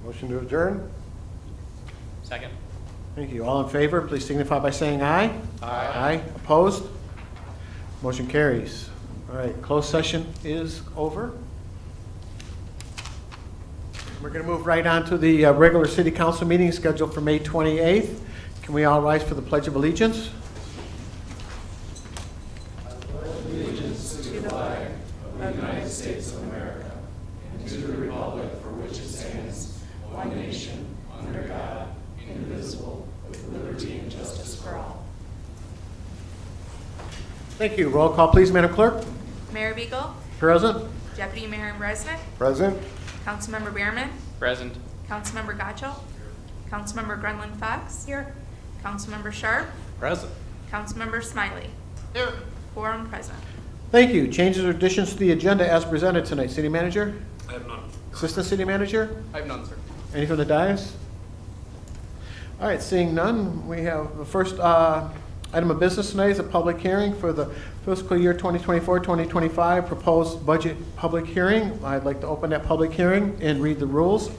Motion to adjourn? Second. Thank you. All in favor, please signify by saying aye. Aye. Aye. Opposed? Motion carries. All right, closed session is over. We're going to move right on to the regular city council meeting scheduled for May 28th. Can we all rise for the Pledge of Allegiance? Thank you. Roll call, please, Madam Clerk. Mayor Beagle, Present. Deputy Mayor Resnick, Present. Councilmember Behrman, Present. Councilmember Gotcho, Councilmember Grenlin Fox. Here. Councilmember Sharp, Present. Councilmember Smiley. Here. Quorum present. Thank you. Changes or additions to the agenda as presented tonight. City Manager? I have none. Assistant City Manager? I have none, sir. Any from the dais? All right, seeing none, we have the first item of business tonight is a public hearing for the fiscal year 2024-2025 proposed budget public hearing. I'd like to open that public hearing and read the rules.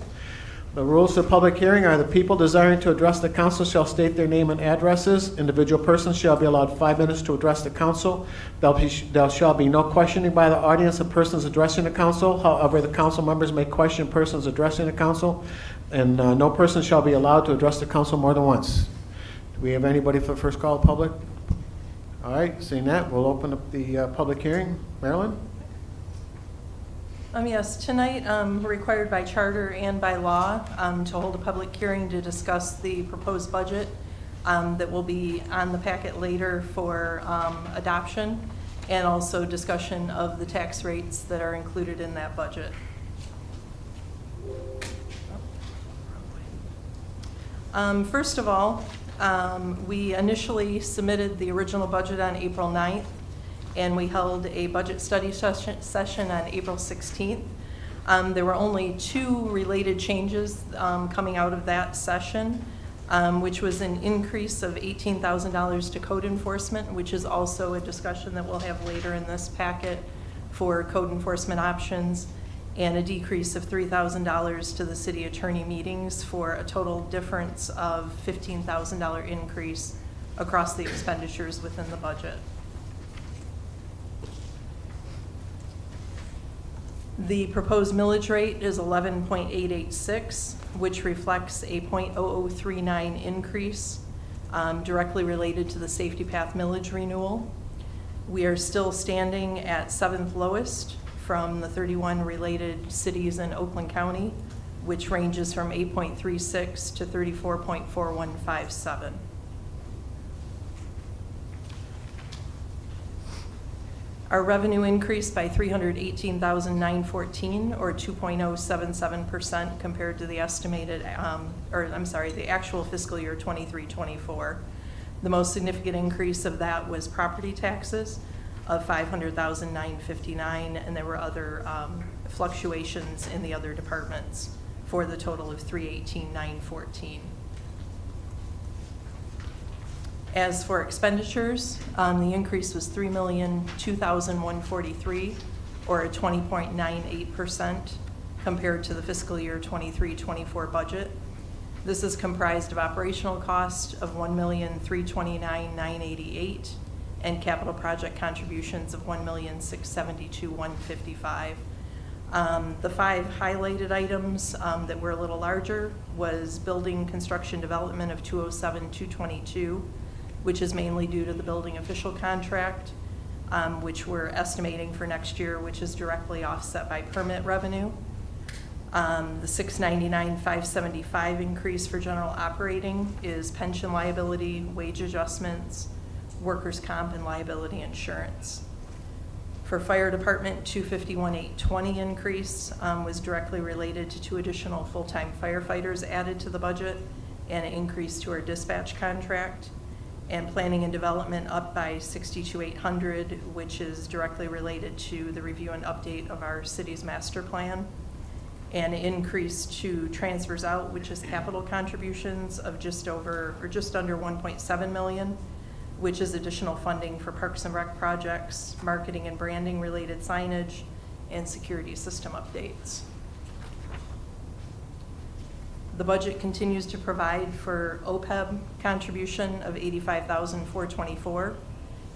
The rules of the public hearing are: the people desiring to address the council shall state their name and addresses. Individual persons shall be allowed 5 minutes to address the council. There shall be no questioning by the audience of persons addressing the council. However, the council members may question persons addressing the council, and no person shall be allowed to address the council more than once. Do we have anybody for the first call of public? All right, seeing that, we'll open up the public hearing. Marilyn? Yes, tonight, we're required by charter and by law to hold a public hearing to discuss the proposed budget that will be on the packet later for adoption, and also discussion of the tax rates that are included in that budget. First of all, we initially submitted the original budget on April 9th, and we held a budget study session on April 16th. There were only 2 related changes coming out of that session, which was an increase of $18,000 to code enforcement, which is also a discussion that we'll have later in this packet for code enforcement options, and a decrease of $3,000 to the city attorney meetings, for a total difference of $15,000 increase across the expenditures within the budget. The proposed millage rate is 11.886, which reflects a .0039 increase directly related to the Safety Path millage renewal. We are still standing at 7th lowest from the 31 related cities in Oakland County, which ranges from 8.36 to 34.4157. Our revenue increased by $318,914, or 2.077% compared to the estimated, the actual fiscal year 23-24. The most significant increase of that was property taxes of $500,959, and there were other fluctuations in the other departments for the total of $318,914. As for expenditures, the increase was $3,002,143, or a 20.98% compared to the fiscal year 23-24 budget. This is comprised of operational cost of $1,329,988 and capital project contributions of $1,672,155. The 5 highlighted items that were a little larger was building construction development of $207,222, which is mainly due to the building official contract, which we're estimating for next year, which is directly offset by permit revenue. The $699,575 increase for general operating is pension liability, wage adjustments, workers' comp, and liability insurance. For fire department, $251,820 increase was directly related to 2 additional full-time firefighters added to the budget and an increase to our dispatch contract. And planning and development up by $62,800, which is directly related to the review and update of our city's master plan. And an increase to transfers out, which is capital contributions of just under 1.7 million, which is additional funding for Parks and Rec projects, marketing and branding related signage, and security system updates. The budget continues to provide for OPEB contribution of $85,424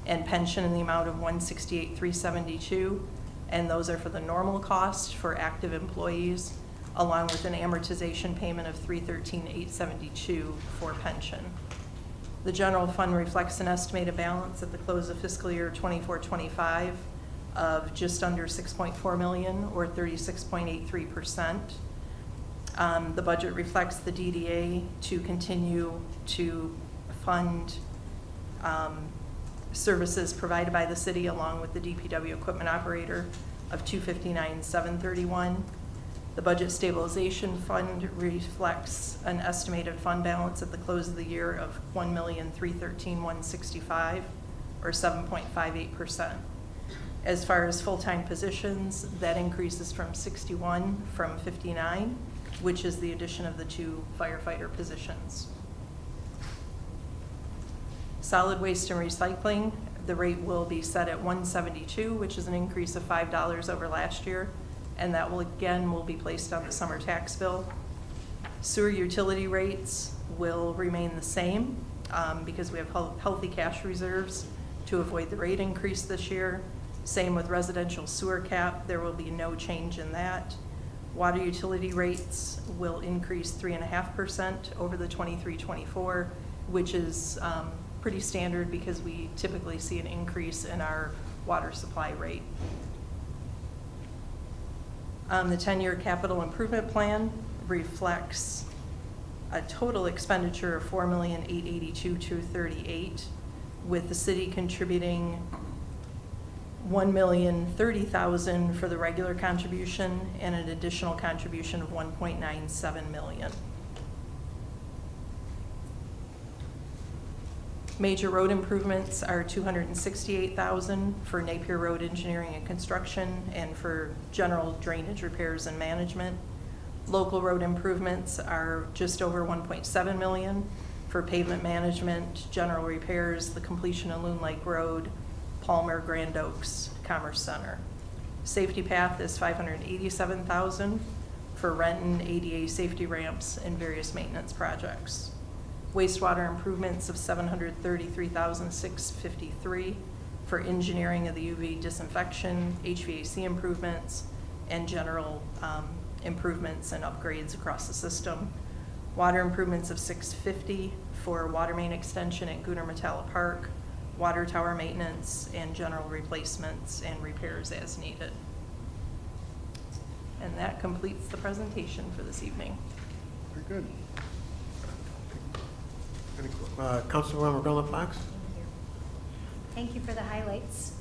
and pension in the amount of $168,372, and those are for the normal cost for active employees, along with an amortization payment of $313,872 for pension. The general fund reflects an estimated balance at the close of fiscal year 24-25 of just under $6.4 million, or 36.83%. The budget reflects the DDA to continue to fund services provided by the city, along with the DPW equipment operator of $259,731. The budget stabilization fund reflects an estimated fund balance at the close of the year of $1,313,165, or 7.58%. As far as full-time positions, that increases from 61 from 59, which is the addition of the 2 firefighter positions. Solid waste and recycling, the rate will be set at $172, which is an increase of $5 over last year, and that will be placed on the summer tax bill. Sewer utility rates will remain the same because we have healthy cash reserves to avoid the rate increase this year. Same with residential sewer cap, there will be no change in that. Water utility rates will increase 3.5% over the 23-24, which is pretty standard because we typically see an increase in our water supply rate. The 10-year capital improvement plan reflects a total expenditure of $4,882,238, with the city contributing $1,030,000 for the regular contribution and an additional contribution of $1.97 million. Major road improvements are $268,000 for Napier Road engineering and construction and for general drainage repairs and management. Local road improvements are just over $1.7 million for pavement management, general repairs, the completion of Loon Lake Road, Palmer, Grand Oaks, Commerce Center. Safety path is $587,000 for Renton, ADA safety ramps, and various maintenance projects. Wastewater improvements of $733,653 for engineering of the UV disinfection, HVAC improvements, and general improvements and upgrades across the system. Water improvements of $650 for water main extension at Gunnar Metallo Park, water tower maintenance, and general replacements and repairs as needed. And that completes the presentation for this evening. Very good. Councilmember Garland Fox? Thank you for the highlights.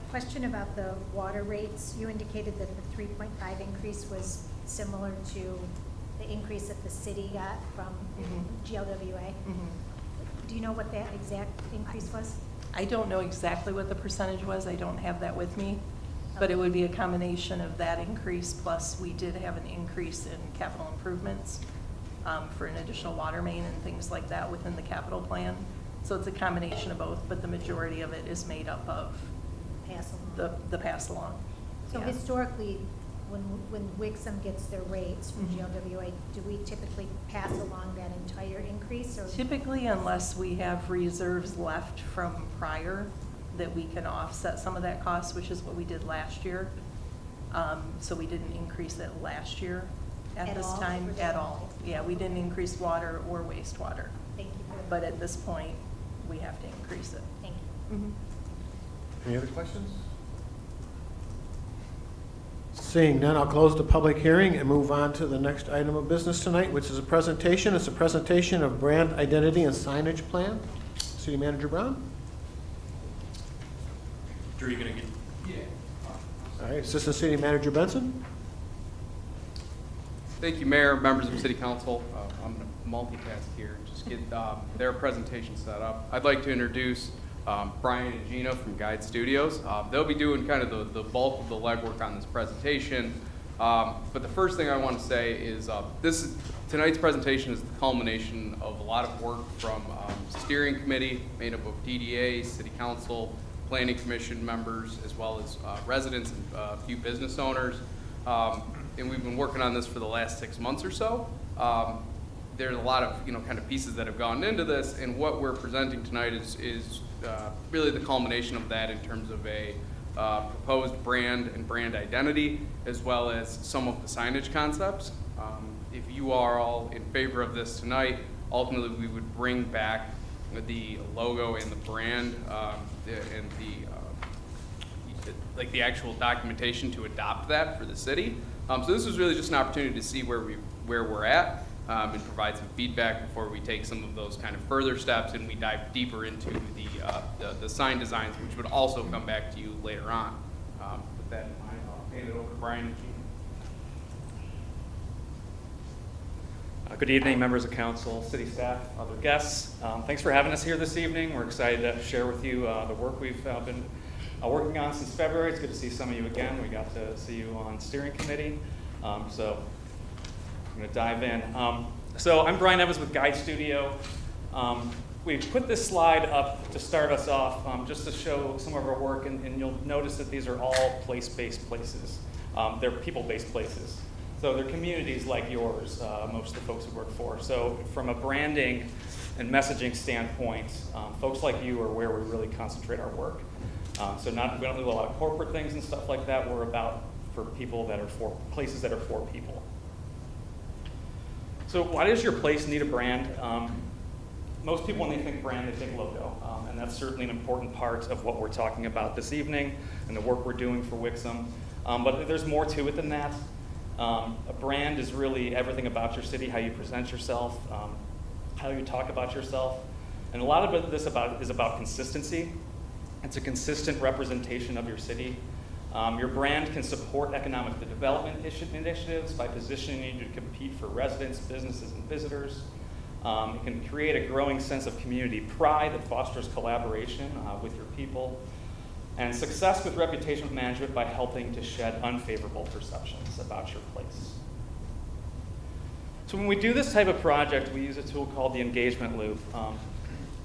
Question about the water rates. You indicated that the 3.5 increase was similar to the increase that the city got from GLWA. Do you know what that exact increase was? I don't know exactly what the percentage was. I don't have that with me. But it would be a combination of that increase, plus we did have an increase in capital improvements for an additional water main and things like that within the capital plan. So it's a combination of both, but the majority of it is made up of Pass along. the pass along. So Yeah. historically, when Wixom gets their rates from GLWA, do we typically pass along that entire increase? Or Typically, unless we have reserves left from prior, that we can offset some of that cost, which is what we did last year. So we didn't increase it last year at this all? time at all. Yeah, we didn't increase water or wastewater, Thank you. but at this point, we have to increase it. Thank you. Any other questions? Seeing none, I'll close the public hearing and move on to the next item of business tonight, which is a presentation. It's a presentation of brand identity and signage plan. City Manager Brown? Drew, you gonna get? All right, Assistant City Manager Benson? Thank you, Mayor, members of City Council. I'm going to multitask here and just get their presentation set up. I'd like to introduce Brian and Gina from Guide Studios. They'll be doing kind of the bulk of the legwork on this presentation. But the first thing I want to say is tonight's presentation is the culmination of a lot of work from steering committee made up of DDA, City Council, Planning Commission members, as well as residents and a few business owners. And we've been working on this for the last 6 months or so. there's a lot of, kind of pieces that have gone into this, and what we're presenting tonight is really the culmination of that in terms of a proposed brand and brand identity, as well as some of the signage concepts. If you are all in favor of this tonight, ultimately we would bring back the logo and the brand and the actual documentation to adopt that for the city. So this was really just an opportunity to see where we're at and provide some feedback before we take some of those kind of further steps and we dive deeper into the sign designs, which would also come back to you later on. With that in mind, I'll hand it over to Brian and Gina. Good evening, members of council, city staff, other guests. Thanks for having us here this evening. We're excited to share with you the work we've been working on since February. It's good to see some of you again. We got to see you on steering committee. So I'm going to dive in. So I'm Brian Evans with Guide Studio. We put this slide up to start us off just to show some of our work, and you'll notice that these are all place-based places. They're people-based places. So they're communities like yours, most of the folks who work for. So from a branding and messaging standpoint, folks like you are where we really concentrate our work. So we don't do a lot of corporate things and stuff like that. We're about for people that are for places that are for people. So why does your place need a brand? Most people, when they think brand, they think logo. And that's certainly an important part of what we're talking about this evening and the work we're doing for Wixom. But there's more to it than that. A brand is really everything about your city, how you present yourself, how you talk about yourself. And a lot of this is about consistency. It's a consistent representation of your city. Your brand can support economic development initiatives by positioning you to compete for residents, businesses, and visitors. It can create a growing sense of community pride that fosters collaboration with your people. And success with reputation management by helping to shed unfavorable perceptions about your place. So when we do this type of project, we use a tool called the engagement loop.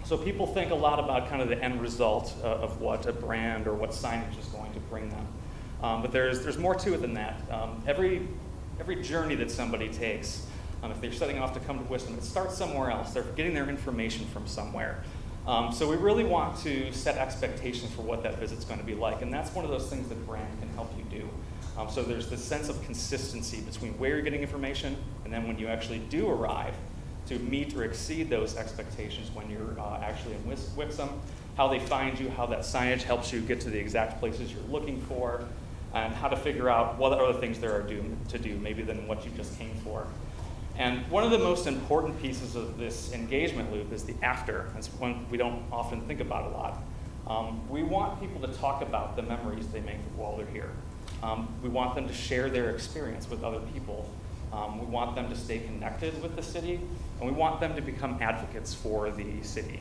So people think a lot about kind of the end result of what a brand or what signage is going to bring them. But there's more to it than that. Every journey that somebody takes, if they're setting off to come to Wixom, it starts somewhere else. They're getting their information from somewhere. So we really want to set expectations for what that visit's going to be like, and that's one of those things that brand can help you do. So there's this sense of consistency between where you're getting information and then when you actually do arrive to meet or exceed those expectations when you're actually in Wixom, how they find you, how that signage helps you get to the exact places you're looking for, and how to figure out what other things there are to do, maybe than what you just came for. And one of the most important pieces of this engagement loop is the after. That's one we don't often think about a lot. We want people to talk about the memories they make while they're here. We want them to share their experience with other people. We want them to stay connected with the city, and we want them to become advocates for the city.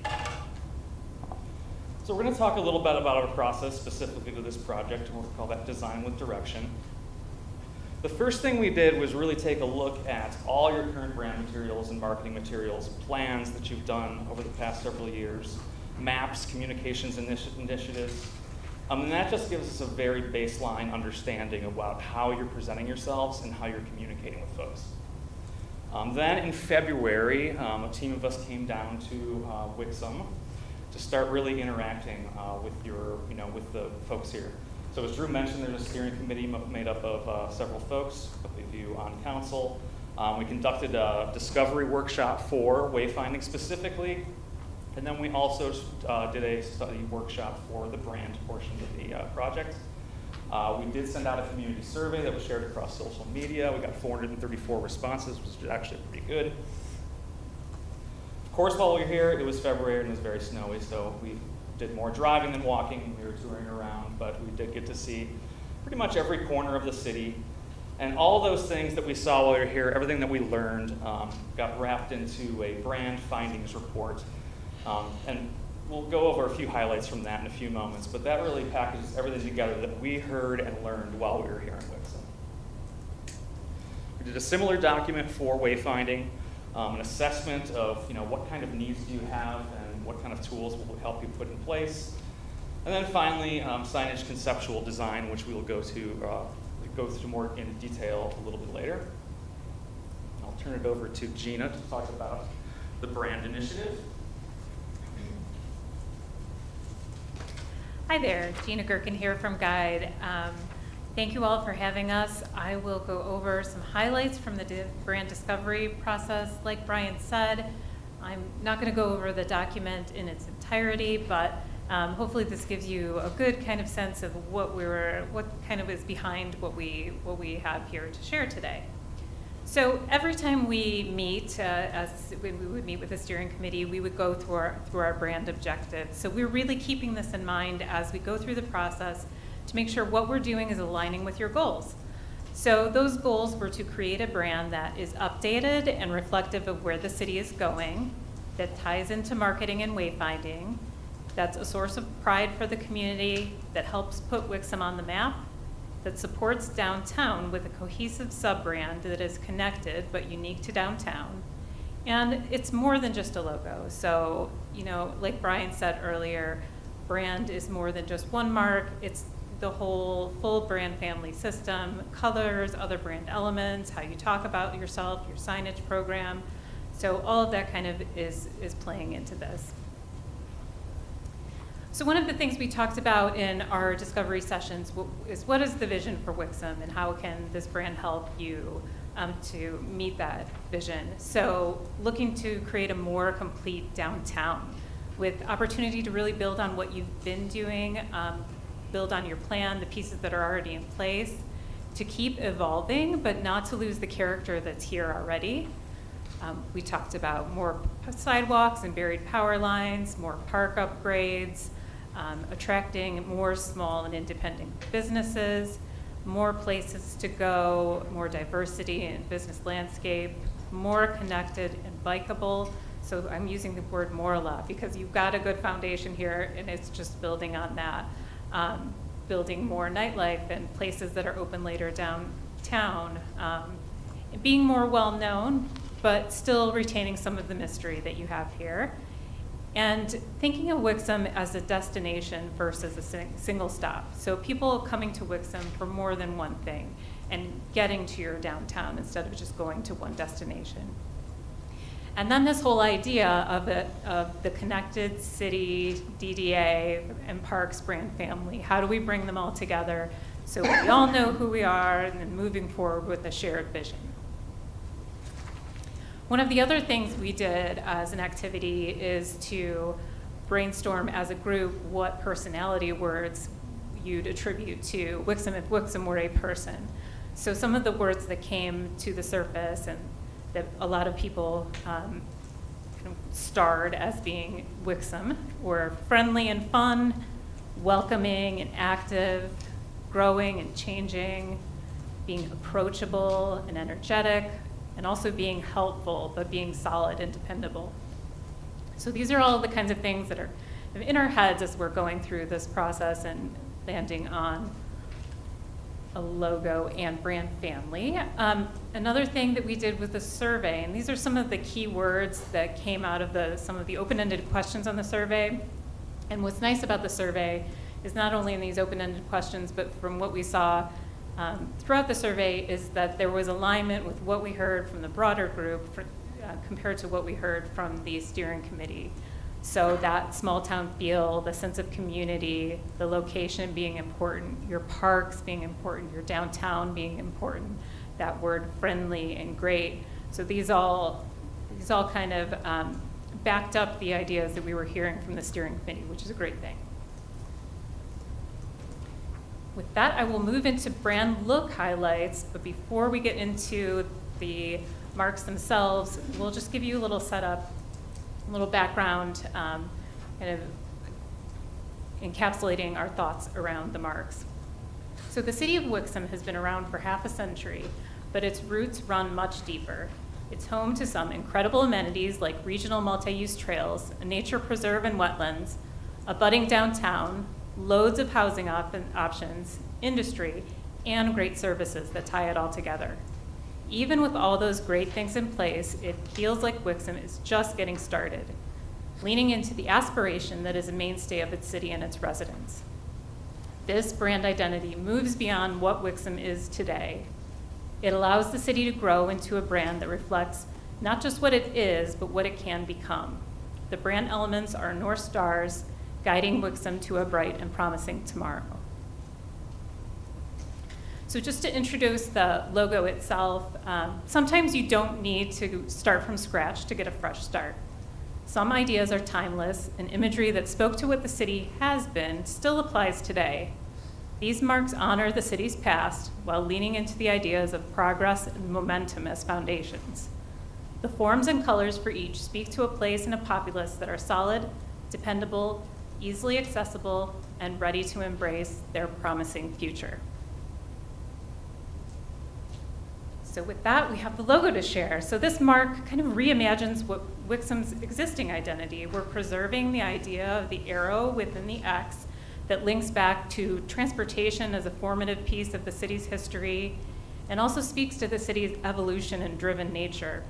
So we're going to talk a little bit about our process specifically to this project, and we'll call that Design with Direction. The first thing we did was really take a look at all your current brand materials and marketing materials, plans that you've done over the past several years, maps, communications initiatives. And that just gives us a very baseline understanding about how you're presenting yourselves and how you're communicating with folks. Then in February, a team of us came down to Wixom to start really interacting with with the folks here. So as Drew mentioned, there's a steering committee made up of several folks, a couple of you on council. We conducted a discovery workshop for wayfinding specifically, and then we also did a study workshop for the brand portion of the project. We did send out a community survey that was shared across social media. We got 434 responses, which is actually pretty good. Of course, while we were here, it was February and it was very snowy, so we did more driving than walking. We were touring around, but we did get to see pretty much every corner of the city. And all those things that we saw while we were here, everything that we learned, got wrapped into a brand findings report. And we'll go over a few highlights from that in a few moments, but that really packages everything together that we heard and learned while we were here in Wixom. We did a similar document for wayfinding, an assessment of what kind of needs do you have and what kind of tools will help you put in place. And then finally, signage conceptual design, which we will go through more in detail a little bit later. I'll I'll turn it over to Gina to talk about the brand initiative. Hi there, Gina Gherkin here from Guide. Thank you all for having us. I will go over some highlights from the brand discovery process. Like Brian said, I'm not going to go over the document in its entirety, but hopefully this gives you a good kind of sense of what kind of is behind what we have here to share today. So every time we meet, when we would meet with the steering committee, we would go through our brand objectives. So we're really keeping this in mind as we go through the process to make sure what we're doing is aligning with your goals. So those goals were to create a brand that is updated and reflective of where the city is going, that ties into marketing and wayfinding, that's a source of pride for the community, that helps put Wixom on the map, that supports downtown with a cohesive sub-brand that is connected but unique to downtown. And it's more than just a logo. So, like Brian said earlier, brand is more than just one mark. It's the whole full brand family system, colors, other brand elements, how you talk about yourself, your signage program. So all of that kind of is playing into this. So one of the things we talked about in our discovery sessions is what is the vision for Wixom and how can this brand help you to meet that vision. So looking to create a more complete downtown with opportunity to really build on what you've been doing, build on your plan, the pieces that are already in place, to keep evolving, but not to lose the character that's here already. We talked about more sidewalks and buried power lines, more park upgrades, attracting more small and independent businesses, more places to go, more diversity in business landscape, more connected and bikeable. So I'm using the word more a lot because you've got a good foundation here and it's just building on that. Building more nightlife and places that are open later downtown, being more well-known, but still retaining some of the mystery that you have here. And thinking of Wixom as a destination versus a single stop. So people coming to Wixom for more than one thing and getting to your downtown instead of just going to one destination. And then this whole idea of the connected city, DDA, and parks brand family. How do we bring them all together so we all know who we are and then moving forward with a shared vision? One of the other things we did as an activity is to brainstorm as a group what personality words you'd attribute to Wixom if Wixom were a person. So some of the words that came to the surface and that a lot of people kind of starred as being Wixom were friendly and fun, welcoming and active, growing and changing, being approachable and energetic, and also being helpful, but being solid and dependable. So these are all the kinds of things that are in our heads as we're going through this process and landing on a logo and brand family. Another thing that we did with the survey, and these are some of the key words that came out of some of the open-ended questions on the survey. And what's nice about the survey is not only in these open-ended questions, but from what we saw throughout the survey is that there was alignment with what we heard from the broader group compared to what we heard from the steering committee. So that small town feel, the sense of community, the location being important, your parks being important, your downtown being important, that word friendly and great. So these all kind of backed up the ideas that we were hearing from the steering committee, which is a great thing. With that, I will move into brand look highlights, but before we get into the marks themselves, we'll just give you a little setup, a little background, kind of encapsulating our thoughts around the marks. So the city of Wixom has been around for half a century, but its roots run much deeper. It's home to some incredible amenities like regional multi-use trails, a nature preserve and wetlands, a budding downtown, loads of housing options, industry, and great services that tie it all together. Even with all those great things in place, it feels like Wixom is just getting started, leaning into the aspiration that is a mainstay of its city and its residents. This brand identity moves beyond what Wixom is today It allows the city to grow into a brand that reflects not just what it is, but what it can become. The brand elements are North Stars, guiding Wixom to a bright and promising tomorrow. So just to introduce the logo itself, sometimes you don't need to start from scratch to get a fresh start. Some ideas are timeless, and imagery that spoke to what the city has been still applies today. These marks honor the city's past while leaning into the ideas of progress and momentum as foundations. The forms and colors for each speak to a place and a populace that are solid, dependable, easily accessible, and ready to embrace their promising future. So with that, we have the logo to share. So this mark kind of reimagines what Wixom's existing identity. We're preserving the idea of the arrow within the X that links back to transportation as a formative piece of the city's history, and also speaks to the city's evolution and driven nature.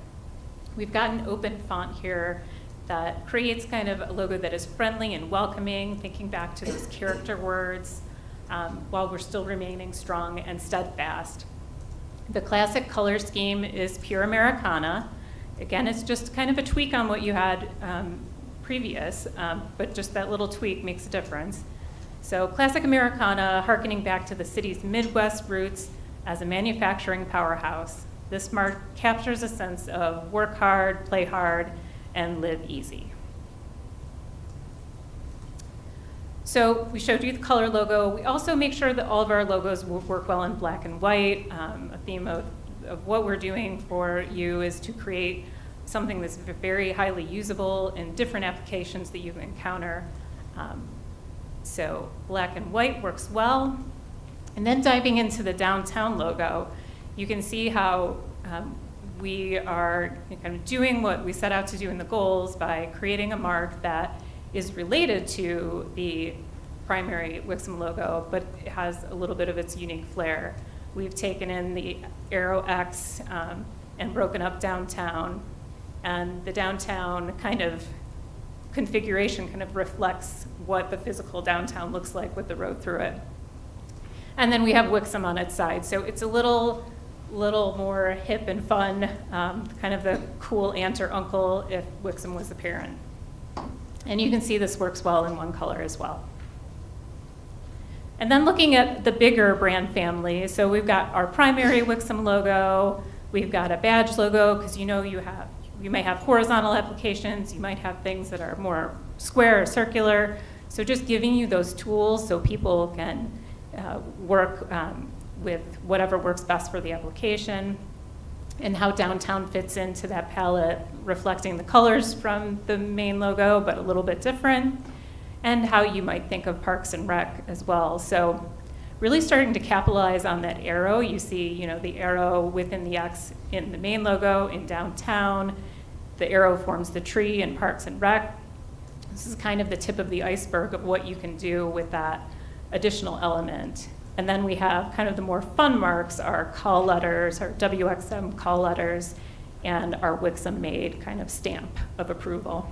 We've got an open font here that creates kind of a logo that is friendly and welcoming, thinking back to those character words, while we're still remaining strong and steadfast. The classic color scheme is pure Americana. Again, it's just kind of a tweak on what you had previous, but just that little tweak makes a difference. So classic Americana, hearkening back to the city's Midwest roots as a manufacturing powerhouse. This mark captures a sense of work hard, play hard, and live easy. So we showed you the color logo. We also make sure that all of our logos will work well in black and white. A theme of what we're doing for you is to create something that's very highly usable in different applications that you encounter. So black and white works well. And then diving into the downtown logo, you can see how we are kind of doing what we set out to do in the goals by creating a mark that is related to the primary Wixom logo, but it has a little bit of its unique flair. We've taken in the arrow X and broken up downtown, and the downtown kind of configuration kind of reflects what the physical downtown looks like with the road through it. And then we have Wixom on its side, so it's a little more hip and fun, kind of the cool aunt or uncle if Wixom was the parent. And you can see this works well in one color as well. And then looking at the bigger brand family, so we've got our primary Wixom logo, we've got a badge logo, because you may have horizontal applications, you might have things that are more square or circular. So just giving you those tools so people can work with whatever works best for the application, and how downtown fits into that palette, reflecting the colors from the main logo, but a little bit different, and how you might think of Parks and Rec as well. So really starting to capitalize on that arrow. You see, the arrow within the X in the main logo in downtown. The arrow forms the tree in Parks and Rec. This is kind of the tip of the iceberg of what you can do with that additional element. And then we have kind of the more fun marks, our call letters, our WXM call letters, and our Wixom made kind of stamp of approval.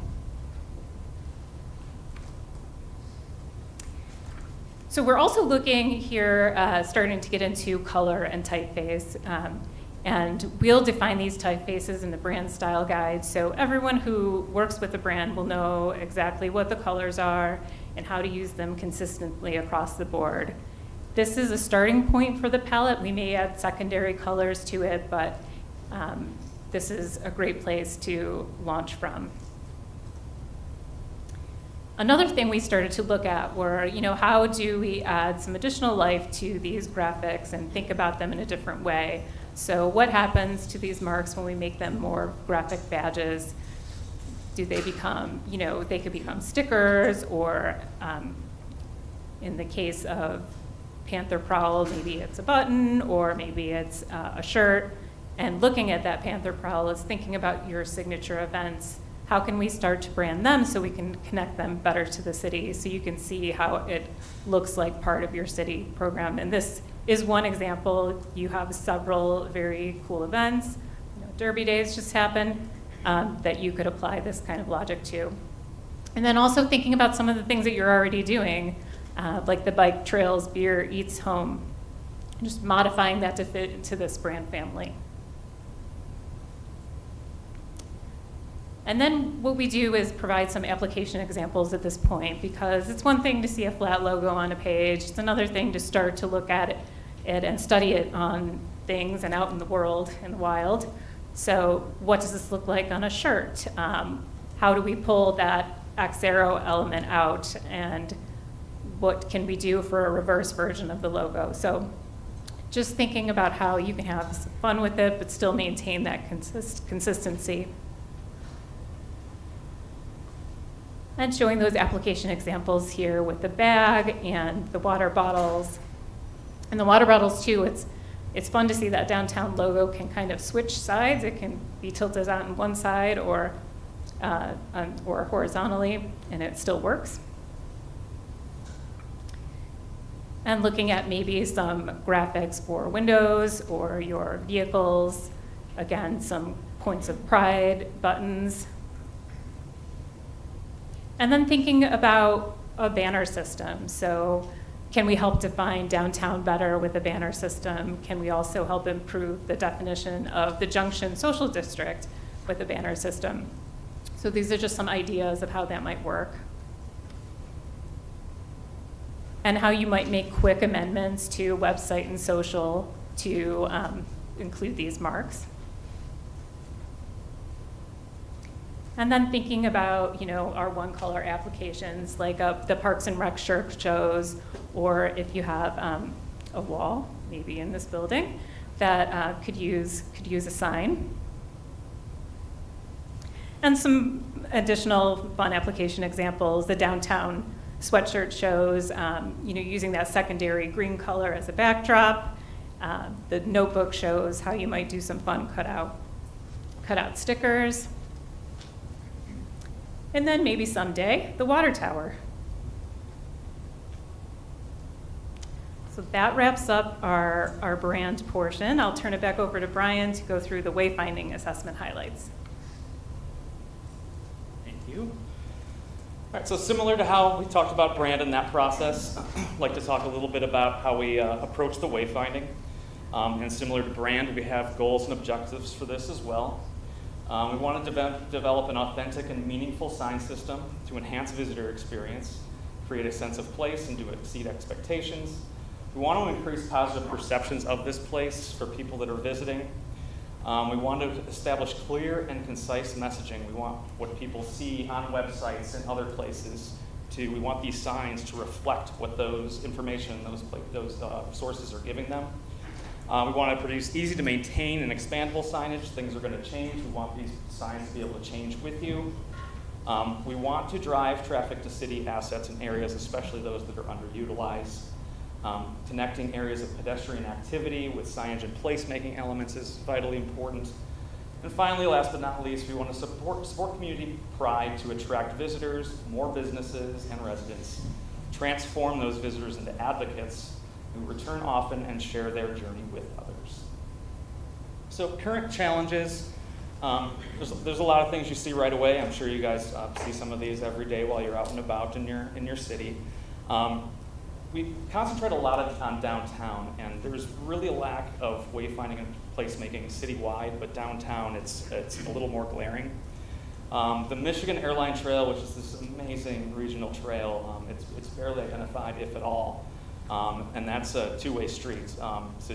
So we're also looking here, starting to get into color and typeface. And we'll define these typefaces in the brand style guide. So everyone who works with the brand will know exactly what the colors are and how to use them consistently across the board. This is a starting point for the palette. We may add secondary colors to it, but this is a great place to launch from. Another thing we started to look at were, how do we add some additional life to these graphics and think about them in a different way? So what happens to these marks when we make them more graphic badges? Do they become, they could become stickers, or in the case of Panther Prowl, maybe it's a button, or maybe it's a shirt. And looking at that Panther Prowl is thinking about your signature events. How can we start to brand them so we can connect them better to the city, so you can see how it looks like part of your city program? And this is one example. You have several very cool events. Derby Days just happened, that you could apply this kind of logic to. And then also thinking about some of the things that you're already doing, like the Bike Trails Beer Eats Home just modifying that to fit into this brand family. And then what we do is provide some application examples at this point, because it's one thing to see a flat logo on a page. It's another thing to start to look at it and study it on things and out in the world, in the wild. So what does this look like on a shirt? How do we pull that Xero element out, and what can we do for a reverse version of the logo? So just thinking about how you can have some fun with it, but still maintain that consistency. And showing those application examples here with the bag and the water bottles. And the water bottles too, it's fun to see that downtown logo can kind of switch sides. It can be tilted on one side or horizontally, and it still works. And looking at maybe some graphics for windows or your vehicles. Again, some points of pride buttons. And then thinking about a banner system. So can we help define downtown better with a banner system? Can we also help improve the definition of the Junction Social District with a banner system? So these are just some ideas of how that might work. And how you might make quick amendments to website and social to include these marks. And then thinking about, our one color applications, like the Parks and Rec shirt shows, or if you have a wall, maybe in this building, that could use a sign. And some additional fun application examples, the downtown sweatshirt shows, using that secondary green color as a backdrop. The notebook shows how you might do some fun cutout stickers. And then maybe someday, the water tower. So that wraps up our brand portion. I'll turn it back over to Brian to go through the wayfinding assessment highlights. Thank you. All right, so similar to how we talked about brand in that process, I'd like to talk a little bit about how we approach the wayfinding. And similar to brand, we have goals and objectives for this as well. We want to develop an authentic and meaningful sign system to enhance visitor experience, create a sense of place, and to exceed expectations. We want to increase positive perceptions of this place for people that are visiting. We want to establish clear and concise messaging. We want what people see on websites and other places we want these signs to reflect what those information and those sources are giving them. We want to produce easy to maintain and expandable signage. Things are going to change. We want these signs to be able to change with you. We want to drive traffic to city assets and areas, especially those that are underutilized. Connecting areas of pedestrian activity with signage and placemaking elements is vitally important. And finally, last but not least, we want to support community pride to attract visitors, more businesses, and residents. Transform those visitors into advocates who return often and share their journey with others. So current challenges, there's a lot of things you see right away. I'm sure you guys see some of these every day while you're out and about in your city. We concentrate a lot on downtown, and there's really a lack of wayfinding and placemaking citywide, but downtown it's a little more glaring. The Michigan Airline Trail, which is this amazing regional trail, it's barely identified, if at all. And that's a two-way street. So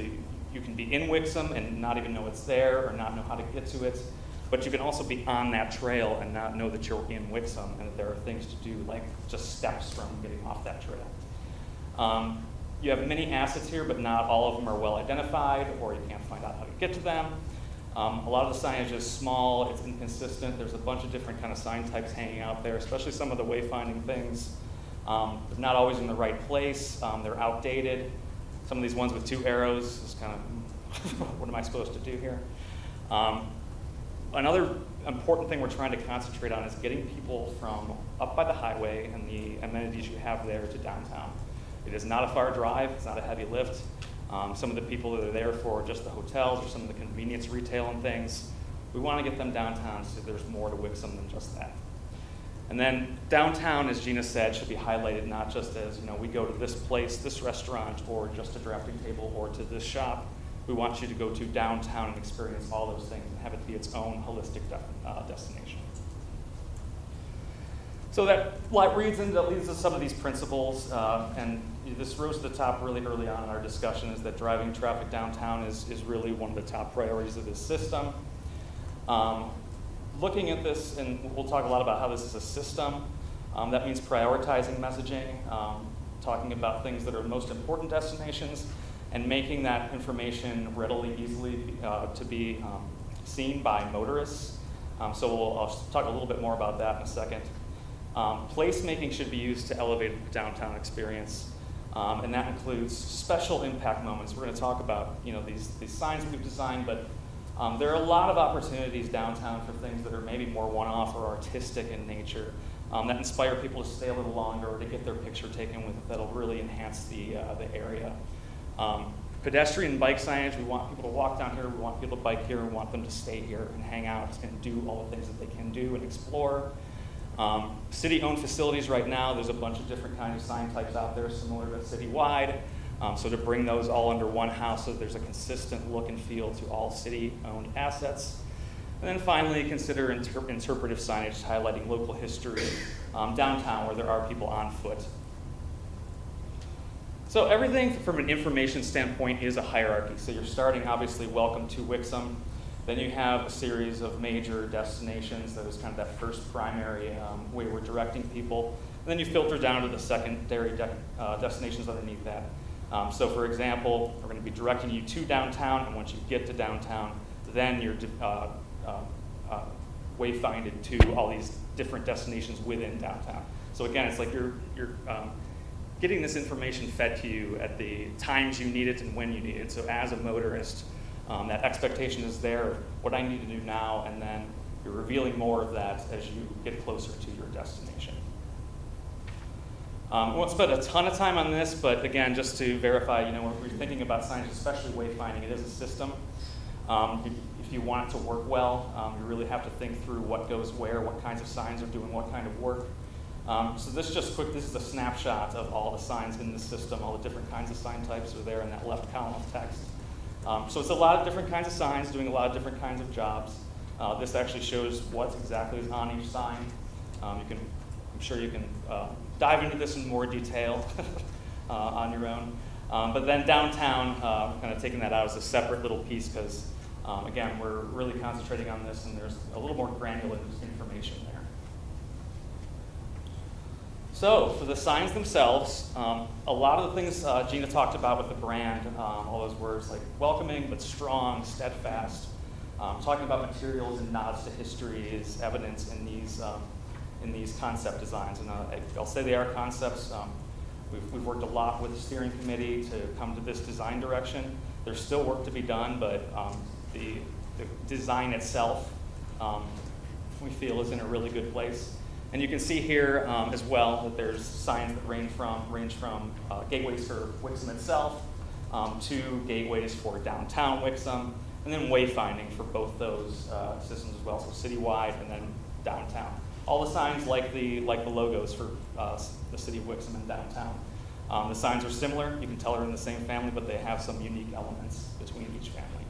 you can be in Wixom and not even know it's there or not know how to get to it. But you can also be on that trail and not know that you're in Wixom and that there are things to do, like just steps from getting off that trail. You have many assets here, but not all of them are well identified, or you can't find out how to get to them. A lot of the signage is small, it's inconsistent. There's a bunch of different kind of sign types hanging out there, especially some of the wayfinding things. They're not always in the right place. They're outdated. Some of these ones with two arrows is kind of, what am I supposed to do here? Another important thing we're trying to concentrate on is getting people from up by the highway and the amenities you have there to downtown. It is not a far drive. It's not a heavy lift. Some of the people that are there for just the hotels or some of the convenience retail and things, we want to get them downtown so there's more to Wixom than just that. And then downtown, as Gina said, should be highlighted not just as, we go to this place, this restaurant, or just a drafting table, or to this shop. We want you to go to downtown and experience all those things and have it be its own holistic destination. So that leads to some of these principles, and this rose to the top really early on in our discussion, is that driving traffic downtown is really one of the top priorities of this system. Looking at this, and we'll talk a lot about how this is a system, that means prioritizing messaging, talking about things that are most important destinations, and making that information readily, easily to be seen by motorists. So I'll talk a little bit more about that in a second. Placemaking should be used to elevate the downtown experience, and that includes special impact moments. We're going to talk about these signs we've designed, but there are a lot of opportunities downtown for things that are maybe more one-off or artistic in nature, that inspire people to stay a little longer or to get their picture taken with it, that'll really enhance the area. Pedestrian and bike signage, we want people to walk down here, we want people to bike here, we want them to stay here and hang out and do all the things that they can do and explore. City-owned facilities right now, there's a bunch of different kinds of sign types out there similar to citywide. So to bring those all under one house so there's a consistent look and feel to all city-owned assets. And then finally, consider interpretive signage highlighting local history downtown where there are people on foot. So everything from an information standpoint is a hierarchy. So you're starting, obviously, welcome to Wixom. Then you have a series of major destinations. That was kind of that first primary way we're directing people. And then you filter down to the secondary destinations underneath that. So for example, we're going to be directing you to downtown, and once you get to downtown, then you're wayfinded to all these different destinations within downtown. So again, it's like you're getting this information fed to you at the times you need it and when you need it. So as a motorist, that expectation is there of what I need to do now, and then you're revealing more of that as you get closer to your destination. We won't spend a ton of time on this, but again, just to verify, when we're thinking about signage, especially wayfinding, it is a system. If you want it to work well, you really have to think through what goes where, what kinds of signs are doing what kind of work. So this is a snapshot of all the signs in the system. All the different kinds of sign types are there in that left column of text. So it's a lot of different kinds of signs doing a lot of different kinds of jobs. This actually shows what exactly is on each sign. I'm sure you can dive into this in more detail on your own. But then downtown, kind of taking that out as a separate little piece because, again, we're really concentrating on this and there's a little more granular information there. So for the signs themselves, a lot of the things Gina talked about with the brand, all those words like welcoming but strong, steadfast, talking about materials and nods to history is evidence in these concept designs. And I'll say they are concepts. We've worked a lot with the steering committee to come to this design direction. There's still work to be done, but the design itself, we feel, is in a really good place. And you can see here as well that there's signs that range from gateways for Wixom itself to gateways for downtown Wixom, and then wayfinding for both those systems as well, so citywide and then downtown. All the signs like the logos for the city of Wixom and downtown. The signs are similar. You can tell they're in the same family, but they have some unique elements between each family.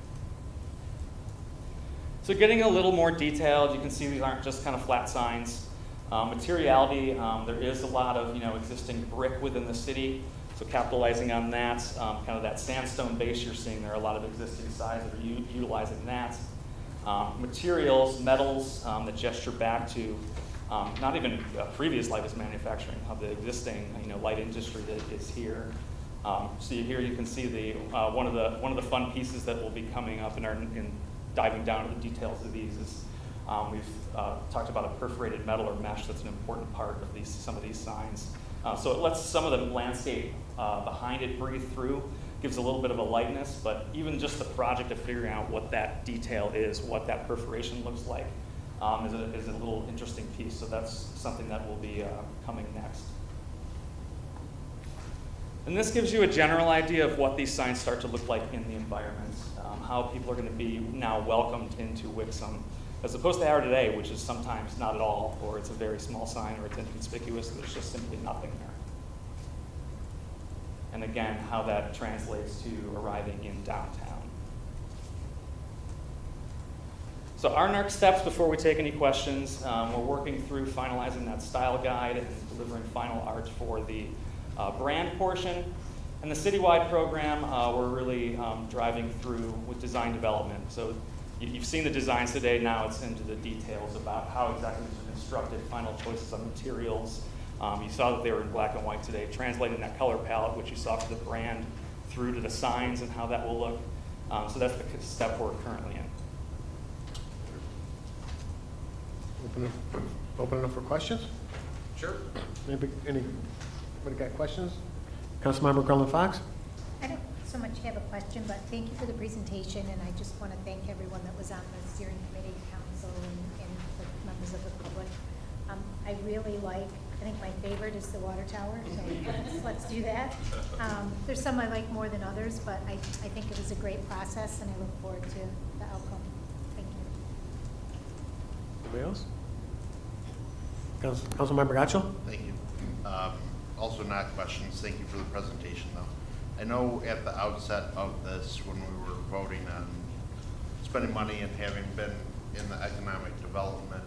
So getting a little more detailed, you can see these aren't just kind of flat signs. Materiality, there is a lot of existing brick within the city, so capitalizing on that, kind of that sandstone base you're seeing, there are a lot of existing signs that are utilizing that. Materials, metals that gesture back to not even previous light manufacturing of the existing light industry that is here. So here you can see the one of the fun pieces that will be coming up in diving down to the details of these is we've talked about a perforated metal or mesh that's an important part of some of these signs. So it lets some of the landscape behind it breathe through, gives a little bit of a lightness, but even just the project of figuring out what that detail is, what that perforation looks like, is a little interesting piece. So that's something that will be coming next. And this gives you a general idea of what these signs start to look like in the environment, how people are going to be now welcomed into Wixom as opposed to they are today, which is sometimes not at all, or it's a very small sign, or it's inconspicuous, there's just simply nothing there. And again, how that translates to arriving in downtown. So our next steps before we take any questions, we're working through finalizing that style guide and delivering final art for the brand portion. And the citywide program, we're really driving through with design development. So you've seen the designs today, now it's into the details about how exactly these are constructed, final choices on materials. You saw that they were in black and white today, translating that color palette, which you saw for the brand, through to the signs and how that will look. So that's the step we're currently in. Open it up for questions? Sure. Anybody got questions? Councilmember Garland Fox? I don't so much have a question, but thank you for the presentation, and I just want to thank everyone that was on the steering committee, council, and the members of the public. I really like, I think my favorite is the water tower, so let's do that. There's some I like more than others, but I think it was a great process, and I look forward to the outcome. Thank you. Anybody else? Councilmember Gatchel? Thank you. Also not questions, thank you for the presentation though. I know at the outset of this, when we were voting on spending money and having been in the economic development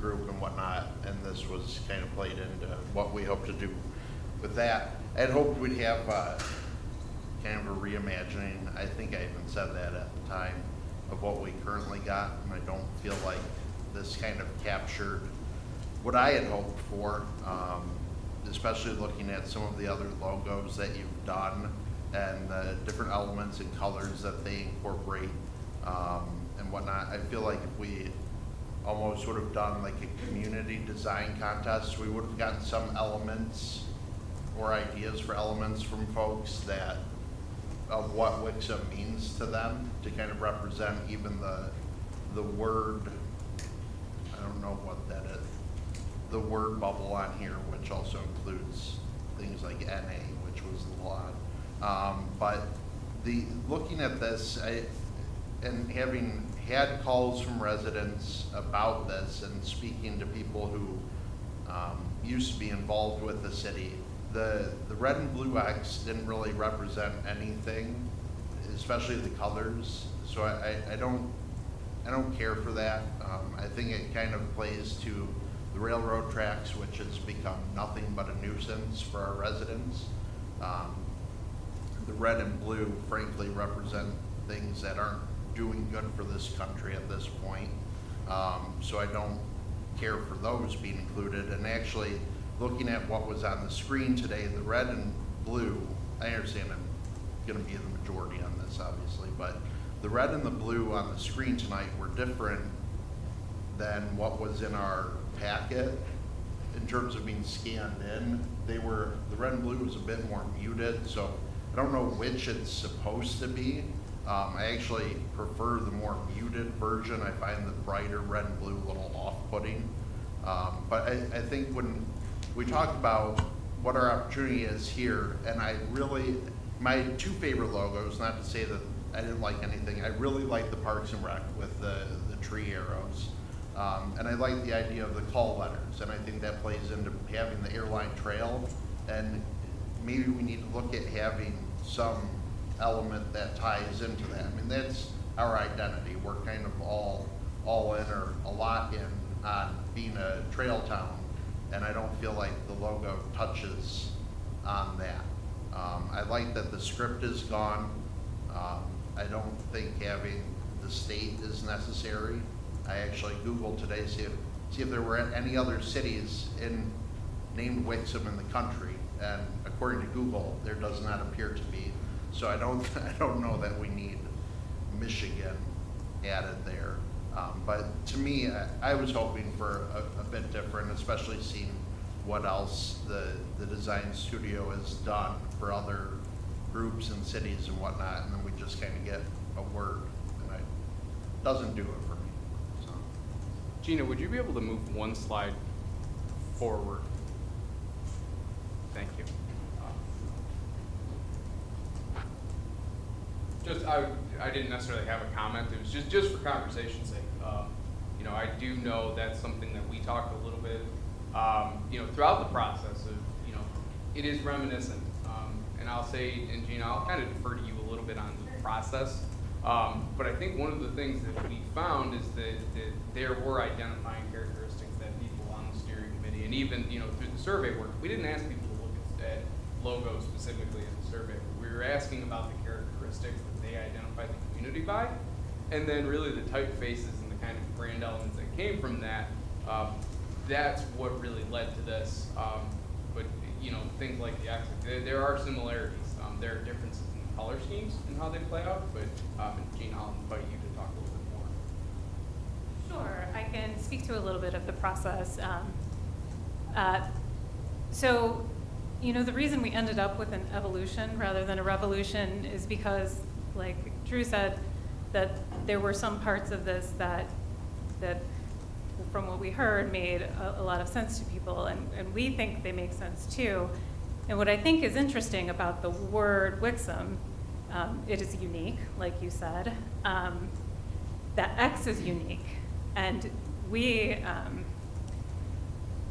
group and whatnot, and this was kind of played into what we hope to do with that. I had hoped we'd have kind of a reimagining, I think I even said that at the time, of what we currently got, and I don't feel like this kind of captured what I had hoped for, especially looking at some of the other logos that you've done and the different elements and colors that they incorporate and whatnot. I feel like if we almost would have done like a community design contest, we would have gotten some elements or ideas for elements from folks that of what Wixom means to them, to kind of represent even the word, I don't know what that is, the word bubble on here, which also includes things like NA, which was a lot. But looking at this, and having had calls from residents about this and speaking to people who used to be involved with the city, the red and blue X didn't really represent anything, especially the colors. So I don't care for that. I think it kind of plays to the railroad tracks, which has become nothing but a nuisance for our residents. The red and blue, frankly, represent things that aren't doing good for this country at this point. So I don't care for those being included. And actually, looking at what was on the screen today, the red and blue, I understand I'm gonna be the majority on this, obviously, but the red and the blue on the screen tonight were different than what was in our packet in terms of being scanned in. The red and blue was a bit more muted, so I don't know which it's supposed to be. I actually prefer the more muted version. I find the brighter red and blue a little off-putting. But I think when we talk about what our opportunity is here, and my two favorite logos, not to say that I didn't like anything, I really like the Parks and Rec with the tree arrows. And I like the idea of the call letters, and I think that plays into having the airline trail, and maybe we need to look at having some element that ties into that. I mean, that's our identity. We're kind of all in or a lot in on being a trail town, and I don't feel like the logo touches on that. I like that the script is gone. I don't think having the state is necessary. I actually Googled today, see if there were any other cities named Wixom in the country, and according to Google, there does not appear to be. So I don't know that we need Michigan added there. But to me, I was hoping for a bit different, especially seeing what else the design studio has done for other groups and cities and whatnot, and then we just kind of get a word, and it doesn't do it for me. So. Gina, would you be able to move one slide forward? Thank you. I didn't necessarily have a comment. It was just for conversation's sake. You know, I do know that's something that we talked a little bit, you know, throughout the process of, you know, it is reminiscent. And I'll say, and Gina, I'll kind of defer to you a little bit on the process. But I think one of the things that we found is that there were identifying characteristics that people on the steering committee, and even, you know, through the survey work, we didn't ask people to look at logos specifically in the survey. We were asking about the characteristics that they identified the community by, and then really the typefaces and the kind of brand elements that came from that. That's what really led to this. But you know, things like the accent, there are similarities. There are differences in the color schemes and how they play out. But Gina, I'll invite you to talk a little bit more. Sure, I can speak to a little bit of the process. So, you know, the reason we ended up with an evolution rather than a revolution is because, like Drew said, that there were some parts of this that from what we heard made a lot of sense to people, and we think they make sense too. And what I think is interesting about the word Wixom, it is unique, like you said. That X is unique, and we,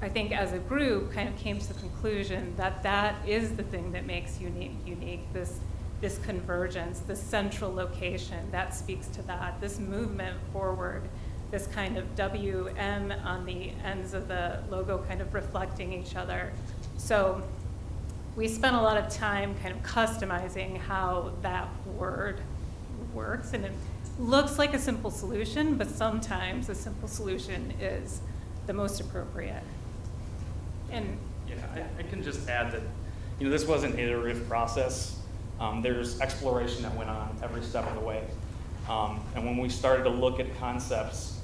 I think as a group, kind of came to the conclusion that that is the thing that makes unique. This convergence, this central location, that speaks to that. This movement forward, this kind of WM on the ends of the logo kind of reflecting each other. So we spent a lot of time kind of customizing how that word works, and it looks like a simple solution, but sometimes a simple solution is the most appropriate. And Yeah, I can just add that, you know, this was an iterative process. There's exploration that went on every step of the way. And when we started to look at concepts,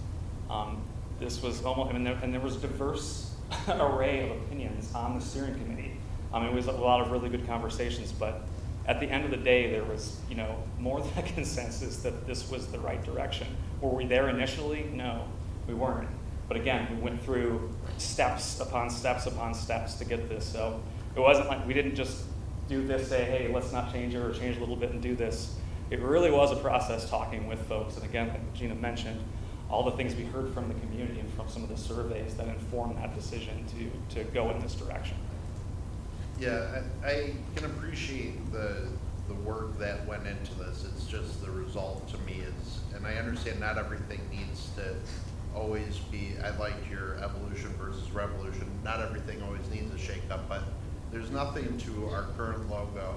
this was almost, and there was a diverse array of opinions on the steering committee. It was a lot of really good conversations, but at the end of the day, there was, you know, more than a consensus that this was the right direction. Were we there initially? No, we weren't. But again, we went through steps upon steps upon steps to get this. So it wasn't like we didn't just do this, say, hey, let's not change it or change a little bit and do this. It really was a process talking with folks. And again, like Gina mentioned, all the things we heard from the community and from some of the surveys that informed that decision to go in this direction. Yeah, I can appreciate the work that went into this. It's just the result to me is, and I understand not everything needs to always be, I liked your evolution versus revolution. Not everything always needs a shake up, but there's nothing to our current logo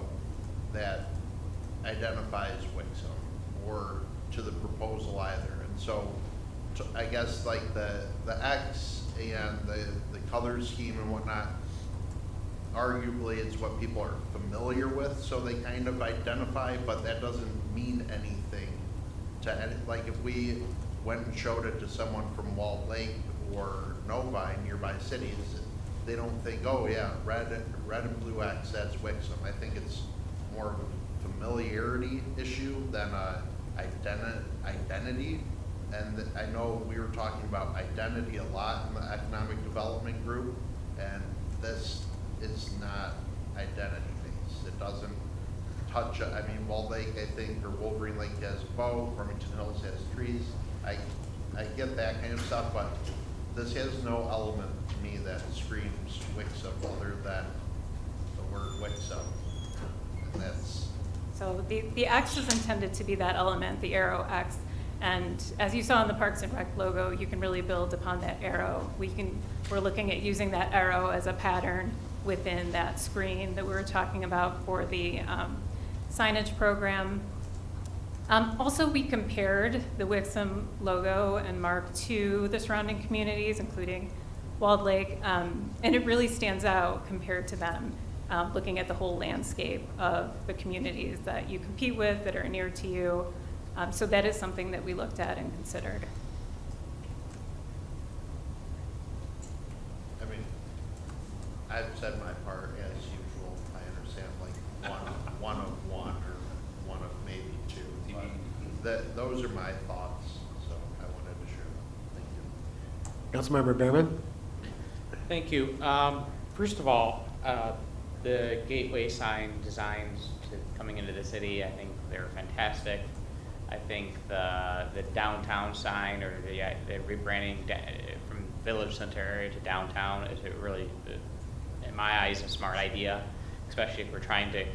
that identifies Wixom or to the proposal either. And so I guess like the X and the color scheme and whatnot, arguably it's what people are familiar with, so they kind of identify, but that doesn't mean anything to any, like if we went and showed it to someone from Walled Lake or Novi, nearby cities, they don't think, oh yeah, red and blue X, that's Wixom. I think it's more of a familiarity issue than a identity. And I know we were talking about identity a lot in the economic development group, and this is not identity based. It doesn't touch, I mean, Walled Lake, I think, or Wolverine Lake has a boat, Farmington Hills has trees. I get that kind of stuff, but this has no element to me that screams Wixom other than the word Wixom. And that's. so the X is intended to be that element, the arrow X. And as you saw in the Parks and Rec logo, you can really build upon that arrow. We're looking at using that arrow as a pattern within that screen that we were talking about for the signage program. Also, we compared the Wixom logo and mark to the surrounding communities, including Walled Lake, and it really stands out compared to them, looking at the whole landscape of the communities that you compete with, that are near to you. So that is something that we looked at and considered. I mean, I've said my part as usual. I understand like one of one or one of maybe two. But those are my thoughts, so I wanted to share them. Thank you. Councilmember Behrman? Thank you. First of all, the gateway sign designs coming into the city, I think they're fantastic. I think the downtown sign or the rebranding from Village Center area to downtown is a really, in my eyes, a smart idea, especially if we're trying to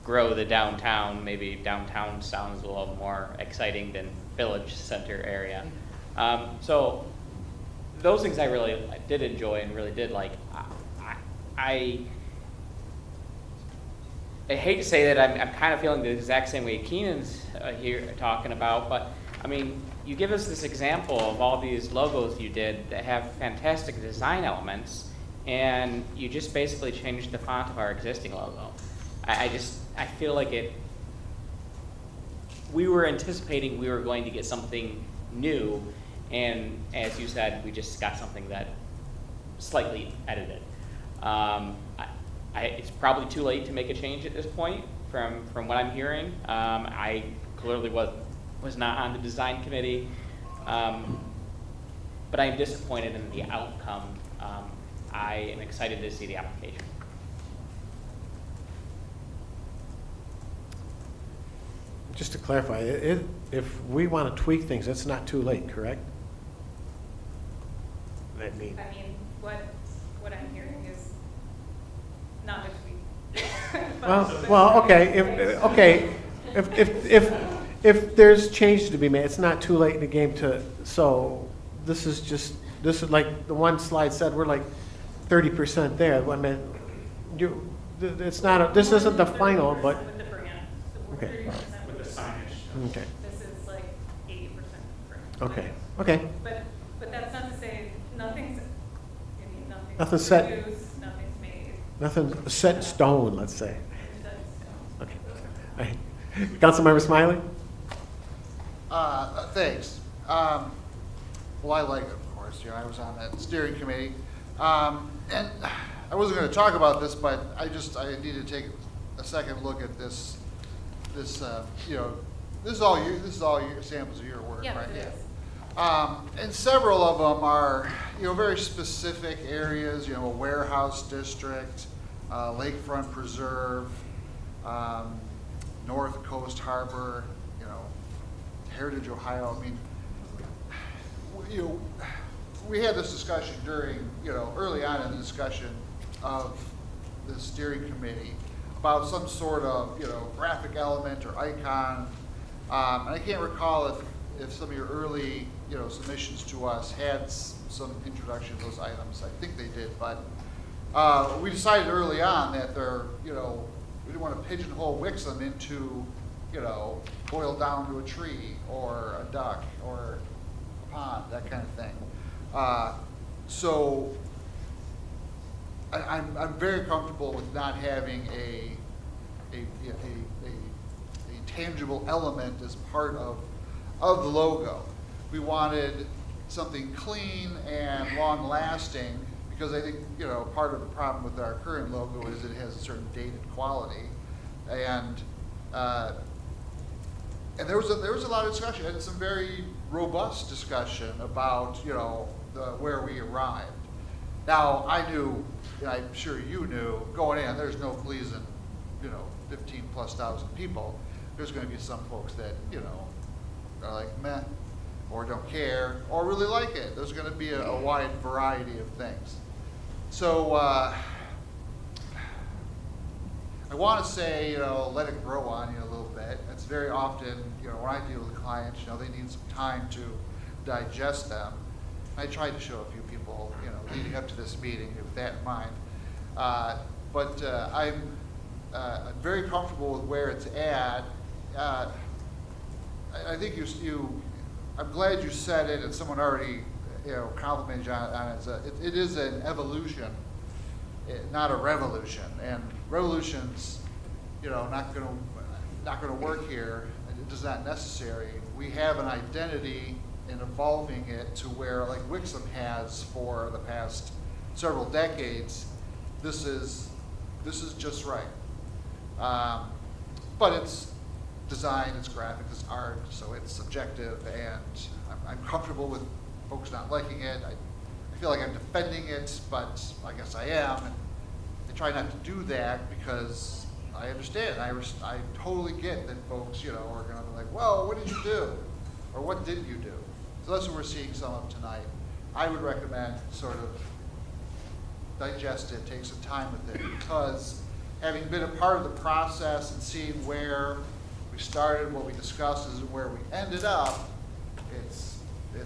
grow the downtown. Maybe downtown sounds a little more exciting than Village Center area. So those things I really did enjoy and really did like. I hate to say that I'm kind of feeling the exact same way Keenan's here talking about, but I mean, you give us this example of all these logos you did that have fantastic design elements, and you just basically changed the font of our existing logo. I feel like we were anticipating we were going to get something new, and as you said, we just got something that slightly edited. It's probably too late to make a change at this point from what I'm hearing. I clearly was not on the design committee, but I am disappointed in the outcome. I am excited to see the application. Just to clarify, if we want to tweak things, it's not too late, correct? I mean, what I'm hearing is not a tweak. well, okay, if there's change to be made, it's not too late in the game so this is like the one slide said, we're like 30% there. I mean, it's not, this isn't the final, but. With the brand, so we're Okay. 30% With the signage. Okay, This is like 80% brand. okay. But that's not to say nothing's Nothing's set. used, nothing's made. Nothing set in stone, let's say. It's set in stone. Okay. All right. Councilmember Smiley? Thanks. Well, I like it, of course. I was on that steering committee. And I wasn't going to talk about this, but I need to take a second look at this, this is all your samples of your work, Yeah, right? it is. And several of them are, very specific areas, a warehouse district, lakefront preserve, North Coast Harbor, Heritage Ohio. I mean, we had this discussion during, early on in the discussion of the steering committee about some sort of, graphic element or icon. And I can't recall if some of your early, submissions to us had some introduction to those items. I think they did, but we decided early on that we didn't want to pigeonhole Wixom into, boil down to a tree or a duck or a pond, that kind of thing. So I'm very comfortable with not having a tangible element as part of the logo. We wanted something clean and long-lasting because I think part of the problem with our current logo is it has a certain dated quality, and there was a lot of discussion and some very robust discussion about where we arrived. Now I knew, and I'm sure you knew going in, there's no pleasing 15,000+ people. There's going to be some folks that are like meh, or don't care, or really like it. There's going to be a wide variety of things. So I want to say, let it grow on you a little bit. It's very often, when I deal with clients, they need some time to digest them. I tried to show a few people, leading up to this meeting with that in mind. But I'm very comfortable with where it's at. I think I'm glad you said it, and someone already, complimented you on it. It is an evolution, not a revolution. And revolutions, not going to work here. It is not necessary. We have an identity in evolving it to where, like Wixom has for the past several decades, this is just right. But it's design, it's graphic, it's art, so it's subjective, and I'm comfortable with folks not liking it. I feel like I'm defending it, but I guess I am. And I try not to do that because I understand. I totally get that folks, are gonna be like, well, what did you do? Or what didn't you do? So that's what we're seeing some of tonight. I would recommend sort of digest it, take some time with it, because having been a part of the process and seeing where we started, what we discussed, and where we ended up,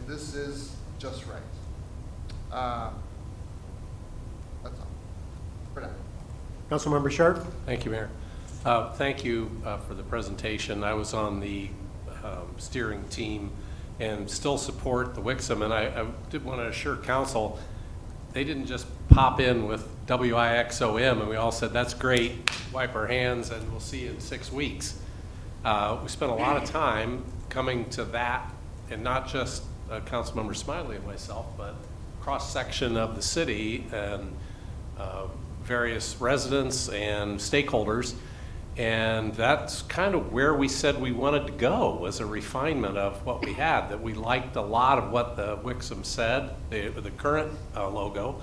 this is just right. That's all. For now. Councilmember Sharp? Thank you, Mayor. Thank you for the presentation. I was on the steering team and still support the Wixom, and I did want to assure council, they didn't just pop in with WIXOM and we all said, that's great, wipe our hands, and we'll see you in 6 weeks. We spent a lot of time coming to that, and not just Councilmember Smiley and myself, but cross-section of the city and various residents and stakeholders. And that's kind of where we said we wanted to go, was a refinement of what we had, that we liked a lot of what the Wixom said, the current logo,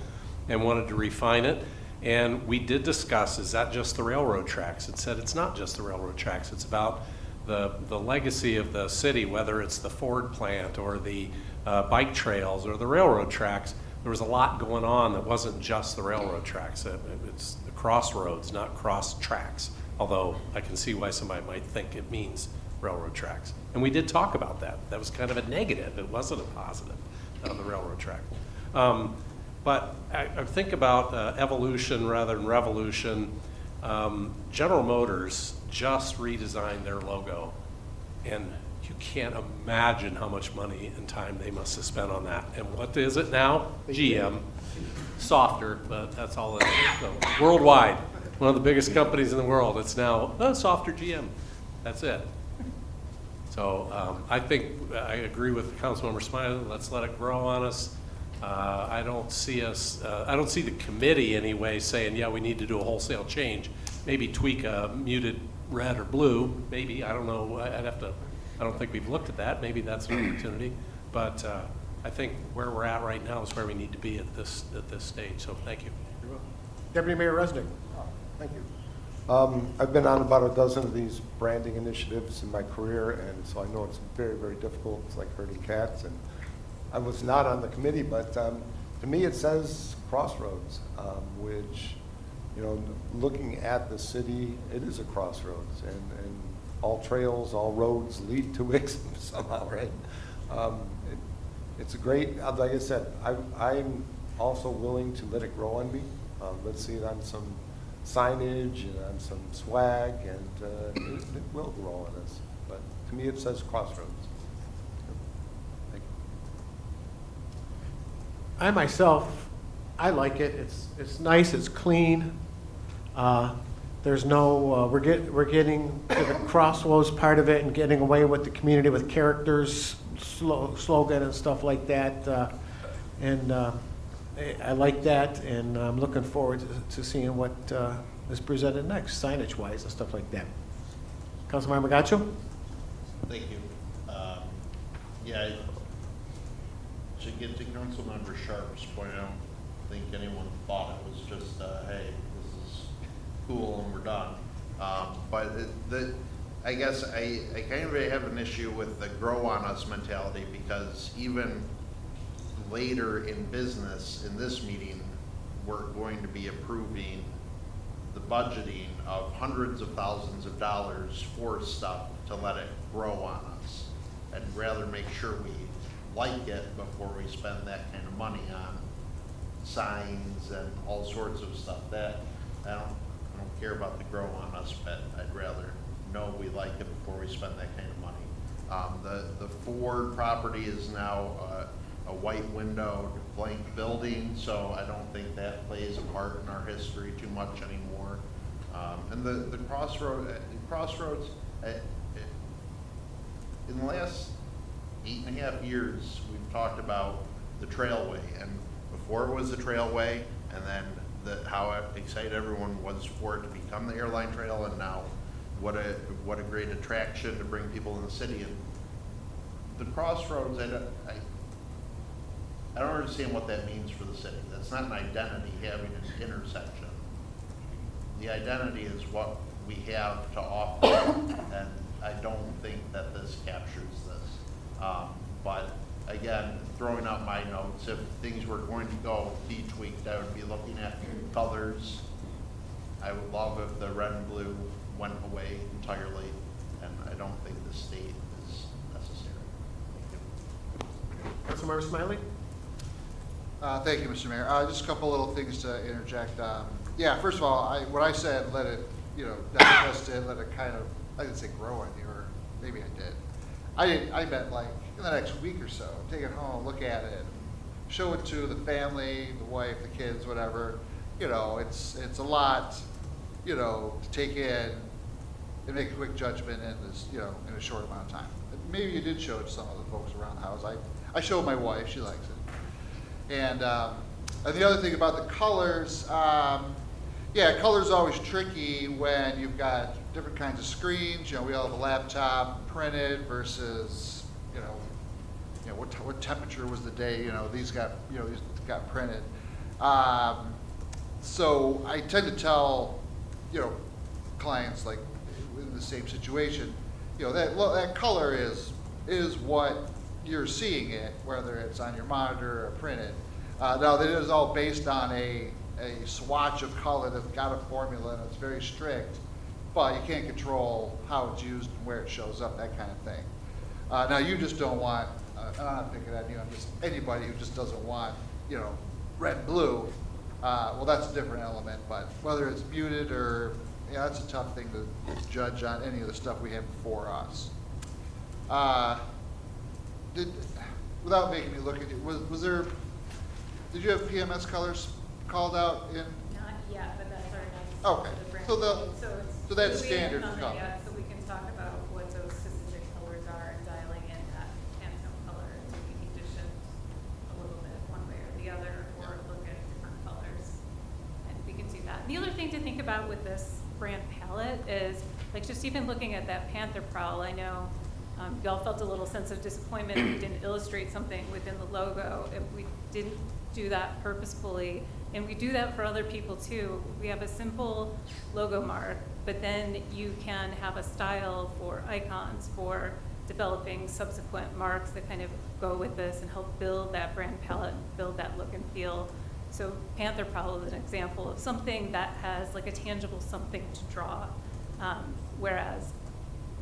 and wanted to refine it. And we did discuss, is that just the railroad tracks? It said it's not just the railroad tracks, it's about the legacy of the city, whether it's the Ford plant or the bike trails or the railroad tracks. There was a lot going on that wasn't just the railroad tracks. It's the crossroads, not cross tracks. Although I can see why somebody might think it means railroad tracks. And we did talk about that. That was kind of a negative. It wasn't a positive, the railroad track. But I think about evolution rather than revolution. General Motors just redesigned their logo. And you can't imagine how much money and time they must have spent on that. And what is it now? GM. Softer, but that's all it is. So, worldwide. One of the biggest companies in the world. It's now softer GM. That's it. So I think I agree with Councilmember Smiley. Let's let it grow on us. I don't see I don't see the committee anyway saying, yeah, we need to do a wholesale change. Maybe tweak a muted red or blue. Maybe, I don't know. I don't think we've looked at that. Maybe that's an opportunity. But I think where we're at right now is where we need to be at this stage. So thank you. Deputy Mayor Resnick? Thank you. I've been on about a dozen of these branding initiatives in my career, and so I know it's very, very difficult. It's like herding cats. And I was not on the committee, but to me it says crossroads, which, looking at the city, it is a crossroads, and all trails, all roads lead to Wixom somehow, right? It's a great, like I said, I'm also willing to let it grow on me. Let's see it on some signage and on some swag, and it will grow on us. But to me, it says crossroads. Thank you. I myself, I like it. It's nice. It's clean. There's no. We're getting to the crossroads part of it and getting away with the community with characters, slogan and stuff like that. I like that, and I'm looking forward to seeing what is presented next, signage-wise and stuff like that. Councilmember Gacho? Thank you. Yeah, to get to Councilmember Sharp's point, I don't think anyone thought it was just, hey, this is cool and we're done. But I guess I kind of have an issue with the grow on us mentality, because even later in business, in this meeting, we're going to be approving the budgeting of hundreds of thousands of dollars for stuff to let it grow on us. I'd rather make sure we like it before we spend that kind of money on signs and all sorts of stuff. That I don't care about the grow on us, but I'd rather know we like it before we spend that kind of money. The Ford property is now a white windowed blank building, so I don't think that plays a part in our history too much anymore. And the crossroads, in the last 8.5 years, we've talked about the Trailway, and before it was the Trailway, and then how excited everyone was for it to become the airline trail, and now what a great attraction to bring people in the city. And the crossroads, I don't understand what that means for the city. That's not an identity, having an intersection. The identity is what we have to offer, and I don't think that this captures this. But again, throwing out my notes, if things were going to go be tweaked, I would be looking at colors. I would love if the red and blue went away entirely, and I don't think the state is necessary. Councilmember Smiley? Thank you, Mr. Mayor. Just a couple little things to interject. Yeah, first of all, what I said, let it, digest it, let it kind of, I didn't say grow on you, or maybe I did. I meant like in the next week or so, take it home, look at it, show it to the family, the wife, the kids, whatever. It's a lot, to take in and make a quick judgment in this, in a short amount of time. Maybe you did show it to some of the folks around the house. I showed my wife, she likes it. And the other thing about the colors, color's always tricky when you've got different kinds of screens. We all have a laptop printed versus, what temperature was the day, these got printed. So I tend to tell, clients like in the same situation, that color is what you're seeing it, whether it's on your monitor or printed. Now that is all based on a swatch of color that's got a formula and it's very strict, but you can't control how it's used and where it shows up, that kind of thing. Now you just don't want, I'm not picking at you, I'm just anybody who just doesn't want, red and blue. Well, that's a different element, but whether it's muted or, that's a tough thing to judge on any of the stuff we have before us. Without making me look at you, did you have PMS colors called out in? Not yet, but that's our next. Okay, brand so new. so that's we standard haven't done color. that yet, so we can talk about what those specific colors are and dialing in that Pantone color, so we need to shift a little bit one way or the other, or look at different colors, and we can do that. The other thing to think about with this brand palette is, like, just even looking at that Panther Prowl, I know y'all felt a little sense of disappointment if we didn't illustrate something within the logo, if we didn't do that purposefully. And we do that for other people too. We have a simple logo mark, but then you can have a style for icons, for developing subsequent marks that kind of go with this and help build that brand palette, build that look and feel. So Panther Prowl is an example of something that has like a tangible something to draw, whereas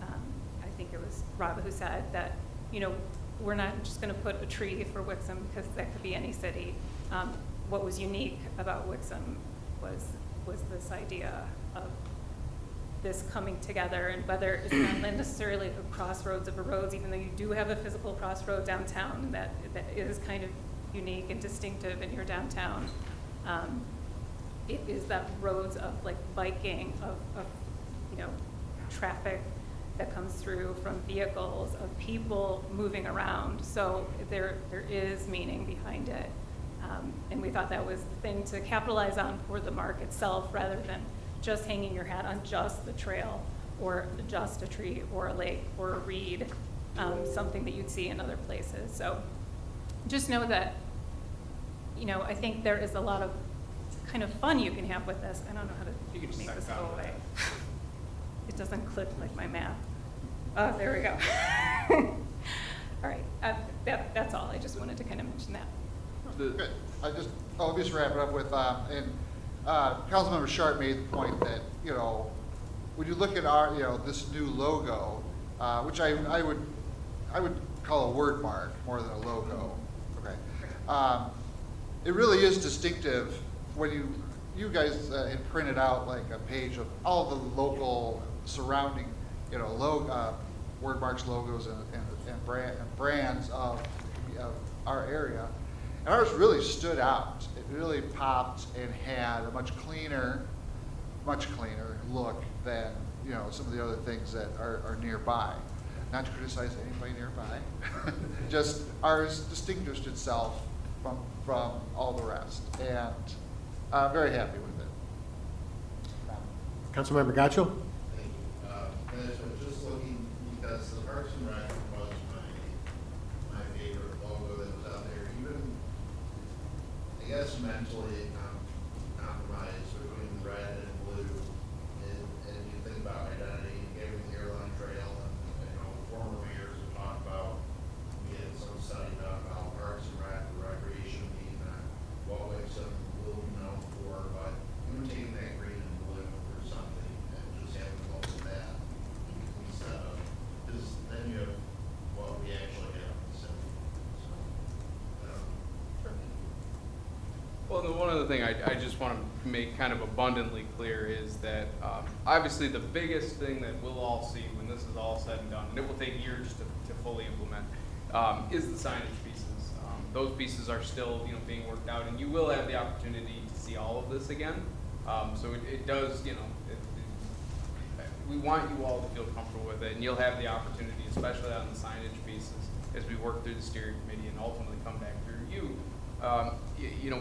I think it was Rob who said that, we're not just going to put a tree for Wixom because that could be any city. What was unique about Wixom was this idea of this coming together, and whether it's not necessarily the crossroads of a roads, even though you do have a physical crossroad downtown that is kind of unique and distinctive in your downtown. It is that roads of like biking, of traffic that comes through from vehicles, of people moving around. So there is meaning behind it. And we thought that was the thing to capitalize on for the mark itself, rather than just hanging your hat on just the trail or just a tree or a lake or a reed, something that you'd see in other places. So just know that, I think there is a lot of kind of fun you can have with this. I don't know how to You can just make this suck go out of away. It doesn't click like my math. Oh, there we go. All right, that's all. I just wanted to kind of mention that. Good. Let me just wrap it up with, Councilmember Sharp made the point that, when you look at our, this new logo, which I would call a word mark more than a logo, okay? It really is distinctive when you guys had printed out like a page of all the local surrounding, word marks, logos, and brands of our area. And ours really stood out. It really popped and had a much cleaner look than, some of the other things that are nearby. Not to criticize anybody nearby, just ours distinguished itself from all the rest. And I'm very happy with it. Councilmember Gaccio? Thank you. And so just looking, because the Parks and Rec was my favorite logo that was out there, even, I guess mentally compromised between red and blue, and you think things about identity, giving the airline trail, and, former mayors have talked about, we had some study done about Parks and Recreation being what Wixom will be known for, but taking that green and blue or something and just having most of that instead of, because then you have what we actually have in the city. So, Well, the one other thing I just want to make kind of abundantly clear is that obviously the biggest thing that we'll all see when this is all said and done, and it will take years to fully implement, is the signage pieces. Those pieces are still being worked out, and you will have the opportunity to see all of this again. So it does, we want you all to feel comfortable with it, and you'll have the opportunity, especially on the signage pieces, as we work through the steering committee and ultimately come back through you.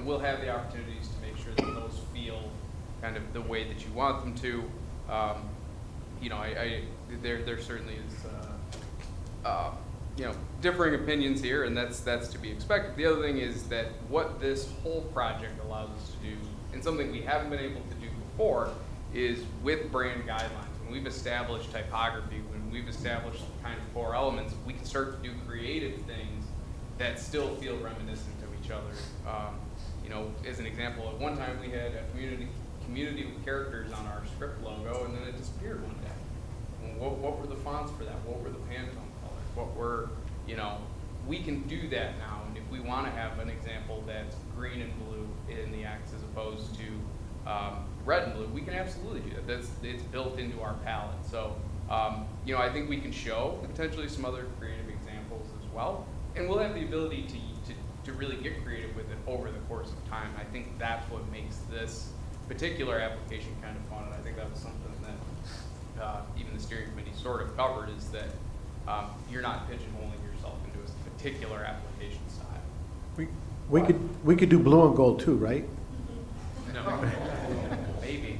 We'll have the opportunities to make sure that those feel kind of the way that you want them to. There certainly is, differing opinions here, and that's to be expected. The other thing is that what this whole project allows us to do, and something we haven't been able to do before, is with brand guidelines. When we've established typography, when we've established kind of core elements, we can start to do creative things that still feel reminiscent of each other. As an example, at one time we had a community with characters on our script logo, and then it disappeared one day. What were the fonts for that? What were the Pantone colors? What were, we can do that now. And if we want to have an example that's green and blue in the X as opposed to red and blue, we can absolutely do that. It's built into our palette. So, I think we can show potentially some other creative examples as well. And we'll have the ability to really get creative with it over the course of time. I think that's what makes this particular application kind of fun. And I think that was something that even the steering committee sort of covered, is that you're not pigeonholing yourself into a particular application style. We could do blue and gold too, right? No, maybe.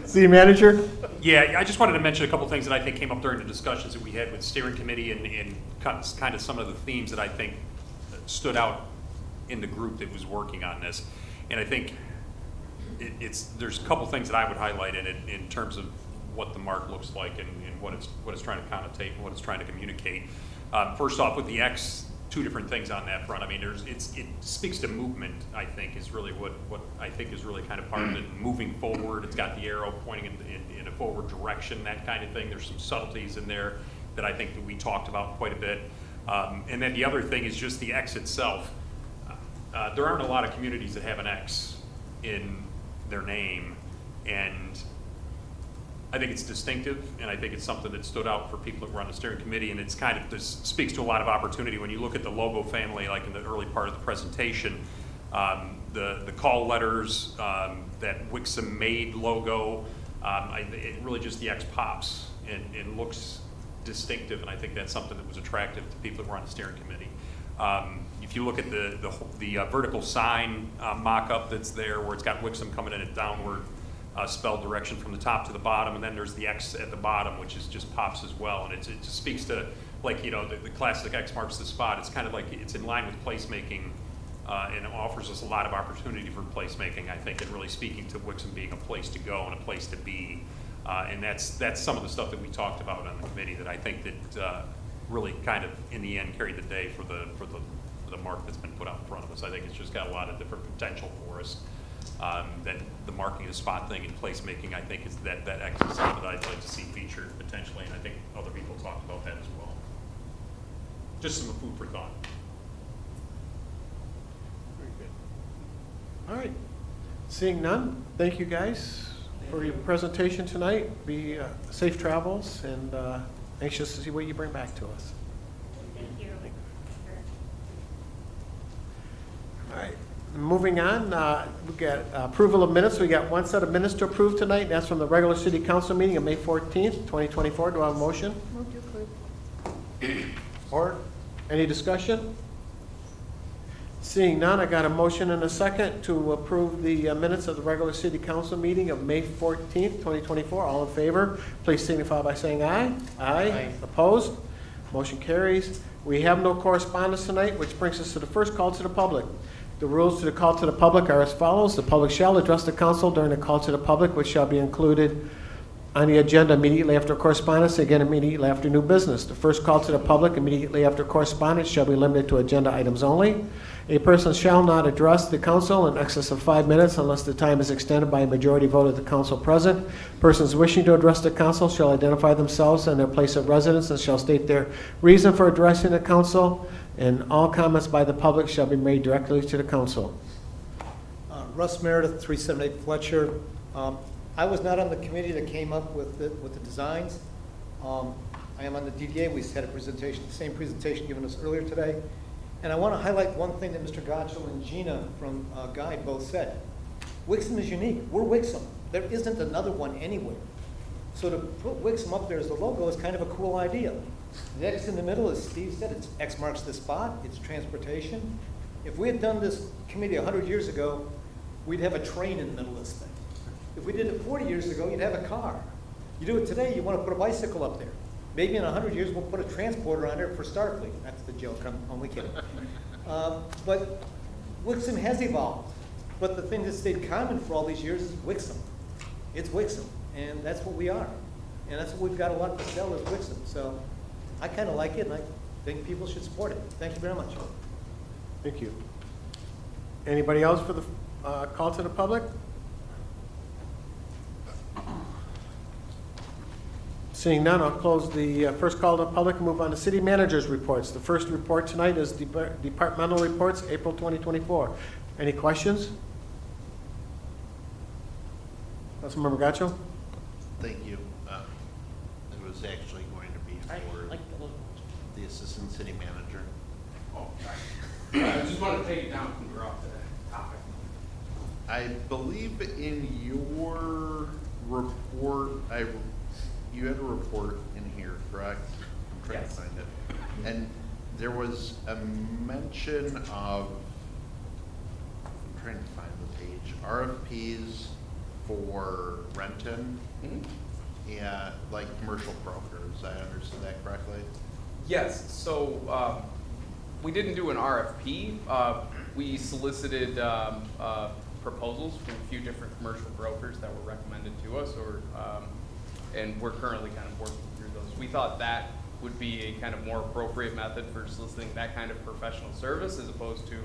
City manager? Yeah, I just wanted to mention a couple things that I think came up during the discussions that we had with steering committee and kind of some of the themes that I think stood out in the group that was working on this. And I think there's a couple things that I would highlight in it in terms of what the mark looks like and what it's trying to connotate and what it's trying to communicate. First off, with the X, two different things on that front. I mean, it speaks to movement, I think, is really what I think is really kind of part of it. Moving forward, it's got the arrow pointing in a forward direction, that kind of thing. There's some subtleties in there that I think that we talked about quite a bit. And then the other thing is just the X itself. There aren't a lot of communities that have an X in their name, and I think it's distinctive, and I think it's something that stood out for people that were on the steering committee, and it's kind of, this speaks to a lot of opportunity. When you look at the logo family, like in the early part of the presentation, the call letters, that Wixom made logo, it really just, the X pops and looks distinctive, and I think that's something that was attractive to people that were on the steering committee. If you look at the vertical sign mock-up that's there, where it's got Wixom coming in at downward spelled direction from the top to the bottom, and then there's the X at the bottom, which is just pops as well, and it just speaks to, like, the classic X marks the spot. It's kind of like, it's in line with placemaking, and it offers us a lot of opportunity for placemaking, I think, and really speaking to Wixom being a place to go and a place to be. And that's some of the stuff that we talked about on the committee that I think that really kind of, in the end, carried the day for the mark that's been put out in front of us. I think it's just got a lot of different potential for us. That the marking the spot thing and placemaking, I think, is that X is something that I'd like to see featured potentially, and I think other people talked about that as well. Just some food for thought. Very good. All right. Seeing none, thank you guys for your presentation tonight. Be safe travels, and anxious to see what you bring back to us. Thank you. All right. Moving on, we got approval of minutes. We got one set of minutes to approve tonight, and that's from the regular city council meeting of May 14th, 2024. Do I have a motion? Move to approve. Or any discussion? Seeing none, I got a motion and a second to approve the minutes of the regular city council meeting of May 14th, 2024. All in favor, please signify by saying aye. Aye. Opposed? Motion carries. We have no correspondence tonight, which brings us to the first call to the public. The rules to the call to the public are as follows. The public shall address the council during the call to the public, which shall be included on the agenda immediately after correspondence, again immediately after new business. The first call to the public immediately after correspondence shall be limited to agenda items only. A person shall not address the council in excess of 5 minutes unless the time is extended by a majority vote of the council present. Persons wishing to address the council shall identify themselves and their place of residence and shall state their reason for addressing the council, and all comments by the public shall be made directly to the council. Russ Meredith, 378 Fletcher. I was not on the committee that came up with the designs. I am on the DDA. We had a presentation, the same presentation given us earlier today. And I want to highlight one thing that Mr. Gotchel and Gina from Guide both said. Wixom is unique. We're Wixom. There isn't another one anywhere. So to put Wixom up there as the logo is kind of a cool idea. The X in the middle, as Steve said, it's X marks the spot. It's transportation. If we had done this committee 100 years ago, we'd have a train in the middle of this thing. If we did it 40 years ago, you'd have a car. You do it today, you want to put a bicycle up there. Maybe in 100 years, we'll put a transporter on there for Starfleet. That's the joke, I'm only kidding. But Wixom has evolved. But the thing that stayed common for all these years is Wixom. It's Wixom, and that's what we are. And that's what we've got a lot to sell is Wixom. So I kind of like it, and I think people should support it. Thank you very much. Thank you. Anybody else for the call to the public? Seeing none, I'll close the first call to the public and move on to city managers' reports. The first report tonight is departmental reports, April 2024. Any questions? Councilmember Gaccio? Thank you. It was actually going to be for the assistant city manager. Oh, sorry. I just wanted to take it down from off the topic. I believe in your report, you had a report in here, correct? I'm trying Yes. to find it. And there was a mention of, I'm trying to find the page, RFPs for Renton. Yeah, like commercial brokers. I understood that correctly? Yes, so we didn't do an RFP. We solicited proposals from a few different commercial brokers that were recommended to us, and we're currently kind of working through those. We thought that would be a kind of more appropriate method for soliciting that kind of professional service as opposed to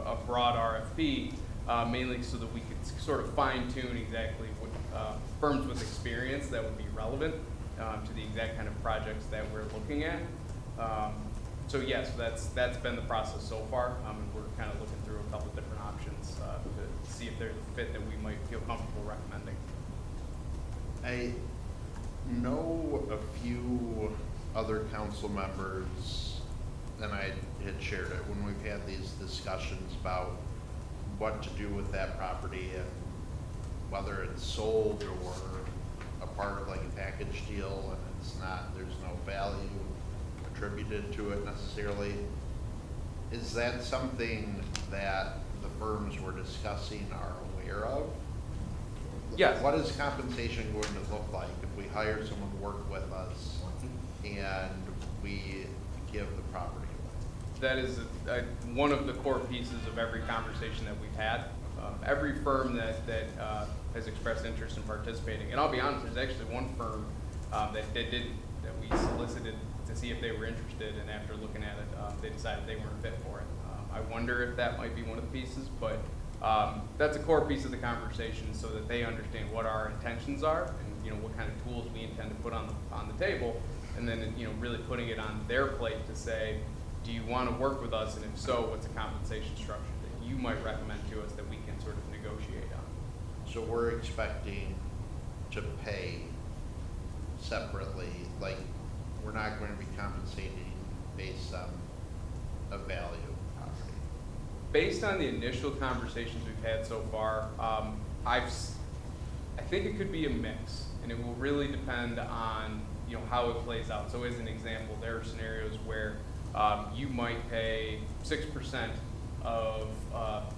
a broad RFP, mainly so that we could sort of fine tune exactly what firms with experience that would be relevant to the exact kind of projects that we're looking at. So yes, that's been the process so far, and we're kind of looking through a couple different options to see if there's a fit that we might feel comfortable recommending. I know a few other council members, and I had shared it, when we've had these discussions about what to do with that property and whether it's sold or a part of like a package deal and it's not, there's no value attributed to it necessarily. Is that something that the firms we're discussing are aware of? Yes. What is compensation going to look like if we hire someone to work with us and we give the property away? That is one of the core pieces of every conversation that we've had. Every firm that has expressed interest in participating, and I'll be honest, there's actually one firm that we solicited to see if they were interested, and after looking at it, they decided they weren't fit for it. I wonder if that might be one of the pieces, but that's a core piece of the conversation so that they understand what our intentions are and what kind of tools we intend to put on the table, and then really putting it on their plate to say, do you want to work with us, and if so, what's a compensation structure that you might recommend to us that we can sort of negotiate on? So we're expecting to pay separately, like we're not going to be compensating based on a value of property. Based on the initial conversations we've had so far, I think it could be a mix, and it will really depend on how it plays out. So as an example, there are scenarios where you might pay 6% of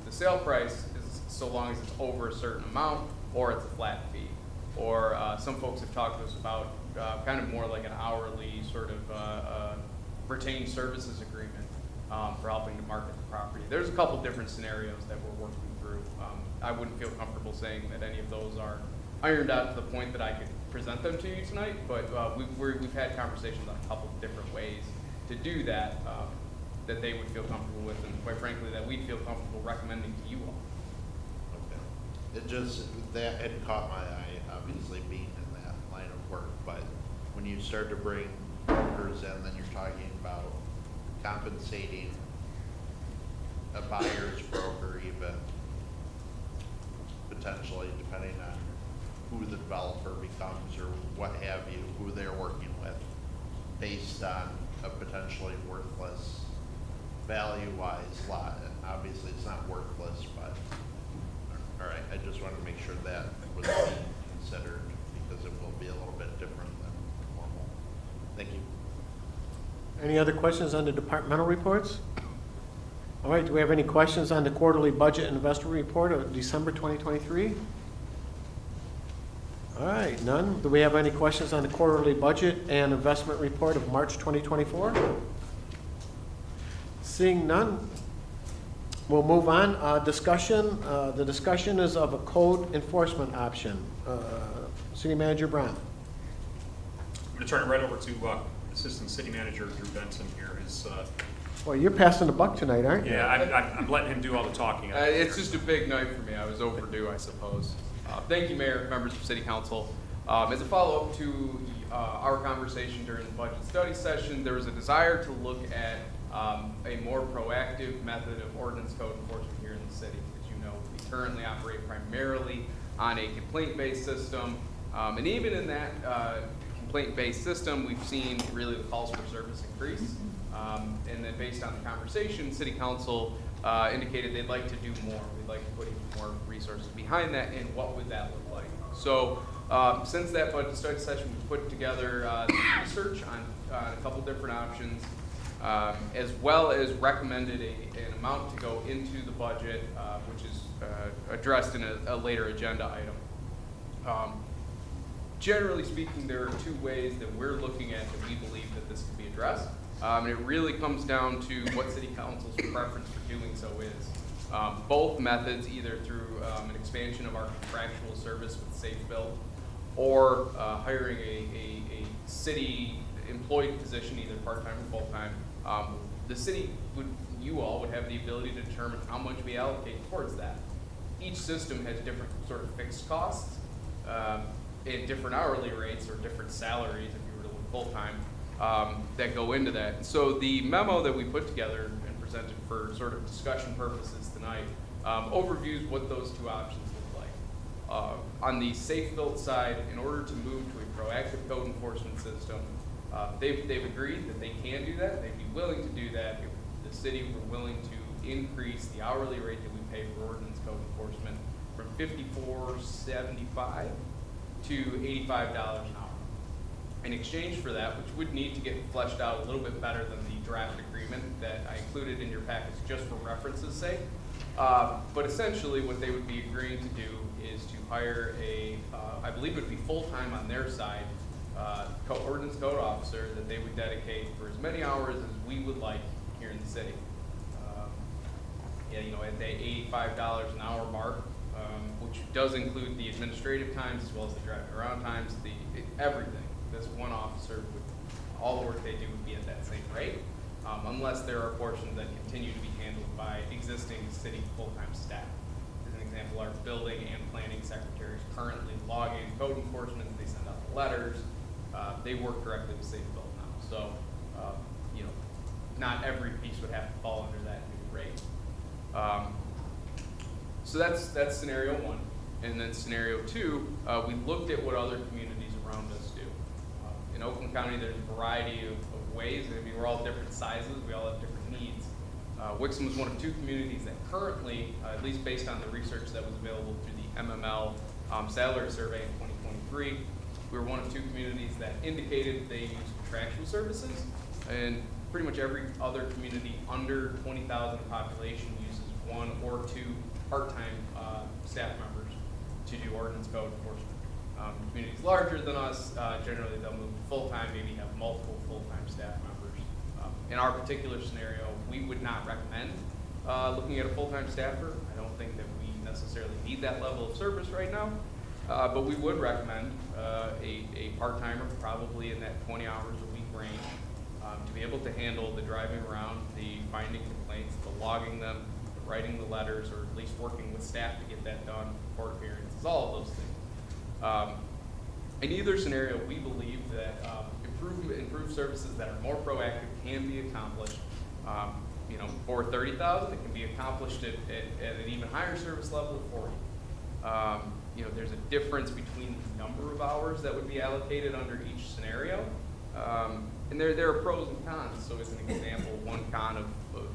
the sale price so long as it's over a certain amount, or it's a flat fee. Or some folks have talked to us about kind of more like an hourly sort of retained services agreement for helping to market the property. There's a couple different scenarios that we're working through. I wouldn't feel comfortable saying that any of those are ironed out to the point that I could present them to you tonight, but we've had conversations on a couple of different ways to do that, that they would feel comfortable with, and quite frankly, that we'd feel comfortable recommending to you all. Okay. It just, that had caught my eye, obviously being in that line of work, but when you start to bring brokers in, then you're talking about compensating a buyer's broker even, potentially, depending on who the developer becomes or what have you, who they're working with, based on a potentially worthless, value-wise lot. And obviously, it's not worthless, but, all right, I just wanted to make sure that was being considered, because it will be a little bit different than normal. Thank you. Any other questions on the departmental reports? All right, do we have any questions on the quarterly budget and investment report of December 2023? All right, none. Do we have any questions on the quarterly budget and investment report of March 2024? Seeing none, we'll move on. Discussion. The discussion is of a code enforcement option. City Manager Brown. I'm going to turn it right over to Assistant City Manager Drew Benson here. Well, you're passing the buck tonight, aren't you? Yeah, I'm letting him do all the talking. It's just a big night for me. I was overdue, I suppose. Thank you, Mayor, members of City Council. As a follow-up to our conversation during the budget study session, there was a desire to look at a more proactive method of ordinance code enforcement here in the city. As you know, we currently operate primarily on a complaint-based system, and even in that complaint-based system, we've seen really the calls for service increase. And then based on the conversation, City Council indicated they'd like to do more. We'd like to put even more resources behind that, and what would that look like? So since that budget study session, we put together research on a couple different options, as well as recommended an amount to go into the budget, which is addressed in a later agenda item. Generally speaking, there are two ways that we're looking at that we believe that this can be addressed. And it really comes down to what City Council's preference for doing so is. Both methods, either through an expansion of our contractual service with Safe Build, or hiring a city employed position, either part-time or full-time. The city you all would have the ability to determine how much we allocate towards that. Each system has different sort of fixed costs, and different hourly rates or different salaries, if you were to look full-time, that go into that. And so the memo that we put together and presented for sort of discussion purposes tonight overviews what those two options look like. On the Safe Built side, in order to move to a proactive code enforcement system, they've agreed that they can do that. They'd be willing to do that if the city were willing to increase the hourly rate that we pay for ordinance code enforcement from $54.75 to $85 an hour. In exchange for that, which would need to get fleshed out a little bit better than the draft agreement that I included in your package just for reference's sake. But essentially what they would be agreeing to do is to hire I believe it would be full-time on their side, ordinance code officer that they would dedicate for as many hours as we would like here in the city. At the $85 an hour mark, which does include the administrative times as well as the driving around times, everything. This one officer, all the work they do would be at that same rate, unless there are portions that continue to be handled by existing city full-time staff. As an example, our building and planning secretaries currently log in code enforcement, they send out the letters, they work directly with Safe Built now. So, not every piece would have to fall under that new rate. So that's scenario one. And then scenario two, we looked at what other communities around us do. In Oakland County, there's a variety of ways. I mean, we're all different sizes. We all have different needs. Wixom was one of two communities that currently, at least based on the research that was available through the MML salary survey in 2023, we were one of two communities that indicated they use contractual services. And pretty much every other community under 20,000 population uses one or two part-time staff members to do ordinance code enforcement. Communities larger than us, generally they'll move to full-time, maybe have multiple full-time staff members. In our particular scenario, we would not recommend looking at a full-time staffer. I don't think that we necessarily need that level of service right now. But we would recommend a part-timer, probably in that 20 hours a week range, to be able to handle the driving around, the finding complaints, the logging them, the writing the letters, or at least working with staff to get that done, court appearances, all of those things. In either scenario, we believe that improved services that are more proactive can be accomplished. For $30,000, it can be accomplished at an even higher service level of 40. There's a difference between the number of hours that would be allocated under each scenario. And there are pros and cons. So as an example, one con of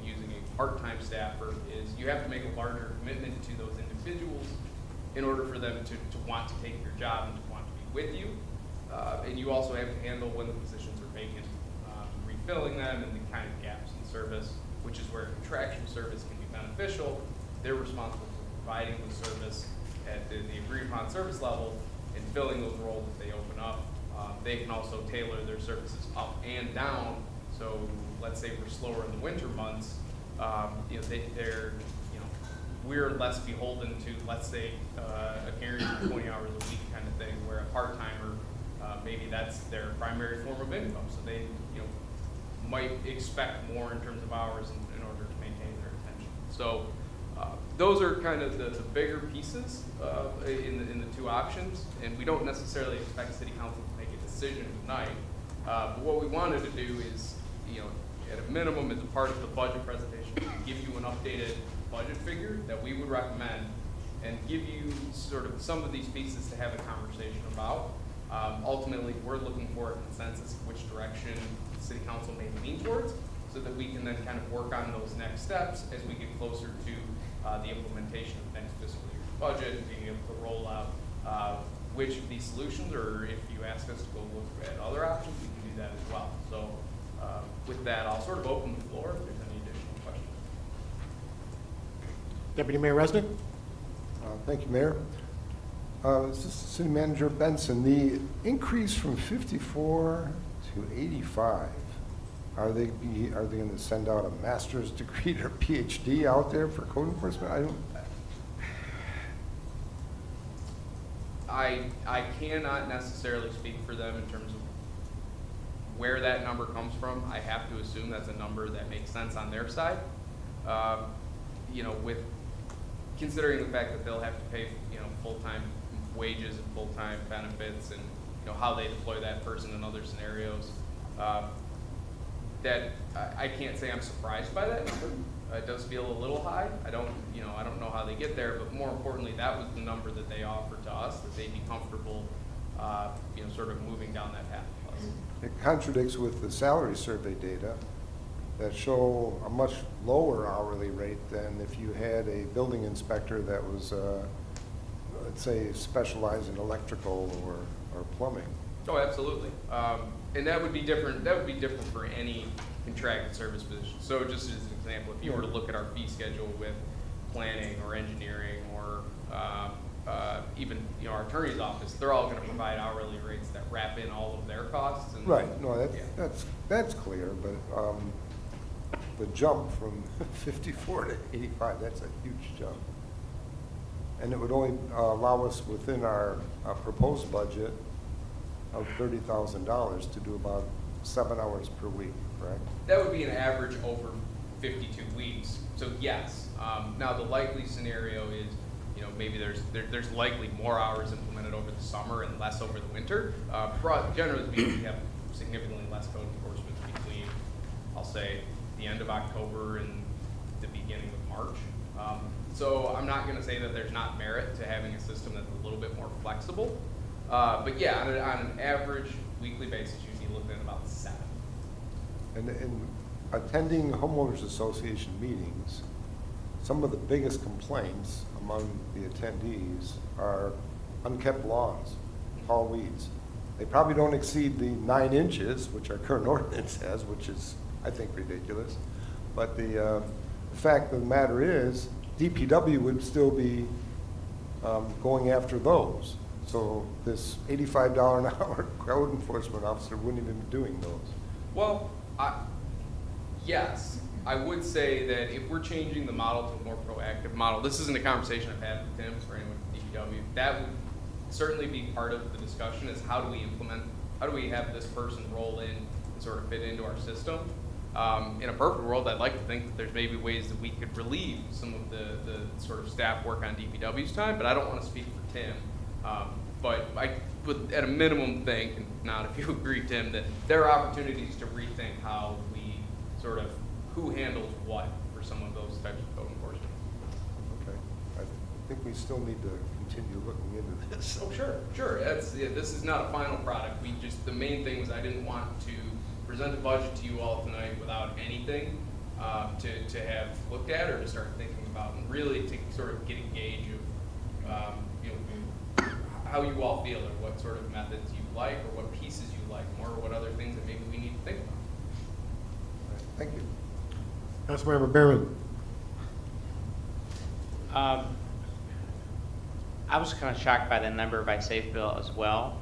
using a part-time staffer is you have to make a larger commitment to those individuals in order for them to want to take your job and to want to be with you. And you also have to handle when the positions are vacant, refilling them and the kind of gaps in service, which is where contractual service can be beneficial. They're responsible for providing the service at the agreed upon service level and filling those roles that they open up. They can also tailor their services up and down. So let's say we're slower in the winter months, we're less beholden to, let's say, a guaranteed 20 hours a week kind of thing, where a part-timer, maybe that's their primary form of income. So they, might expect more in terms of hours in order to maintain their attention. So those are kind of the bigger pieces in the two options, and we don't necessarily expect City Council to make a decision tonight. But what we wanted to do is, at a minimum, as a part of the budget presentation, give you an updated budget figure that we would recommend, and give you sort of some of these pieces to have a conversation about. Ultimately, we're looking for a consensus of which direction the City Council may lean towards, so that we can then kind of work on those next steps as we get closer to the implementation of next fiscal year's budget, and being able to roll out which of these solutions, or if you ask us to go look at other options, we can do that as well. So with that, I'll sort of open the floor if there's any additional questions. Deputy Mayor Resnick? Thank you, Mayor. City Manager Benson, the increase from 54 to 85, are they going to send out a master's degree or PhD out there for code enforcement? I cannot necessarily speak for them in terms of where that number comes from. I have to assume that's a number that makes sense on their side. With considering the fact that they'll have to pay, full-time wages and full-time benefits, and how they deploy that person in other scenarios. That I can't say I'm surprised by that number. It does feel a little high. I don't know how they get there, but more importantly, that was the number that they offered to us, that they'd be comfortable, sort of moving down that path with us. It contradicts with the salary survey data that show a much lower hourly rate than if you had a building inspector that was, let's say, specialized in electrical or plumbing. Oh, absolutely. And that would be different. That would be different for any contracted service position. So just as an example, if you were to look at our fee schedule with planning or engineering or even our attorney's office, they're all going to provide hourly rates that wrap in all of their costs. And Right. No, that's clear. But the jump from 54 to 85, that's a huge jump. And it would only allow us within our proposed budget of $30,000 to do about 7 hours per week, correct? That would be an average over 52 weeks. So yes. Now the likely scenario is, maybe there's likely more hours implemented over the summer and less over the winter. Generally speaking, we have significantly less code enforcement between, I'll say, the end of October and the beginning of March. So I'm not going to say that there's not merit to having a system that's a little bit more flexible. But yeah, on an average weekly basis, you'd be looking at about 7. And attending homeowners association meetings, some of the biggest complaints among the attendees are unkept lawns, tall weeds. They probably don't exceed the 9 inches, which our current ordinance has, which is, I think, ridiculous. But the fact of the matter is, DPW would still be going after those. So this $85 an hour code enforcement officer wouldn't even be doing those. Well, yes. I would say that if we're changing the model to a more proactive model, this isn't a conversation I've had with Tim or anyone from DPW, that would certainly be part of the discussion is how do we implement, how do we have this person roll in and sort of fit into our system? In a perfect world, I'd like to think that there's maybe ways that we could relieve some of the sort of staff work on DPW's time, but I don't want to speak for Tim. But I would, at a minimum, think, and not if you agree, Tim, that there are opportunities to rethink how we sort of, who handles what for some of those types of code enforcement. Okay. I think we still need to continue looking into this. Oh, sure. This is not a final product. The main thing was I didn't want to present a budget to you all tonight without anything to have looked at or to start thinking about, and really to sort of get a gauge of how you all feel, or what sort of methods you like, or what pieces you like more, or what other things that maybe we need to think about. Thank you. Councilmember Behrman. I was kind of shocked by the number by Safe Bill as well.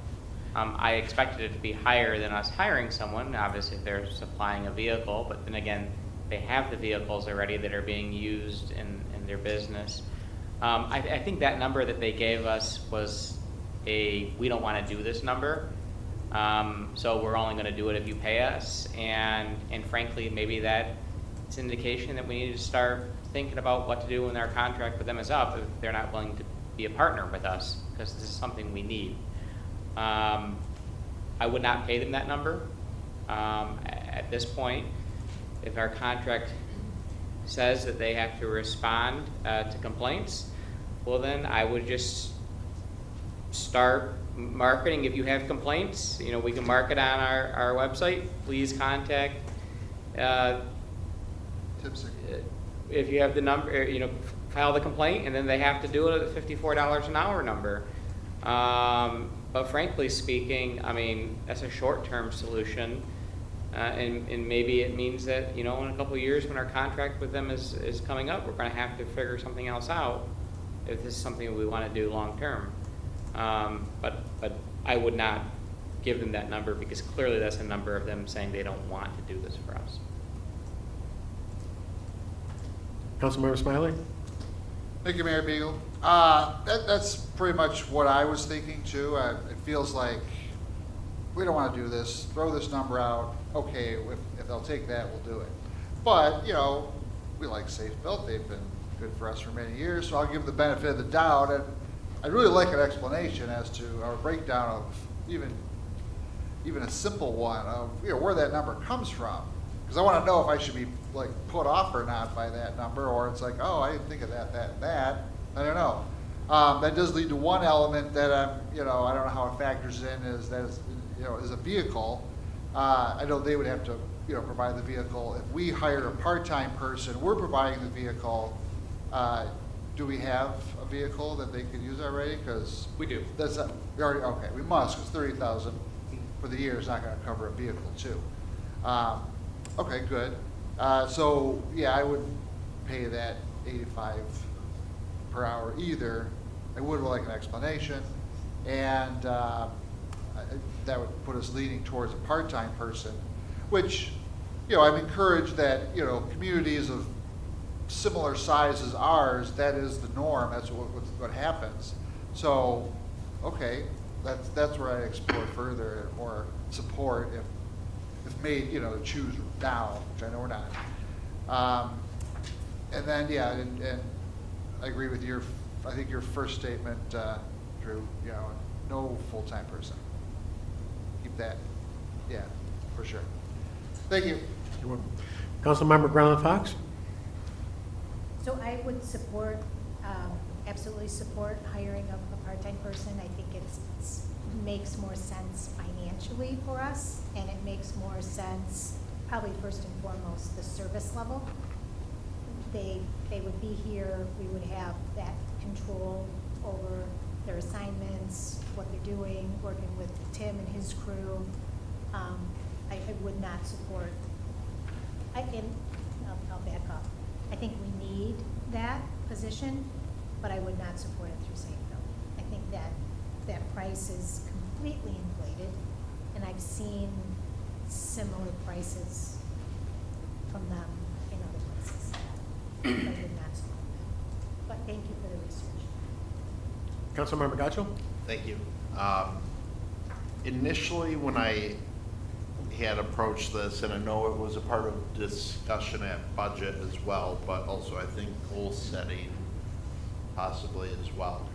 I expected it to be higher than us hiring someone. Obviously, if they're supplying a vehicle, but then again, they have the vehicles already that are being used in their business. I think that number that they gave us was we don't want to do this number, so we're only going to do it if you pay us. And frankly, maybe that's an indication that we need to start thinking about what to do when our contract with them is up if they're not willing to be a partner with us, because this is something we need. I would not pay them that number at this point. If our contract says that they have to respond to complaints, well then I would just start marketing. If you have complaints, we can mark it on our website. Please contact. If you have the number, file the complaint, and then they have to do it at the $54 an hour number. But frankly speaking, that's a short-term solution, and maybe it means that in a couple of years when our contract with them is coming up, we're going to have to figure something else out if this is something we want to do long-term. But I would not give them that number, because clearly that's a number of them saying they don't want to do this for us. Councilmember Smiley. Thank you, Mayor Beagle. That's pretty much what I was thinking too. It feels like we don't want to do this. Throw this number out. Okay, if they'll take that, we'll do it. But we like Safe Built. They've been good for us for many years, so I'll give the benefit of the doubt. And I'd really like an explanation as to our breakdown of even a simple one of where that number comes from. Because I want to know if I should be put off or not by that number, or it's like, oh, I didn't think of that. I don't know. That does lead to one element that I don't know how it factors in is that is a vehicle. I know they would have to provide the vehicle. If we hire a part-time person, we're providing the vehicle. Do we have a vehicle that they could use already? Because we do. That's we already okay. We must, because $30,000 for the year is not going to cover a vehicle too. Okay, good. So yeah, I would pay that $85 per hour either. I would like an explanation, and that would put us leaning towards a part-time person, which I'm encouraged that communities of similar size as ours, that is the norm. That's what happens. So okay, that's where I explore further or support if made to choose now, which I know we're not. And then and I agree with I think your first statement, Drew. No full-time person. Keep that. Yeah, for sure. Thank you. You're welcome. Councilmember Granlund Fox. So I would support, absolutely support hiring a part-time person. I think it makes more sense financially for us, and it makes more sense, probably first and foremost, the service level. They would be here, we would have that control over their assignments, what they're doing, working with Tim and his crew. I would not support, I'll back up. I think we need that position, but I would not support it through Safe Bill. I think that price is completely inflated, and I've seen similar prices from them in other places. I would not support that. But thank you for the research. Councilmember Gaccio. Thank you. Initially, when I had approached this, and I know it was a part of discussion at budget as well, but also I think goal setting possibly as well.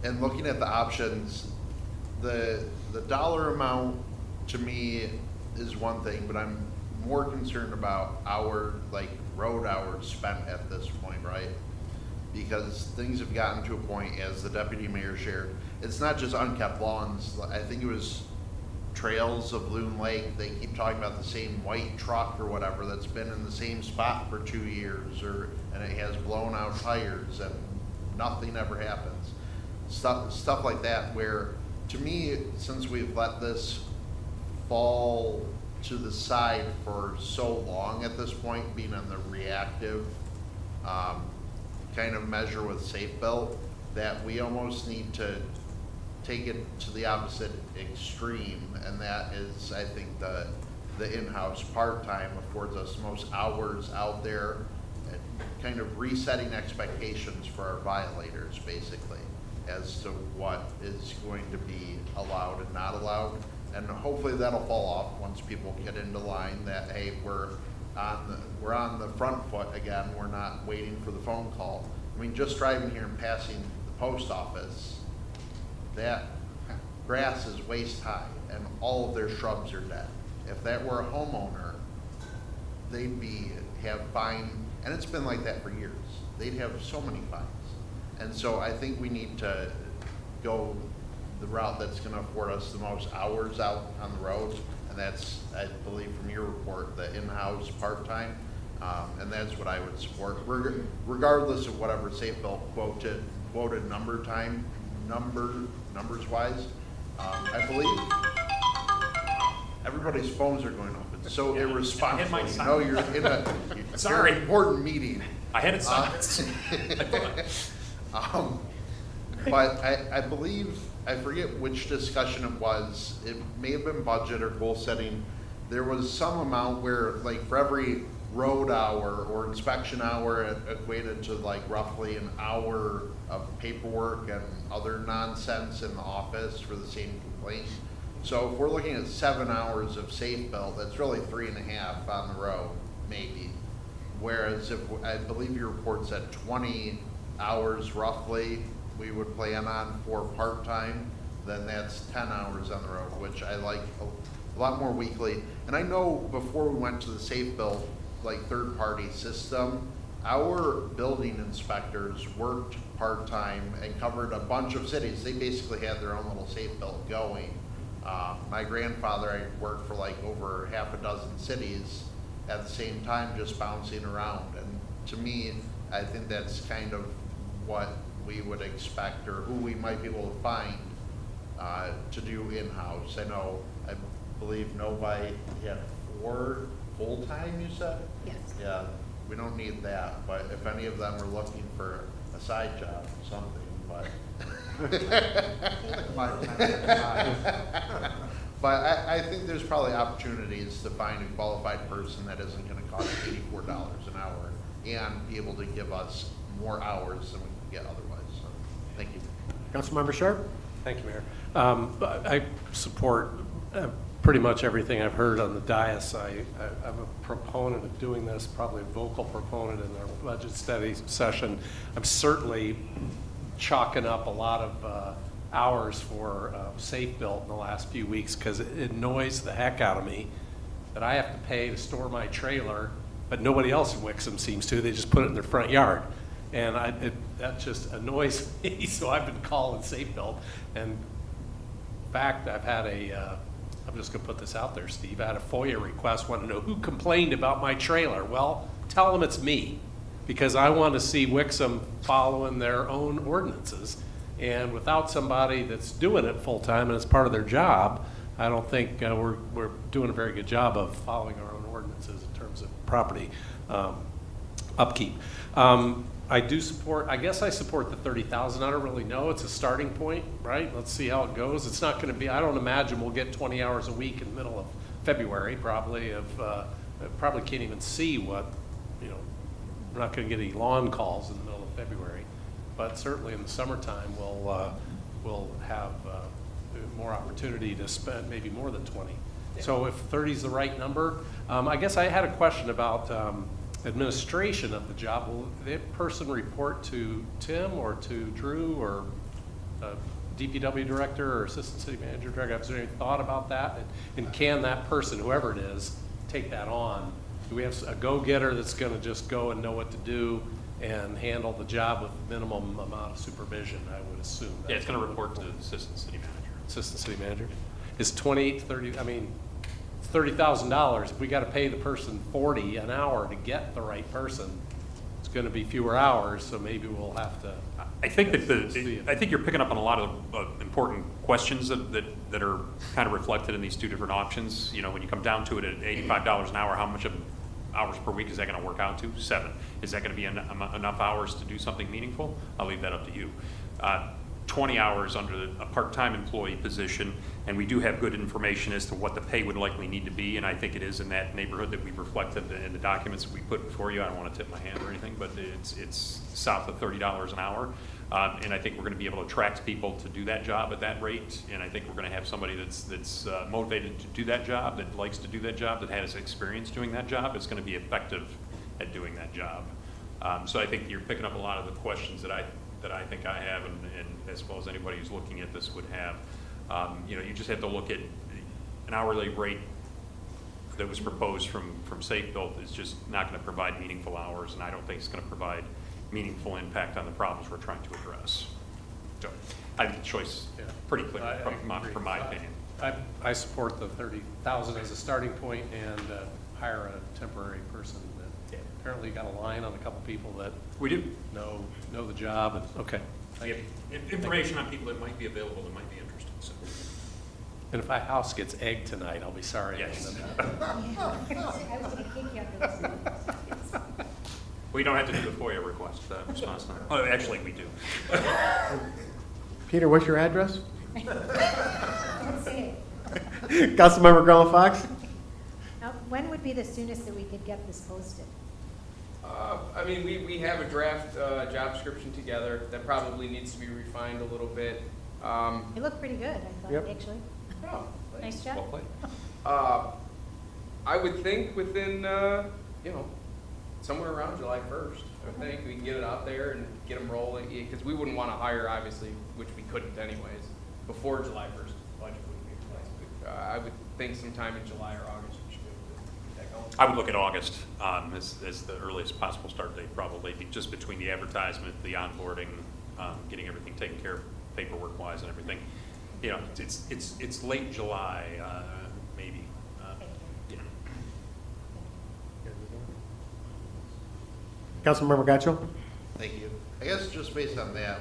And looking at the options, the dollar amount to me is one thing, but I'm more concerned about road hours spent at this point, right? Because things have gotten to a point, as the deputy mayor shared, it's not just unkept lawns. I think it was trails of Loon Lake. They keep talking about the same white truck or whatever that's been in the same spot for 2 years, and it has blown out tires and nothing ever happens. Stuff like that, where to me, since we've let this fall to the side for so long at this point, being on the reactive kind of measure with Safe Built, that we almost need to take it to the opposite extreme, and that is, I think, the in-house part-time affords us most hours out there, and kind of resetting expectations for our violators, basically, as to what is going to be allowed and not allowed. And hopefully that'll fall off once people get into line, that, hey, we're on the front foot again, we're not waiting for the phone call. I mean, just driving here and passing the post office, that grass is waist high and all of their shrubs are dead. If that were a homeowner, they'd have fine, and it's been like that for years. They'd have so many fines. And so I think we need to go the route that's gonna afford us the most hours out on the roads, and that's, I believe from your report, the in-house part-time, and that's what I would support, regardless of whatever Safe Built quoted numbers-wise. I believe everybody's phones are going off. It's so irresponsible. You know, you're in a Sorry. very important meeting. I had it silenced. But I believe, I forget which discussion it was, it may have been budget or goal setting. There was some amount where, like, for every road hour or inspection hour, it equated to like roughly an hour of paperwork and other nonsense in the office for the same complaint. So if we're looking at 7 hours of Safe Built, that's really 3.5 on the road, maybe. Whereas if, I believe your report said 20 hours roughly we would plan on for part-time, then that's 10 hours on the road, which I like a lot more weekly. And I know before we went to the Safe Built, like, third-party system, our building inspectors worked part-time and covered a bunch of cities. They basically had their own little Safe Built going. My grandfather, I worked for like over half a dozen cities at the same time, just bouncing around. And to me, I think that's kind of what we would expect, or who we might be able to find to do in-house. I believe Novi had 4 full-time, you said? Yes. Yeah, we don't need that, but if any of them are looking for a side job or something, but. But I think there's probably opportunities to find a qualified person that isn't gonna cost $84 an hour and be able to give us more hours than we can get otherwise, so, thank you. Councilmember Sharp? Thank you, Mayor. I support pretty much everything I've heard on the dais. I'm a proponent of doing this, probably a vocal proponent in our budget study session. I'm certainly chalking up a lot of hours for Safe Built in the last few weeks, because it annoys the heck out of me that I have to pay to store my trailer, but nobody else in Wixom seems to. They just put it in their front yard. And that just annoys me, so I've been calling Safe Built. And in fact, I've had I'm just gonna put this out there, Steve, I had a FOIA request, want to know who complained about my trailer. Well, tell them it's me, because I want to see Wixom following their own ordinances. And without somebody that's doing it full-time and it's part of their job, I don't think we're doing a very good job of following our own ordinances in terms of property upkeep. I do support, I guess I support the 30,000. I don't really know. It's a starting point, right? Let's see how it goes. It's not going to be, I don't imagine we'll get 20 hours a week in the middle of February, probably. Probably can't even see what, we're not going to get any lawn calls in the middle of February. but certainly in the summertime, we'll have more opportunity to spend maybe more than 20. So if 30 is the right number, I guess I had a question about administration of the job. Will that person report to Tim or to Drew or DPW director or assistant city manager director? Has there any thought about that? And can that person, whoever it is, take that on? Do we have a go-getter that's going to just go and know what to do and handle the job with minimum amount of supervision, I would assume? Yeah, it's going to report to the assistant city manager. Assistant city manager? Is 28, 30, I mean, it's $30,000. If we got to pay the person 40 an hour to get the right person, it's going to be fewer hours, so maybe we'll have to. I think that I think you're picking up on a lot of important questions that are kind of reflected in these two different options. You know, when you come down to it at $85 an hour, how much of hours per week is that going to work out to? 7. Is that going to be enough hours to do something meaningful? I'll leave that up to you. 20 hours under a part-time employee position, and we do have good information as to what the pay would likely need to be, and I think it is in that neighborhood that we've reflected in the documents that we put before you. I don't want to tip my hand or anything, but it's south of $30 an hour, and I think we're going to be able to attract people to do that job at that rate, and I think we're going to have somebody that's motivated to do that job, that likes to do that job, that has experience doing that job, is going to be effective at doing that job. So I think you're picking up a lot of the questions that I think I have, and as well as anybody who's looking at this would have. You know, you just have to look at an hourly rate that was proposed from Safe Built is just not going to provide meaningful hours, and I don't think it's going to provide meaningful impact on the problems we're trying to address. So I think the choice pretty clear from my opinion. I support the 30,000 as a starting point and hire a temporary person that apparently got a line on a couple people that we do know the job. And, okay. We have information on people that might be available that might be interested. So. And if my house gets egged tonight, I'll be sorry. Yes. I was going to kick you out of We don't have to do the FOIA request response time. Oh, actually, we do. Peter, what's your address? Don't say Councilmember Grella Fox? Now, when would be the soonest that we could get this posted? I mean, we have a draft job description together that probably needs to be refined a little bit. It looked pretty good, I thought, Yep. actually. Oh, Nice job. Well played. I would think within, you know, somewhere around July 1st. I think we can get it out there and get them rolling, because we wouldn't want to hire, obviously, which we couldn't anyways, before July 1st. Budget wouldn't be replaced. I would think sometime in July or August we should be able to get that going. I would look at August as the earliest possible start date, probably just between the advertisement, the onboarding, getting everything taken care of, paperwork-wise and everything. You know, it's late July, maybe. You know. Councilmember Gatchel? Thank you. I guess just based on that,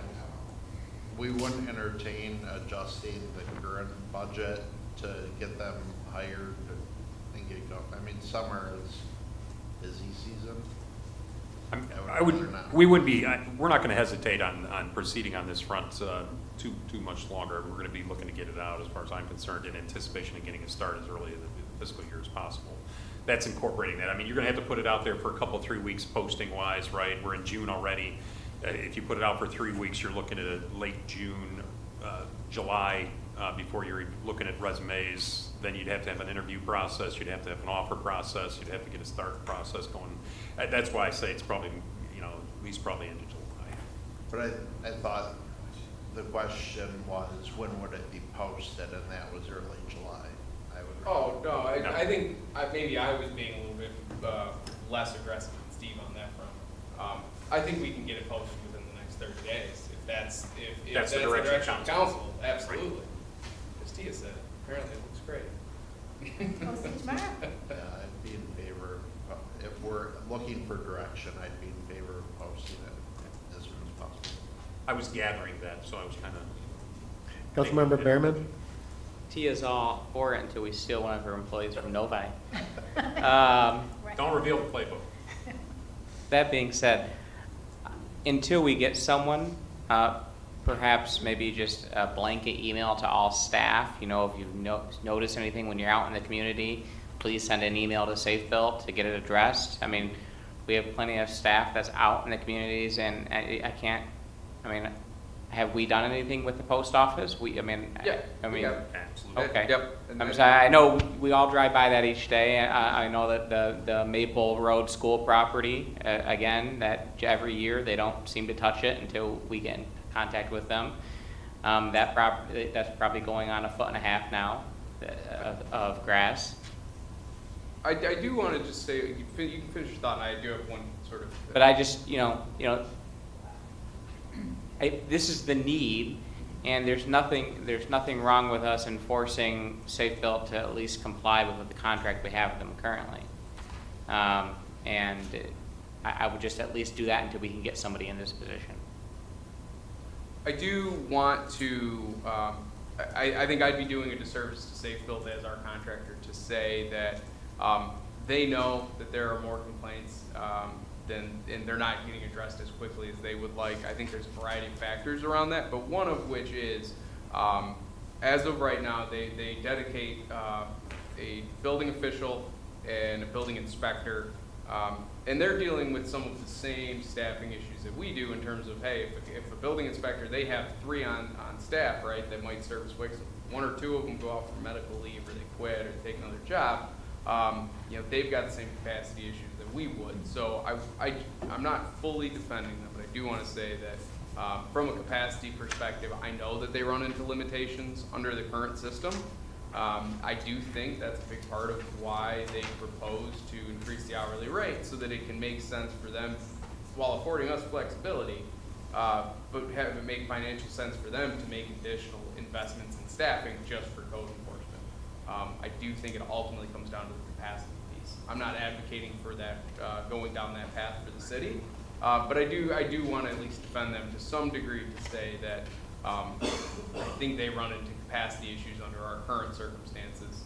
we wouldn't entertain adjusting the current budget to get them hired and get going. I mean, summer is busy season. We wouldn't be, we're not going to hesitate on proceeding on this front too much longer. We're going to be looking to get it out, as far as I'm concerned, in anticipation of getting it started as early in the fiscal year as possible. That's incorporating that. I mean, you're going to have to put it out there for a couple, 3 weeks posting wise, right? We're in June already. If you put it out for 3 weeks, you're looking at a late June, July, before you're looking at resumes. Then you'd have to have an interview process. You'd have to have an offer process. You'd have to get a start process going. That's why I say it's probably, you know, at least probably into July. But I thought the question was, when would it be posted, and that was early July. Oh, no, I think maybe I was being a little bit less aggressive than Steve on that front. I think we can get it posted within the next 30 days, if that's the direction of council, absolutely. Right. As Tia said, apparently it looks great. Post it tomorrow. I'd be in favor of, if we're looking for direction, I'd be in favor of posting it as soon as possible. I was gathering that, so I was kind of. Councilmember Behrman? Tia's all for it until we steal one of her employees from Novi. Don't reveal the playbook. That being said, until we get someone, perhaps maybe just a blanket email to all staff. You know, if you notice anything when you're out in the community, please send an email to Safe Built to get it addressed. I mean, we have plenty of staff that's out in the communities, and I can't I mean, have we done anything with the post office? I mean, Absolutely. okay. Yep. And I'm then- sorry, I know we all drive by that each day. I know that the Maple Road School property, again, that every year they don't seem to touch it until we get in contact with them. That's probably going on 1.5 feet now of grass. I do want to just say, you can finish your thought, and I do have one sort of. But I just, this is the need, and there's nothing wrong with us enforcing Safe Built to at least comply with the contract we have with them currently. And I would just at least do that until we can get somebody in this position. I do want to, I think I'd be doing a disservice to Safe Built as our contractor to say that they know that there are more complaints and they're not getting addressed as quickly as they would like. I think there's a variety of factors around that, but one of which is, as of right now, they dedicate a building official and a building inspector, and they're dealing with some of the same staffing issues that we do in terms of, hey, if a building inspector, they have 3 on staff, right, that might service Wixom. 1 or 2 of them go out for medical leave, or they quit, or take another job. They've got the same capacity issues that we would. So I'm not fully defending them, but I do want to say that from a capacity perspective, I know that they run into limitations under the current system. I do think that's a big part of why they propose to increase the hourly rate, so that it can make sense for them while affording us flexibility, but have it make financial sense for them to make additional investments in staffing just for code enforcement. I do think it ultimately comes down to the capacity piece. I'm not advocating for that, going down that path for the city, but I do want to at least defend them to some degree to say that I think they run into capacity issues under our current circumstances.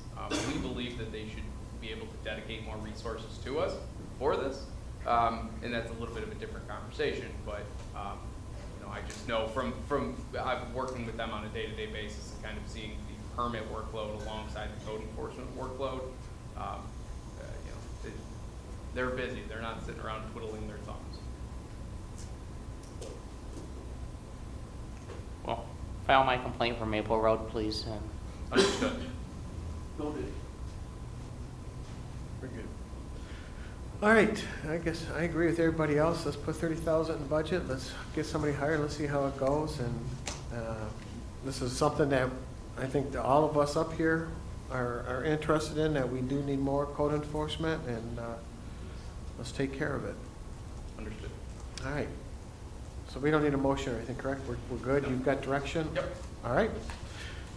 We believe that they should be able to dedicate more resources to us for this, and that's a little bit of a different conversation, but I just know from I've working with them on a day-to-day basis and kind of seeing the permit workload alongside the code enforcement workload. They're busy. They're not sitting around twiddling their thumbs. Well, file my complaint for Maple Road, please. Understood. Noted. Very good. All right, I guess I agree with everybody else. Let's put 30,000 in the budget. Let's get somebody hired. Let's see how it goes. And this is something that I think that all of us up here are interested in, that we do need more code enforcement, and let's take care of it. Understood. All right. So we don't need a motion or anything, correct? We're good? You've got direction? Yep. All right.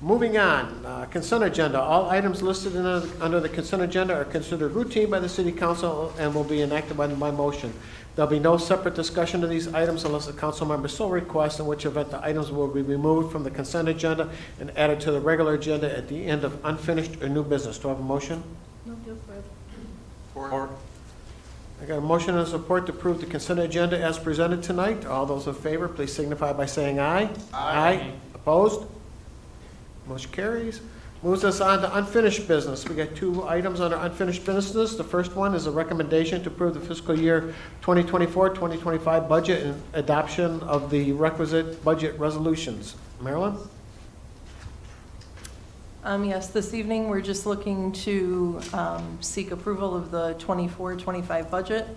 Moving on, consent agenda. All items listed under the consent agenda are considered routine by the city council and will be enacted by motion. There'll be no separate discussion of these items unless a council member so requests, in which event the items will be removed from the consent agenda and added to the regular agenda at the end of unfinished or new business. Do I have a motion? Move to approve. Support. I got a motion and support to approve the consent agenda as presented tonight. All those in favor, please signify by saying aye. Aye. Opposed? Motion carries. Moves us on to unfinished business. We got 2 items under unfinished business. The first one is a recommendation to approve the fiscal year 2024-2025 budget and adoption of the requisite budget resolutions. Marilyn? Yes, this evening, we're just looking to seek approval of the 24-25 budget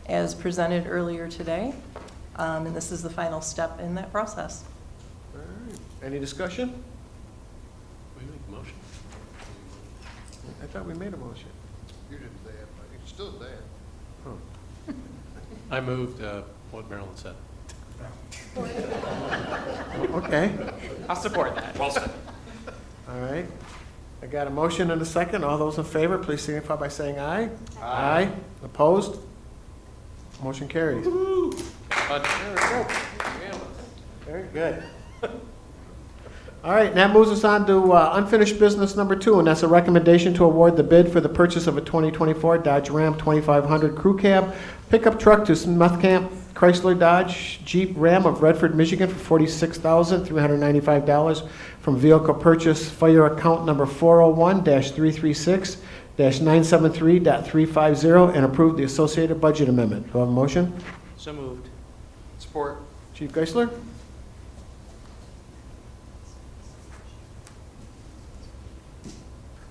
as presented earlier today. And this is the final step in that process. All right. Any discussion? We make a motion. I thought we made a motion. You didn't say it, but you still say it. Oh. I moved what Marilyn said. Okay. I'll support that. Well said. All right. I got a motion and a second. All those in favor, please signify by saying aye. Aye. Opposed? Motion carries. Very good. All right, and that moves us on to unfinished business number 2, and that's a recommendation to award the bid for the purchase of a 2024 Dodge Ram 2500 Crew Cab pickup truck to Smith Camp Chrysler Dodge Jeep Ram of Redford, Michigan for $46,395 from vehicle purchase fire account number 401-336-973.350 and approve the associated budget amendment. Do I have a motion? So moved. Support. Chief Geisler?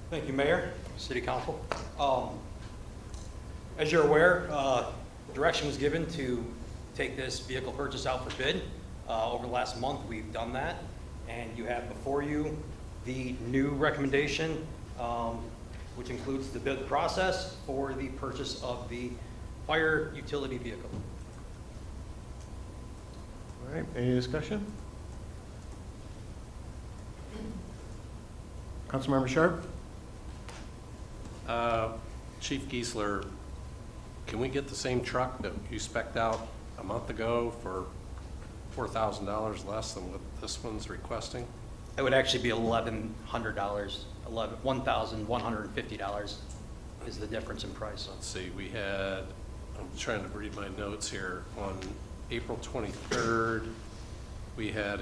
Thank you, Mayor, City Council. As you're aware, direction was given to take this vehicle purchase out for bid. Over the last month, we've done that, and you have before you the new recommendation, which includes the bid process for the purchase of the fire utility vehicle. All right, any discussion? Councilmember Sharp? Chief Geisler, can we get the same truck that you spec'd out a month ago for $4,000 less than what this one's requesting? It would actually be $1,100, $1,150 is the difference in price. Let's see, we had, I'm trying to read my notes here, on April 23rd, we had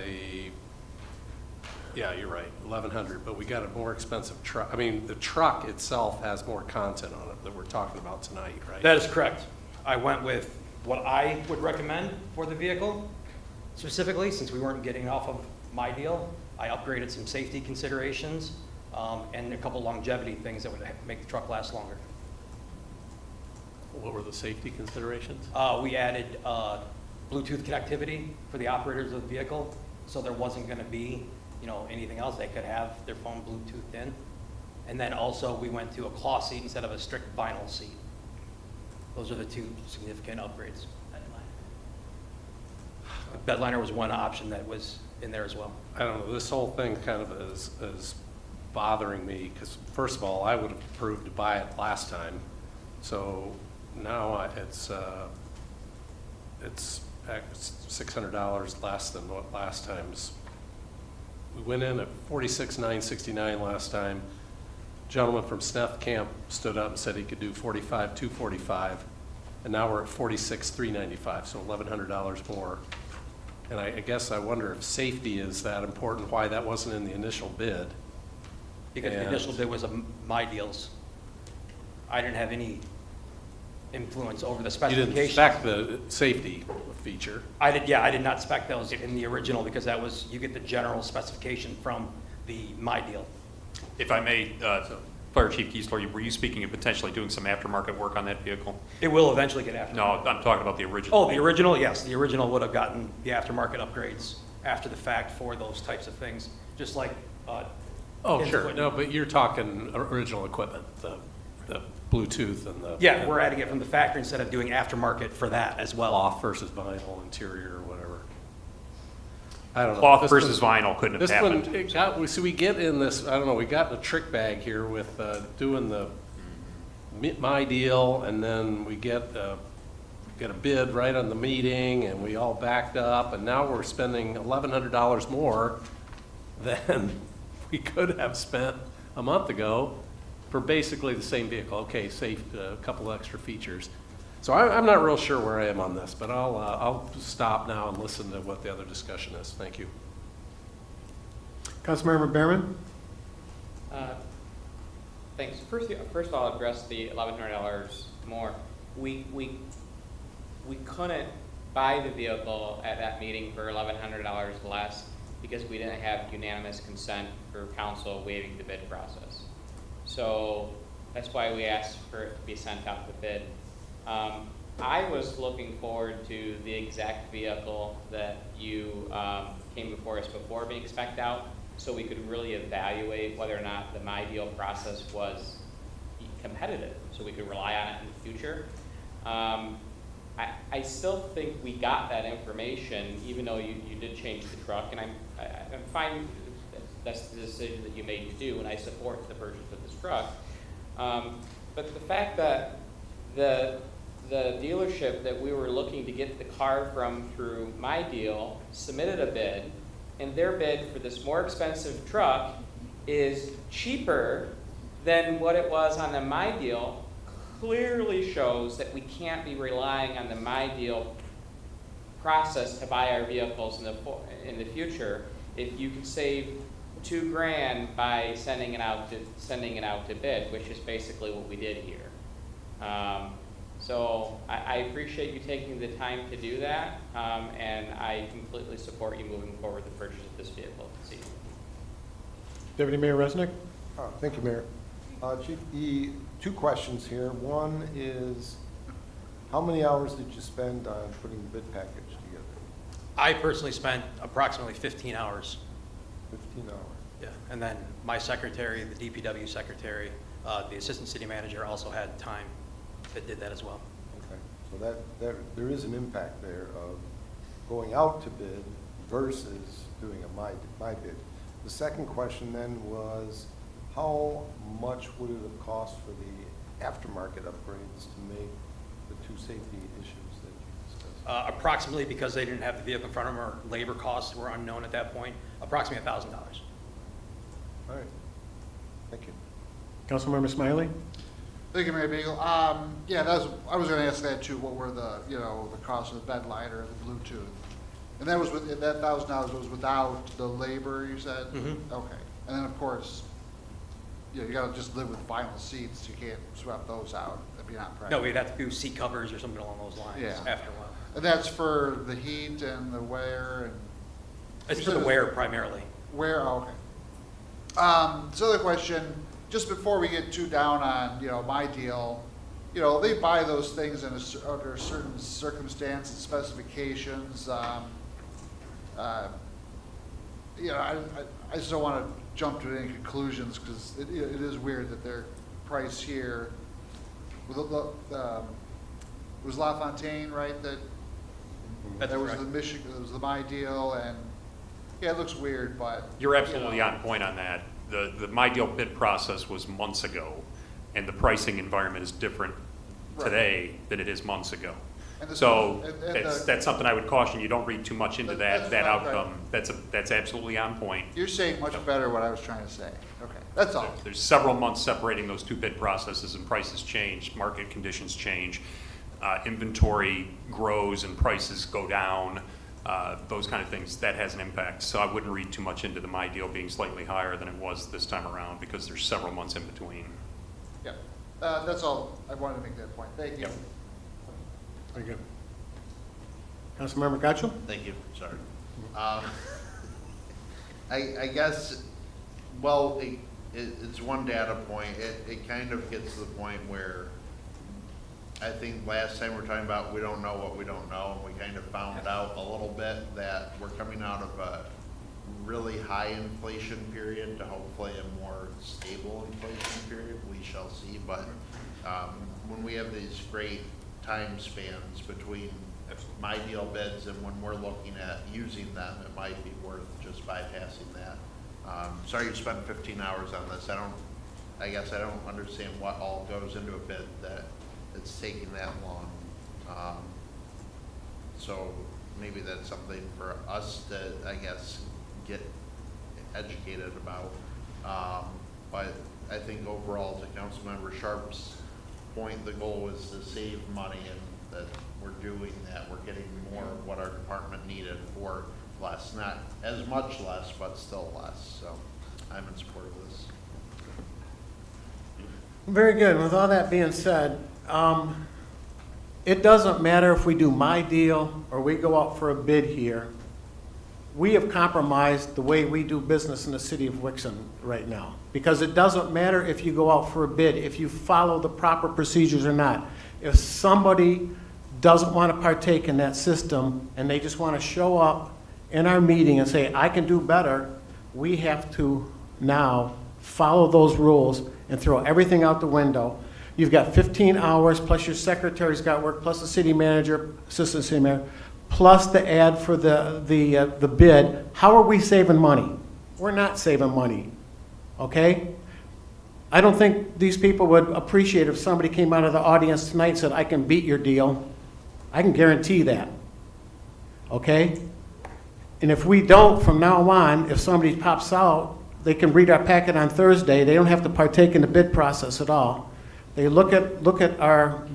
yeah, you're right, 1,100, but we got a more expensive truck. I mean, the truck itself has more content on it that we're talking about tonight, right? That is correct. I went with what I would recommend for the vehicle. Specifically, since we weren't getting off of my deal, I upgraded some safety considerations and a couple longevity things that would make the truck last longer. What were the safety considerations? We added Bluetooth connectivity for the operators of the vehicle, so there wasn't going to be, anything else. They could have their phone Bluetoothed in. And then also we went to a cloth seat instead of a strict vinyl seat. Those are the two significant upgrades. Bedliner was one option that was in there as well. I don't know, this whole thing kind of is bothering me, because first of all, I would have approved to buy it last time. So now it's $600 less than what last time's. We went in at $46,969 last time. Gentleman from Sneth Camp stood up and said he could do $45,245, and now we're at $46,395, so $1,100 more. And I guess I wonder if safety is that important, why that wasn't in the initial bid. Because the initial bid was my deals. I didn't have any influence over the You specifications. didn't spec the safety feature. I did not spec those in the original because that was, you get the general specification from my deal. If I may, Fire Chief Geisler, were you speaking of potentially doing some aftermarket work on that vehicle? It will eventually get aftermarket. No, I'm talking about the original. Oh, the original, yes, the original would have gotten the aftermarket upgrades after the fact for those types of things, just like. Oh, Ken's sure, equipment. no, but you're talking original equipment, the Bluetooth and the. Yeah, we're adding it from the factory instead of doing aftermarket for that as well. Cloth versus vinyl interior or whatever. I don't know. Cloth This versus one- vinyl couldn't have This happened. one, so we get in this, I don't know, we got in a trick bag here with doing my deal, and then we get a bid right on the meeting, and we all backed up, and now we're spending $1,100 more than we could have spent a month ago for basically the same vehicle. Okay, saved a couple extra features. So I'm not real sure where I am on this, but I'll stop now and listen to what the other discussion is. Thank you. Councilmember Behrman? Thanks. First of all, I'll address the $1,100 more. We couldn't buy the vehicle at that meeting for $1,100 less because we didn't have unanimous consent for council waiving the bid process. So that's why we asked for it to be sent out to bid. I was looking forward to the exact vehicle that you came before us before being spec'd out, so we could really evaluate whether or not the My Deal process was competitive, so we could rely on it in the future. I still think we got that information, even though you did change the truck, and I'm fine. That's the decision that you made to do, and I support the purchase of this truck. But the fact that the dealership that we were looking to get the car from through My Deal submitted a bid, and their bid for this more expensive truck is cheaper than what it was on the My Deal, clearly shows that we can't be relying on the My Deal process to buy our vehicles in the future. If you could save $2,000 by sending it out to bid, which is basically what we did here. So I appreciate you taking the time to do that, and I completely support you moving forward the purchase of this vehicle this evening. Deputy Mayor Resnick? Thank you, Mayor. Chief, two questions here. One is, how many hours did you spend on putting the bid package together? I personally spent approximately 15 hours. 15 hours. Yeah, and then my secretary, the DPW secretary, the assistant city manager also had time that did that as well. Okay, so that there is an impact there of going out to bid versus doing a my bid. The second question then was, how much would it have cost for the aftermarket upgrades to make the two safety issues that you discussed? Approximately, because they didn't have the vehicle in front of them, or labor costs were unknown at that point, approximately $1,000. All right, thank you. Councilmember Smiley? Thank you, Mayor Beagle. Yeah, I was gonna ask that too, what were the, the cost of the bed liner and the Bluetooth? And that was with, that $1,000 was without the labor, you said? Mm-hmm. Okay. And then, of course, you gotta just live with vinyl seats. You can't swap those out. That'd be not practical. No, we'd have to do seat covers or something along those lines Yeah. after a while. And that's for the heat and the wear and? It's for the wear primarily. Wear, oh, okay. This other question, just before we get too down on, my deal, they buy those things under certain circumstances, specifications. I just don't want to jump to any conclusions because it is weird that their price here, was LaFontaine, right? That's that was correct. the Michigan, it was the My Deal, and yeah, it looks weird, but You're absolutely on point on that. The My Deal bid process was months ago, and the pricing environment is different today than it is months ago. And the- So and that's something I would caution you, don't read too much into That's that fine, right. outcome. That's absolutely on point. You're saying much better what I was trying to say. Okay, that's all. There's several months separating those two bid processes, and prices change, market conditions change, inventory grows and prices go down, those kind of things. That has an impact. So I wouldn't read too much into the My Deal being slightly higher than it was this time around, because there's several months in between. Yeah, that's all. I wanted to make that point. Thank you. Yep. Very good. Councilmember Gatchel? Thank you, sorry. I guess, well, it's one data point. It kind of gets to the point where I think last time we were talking about we don't know what we don't know, and we kind of found out a little bit that we're coming out of a really high inflation period to hopefully a more stable inflation period. We shall see, but when we have these great time spans between My Deal bids and when we're looking at using them, it might be worth just bypassing that. Sorry you spent 15 hours on this. I guess I don't understand what all goes into a bid that it's taking that long. So maybe that's something for us to, I guess, get educated about. But I think overall, to Councilmember Sharp's point, the goal is to save money, and that we're doing that. We're getting more of what our department needed for less, not as much less, but still less. So I'm in support of this. Very good. With all that being said, it doesn't matter if we do My Deal or we go out for a bid here. We have compromised the way we do business in the city of Wixom right now. Because it doesn't matter if you go out for a bid, if you follow the proper procedures or not. If somebody doesn't want to partake in that system and they just want to show up in our meeting and say, I can do better, we have to now follow those rules and throw everything out the window. You've got 15 hours, plus your secretary's got work, plus the city manager, assistant city manager, plus the ad for the bid. How are we saving money? We're not saving money, okay? I don't think these people would appreciate if somebody came out of the audience tonight and said, I can beat your deal. I can guarantee that, okay? And if we don't, from now on, if somebody pops out, they can read our packet on Thursday. They don't have to partake in the bid process at all. They look at our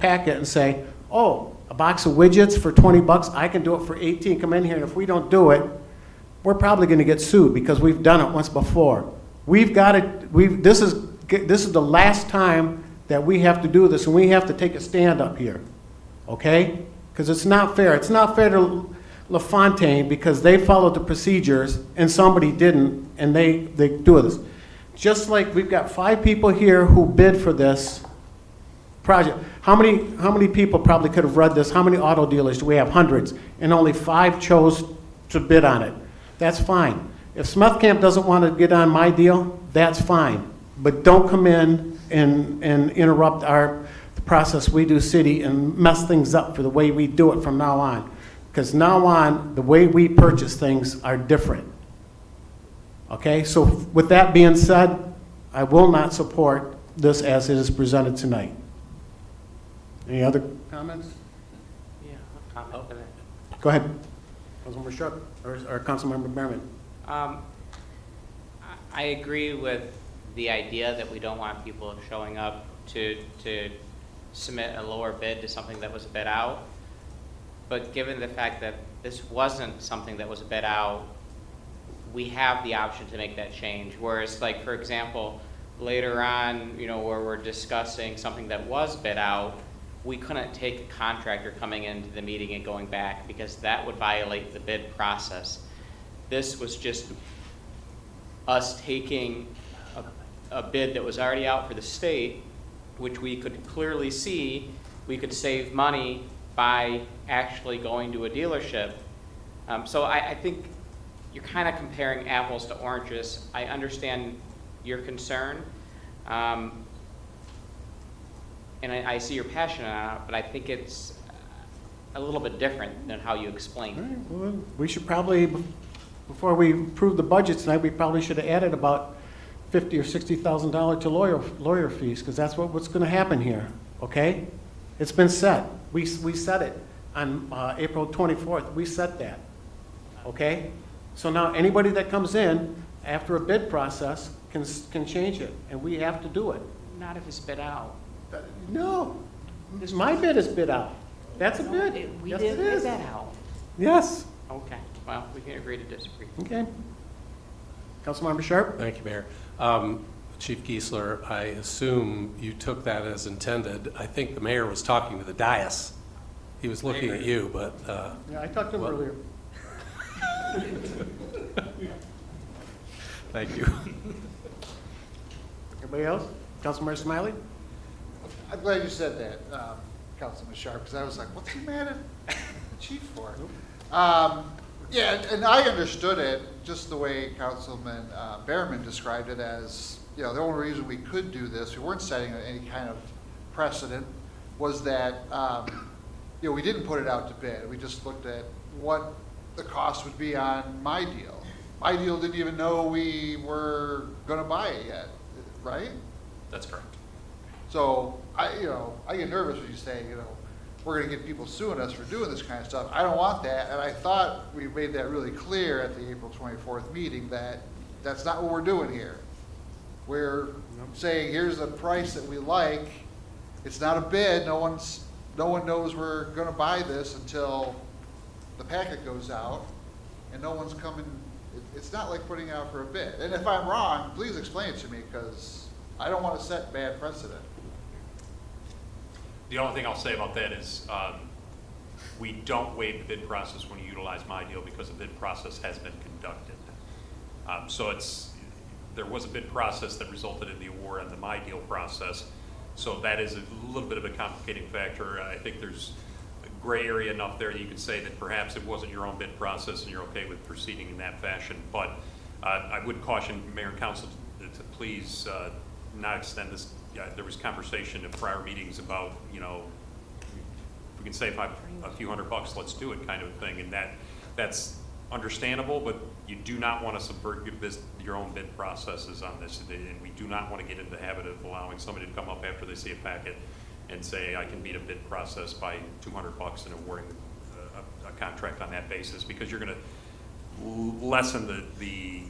packet and say, oh, a box of widgets for 20 bucks, I can do it for 18, come in here, and if we don't do it, we're probably gonna get sued because we've done it once before. This is the last time that we have to do this, and we have to take a stand up here, okay? Because it's not fair. It's not fair to LaFontaine because they followed the procedures and somebody didn't, and they do this. just like we've got 5 people here who bid for this project. How many people probably could have read this? How many auto dealers do we have? Hundreds. And only 5 chose to bid on it. That's fine. If Smith Camp doesn't want to get on my deal, that's fine. But don't come in and interrupt the process we do city and mess things up for the way we do it from now on. Because now on, the way we purchase things are different. Okay, so with that being said, I will not support this as it is presented tonight. Any other comments? Yeah, I'll comment to that. Go ahead. Councilmember Sharp or Councilmember Behrman. I agree with the idea that we don't want people showing up to submit a lower bid to something that was a bid out. But given the fact that this wasn't something that was a bid out, we have the option to make that change. Whereas, like, for example, later on, you know, where we're discussing something that was bid out, we couldn't take a contractor coming into the meeting and going back because that would violate the bid process. This was just us taking a bid that was already out for the state, which we could clearly see we could save money by actually going to a dealership. So I think you're kind of comparing apples to oranges. I understand your concern, and I see your passion on it, but I think it's a little bit different than how you explained it. Well, we should probably, before we approve the budget tonight, we probably should have added about $50,000 or $60,000 to lawyer fees, because that's what's going to happen here. Okay, it's been set. We set it on April 24th. We set that. Okay, so now anybody that comes in after a bid process can change it, and we have to do it. Not if it's bid out. No, my bid is bid out. That's a bid. We Yes, did it is. bid that out. Yes. Okay, well, we can agree to disagree. Okay. Councilmember Sharp? Thank you, Mayor. Chief Geisler, I assume you took that as intended. I think the mayor was talking to the dais. He was looking at you, but... Yeah, I talked to him earlier. Thank you. Everybody else? Councilmember Smiley? I'm glad you said that, Councilman Sharp, because I was like, what's he mad at the chief for? Yeah, and I understood it just the way Councilman Behrman described it as, you know, the only reason we could do this, we weren't setting any kind of precedent, was that, you know, we didn't put it out to bid. We just looked at what the cost would be on my deal. My deal didn't even know we were going to buy it yet, right? That's correct. So I get nervous when you say, you know, we're going to get people suing us for doing this kind of stuff. I don't want that, and I thought we made that really clear at the April 24th meeting that that's not what we're doing here. We're saying here's the price that we like. It's not a bid. No one knows we're going to buy this until the packet goes out, and no one's coming. It's not like putting out for a bid. And if I'm wrong, please explain it to me, because I don't want to set bad precedent. The only thing I'll say about that is we don't waive the bid process when you utilize my deal because the bid process has been conducted. So there was a bid process that resulted in the award on the my deal process. So that is a little bit of a complicating factor. I think there's a gray area enough there that you could say that perhaps it wasn't your own bid process and you're okay with proceeding in that fashion. But I would caution Mayor and Council to please not extend this. There was conversation in prior meetings about, you know, if we can save a few $100, let's do it kind of a thing. And that's understandable, but you do not want to subvert your own bid processes on this. And we do not want to get into the habit of allowing somebody to come up after they see a packet and say, I can beat a bid process by $200 and awarding a contract on that basis, because you're going to lessen the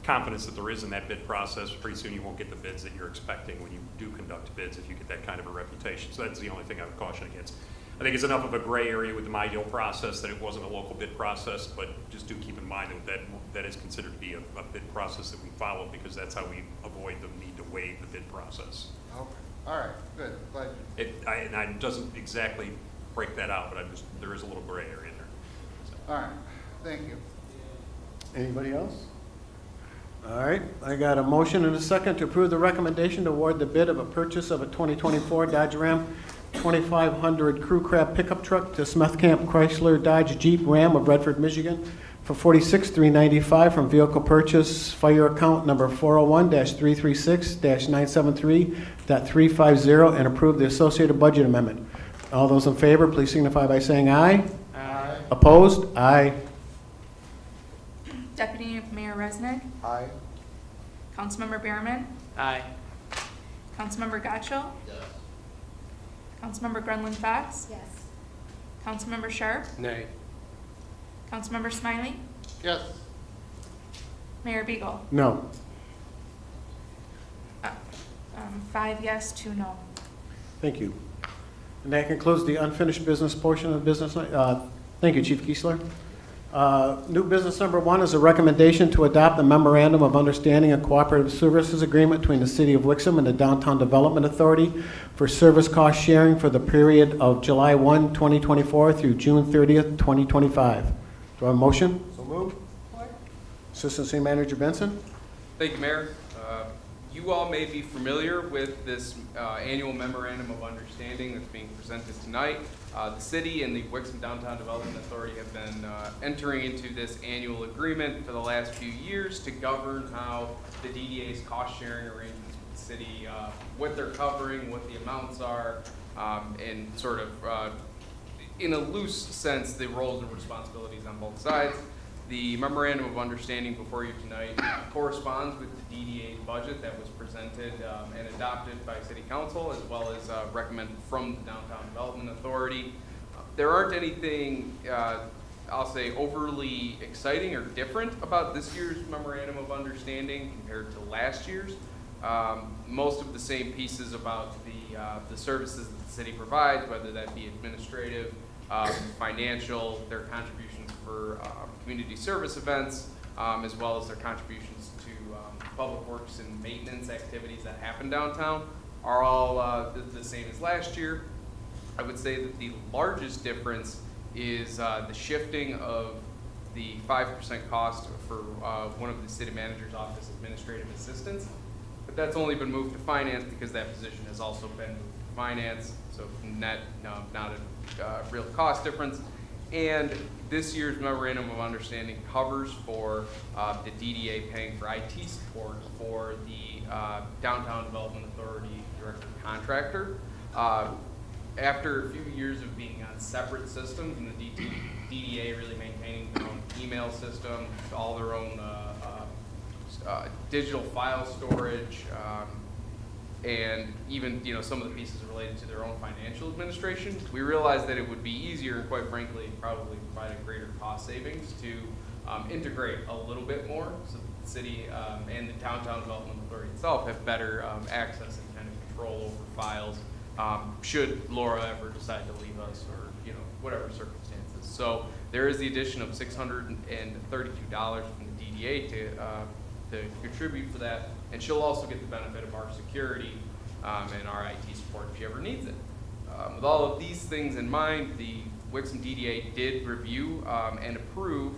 confidence that there is in that bid process. Pretty soon you won't get the bids that you're expecting when you do conduct bids if you get that kind of a reputation. So that's the only thing I would caution against. I think it's enough of a gray area with the my deal process that it wasn't a local bid process, but just do keep in mind that is considered to be a bid process that we follow, because that's how we avoid the need to waive the bid process. Okay. All right. Good. Glad. And it doesn't exactly break that out, but there is a little gray area there. So. All right. Thank you. Anybody else? All right, I got a motion and a second to approve the recommendation to award the bid of a purchase of a 2024 Dodge Ram 2500 Crew Cab pickup truck to Smith Camp Chrysler Dodge Jeep Ram of Redford, Michigan for $46,395 from vehicle purchase fire account number 401-336-973.350 and approve the associated budget amendment. All those in favor, please signify by saying aye. Aye. Opposed? Aye. Deputy Mayor Resnick, Aye. Councilmember Behrman, Aye. Councilmember Gotcho, Yes. Councilmember Grunland Fox, Yes. Councilmember Sharp, Nay. Councilmember Smiley, Yes. Mayor Beagle. No. 5 yes, 2 no. Thank you. And that concludes the unfinished business portion of business. Thank you, Chief Kiesler. New business number 1 is a recommendation to adopt a memorandum of understanding and cooperative services agreement between the City of Wixom and the Downtown Development Authority for service cost sharing for the period of July 1, 2024 through June 30th, 2025. Do I have a motion? So moved. Assistant City Manager Benson. Thank you, Mayor. You all may be familiar with this annual memorandum of understanding that's being presented tonight. The city and the Wixom Downtown Development Authority have been entering into this annual agreement for the last few years to govern how the DDA's cost-sharing arrangements with the city, what they're covering, what the amounts are, and sort of, in a loose sense, the roles and responsibilities on both sides. The memorandum of understanding before you tonight corresponds with the DDA budget that was presented and adopted by City Council, as well as recommended from the Downtown Development Authority. There aren't anything, I'll say, overly exciting or different about this year's memorandum of understanding compared to last year's. Most of the same pieces about the services that the city provides, whether that be administrative, financial, their contributions for community service events, as well as their contributions to public works and maintenance activities that happen downtown, are all the same as last year. I would say that the largest difference is the shifting of the 5% cost for one of the city manager's office administrative assistants. But that's only been moved to finance because that position has also been moved to finance, so net, not a real cost difference. And this year's memorandum of understanding covers for the DDA paying for IT support for the Downtown Development Authority director contractor. After a few years of being on separate systems and the DDA really maintaining their own email system, all their own digital file storage, and even some of the pieces related to their own financial administration, we realized that it would be easier and quite frankly probably provide a greater cost savings to integrate a little bit more so that the city and the Downtown Development Authority itself have better access and kind of control over files should Laura ever decide to leave us or whatever circumstances. So there is the addition of $632 from the DDA to contribute for that, and she'll also get the benefit of our security and our IT support if she ever needs it. With all of these things in mind, the Wixom DDA did review and approve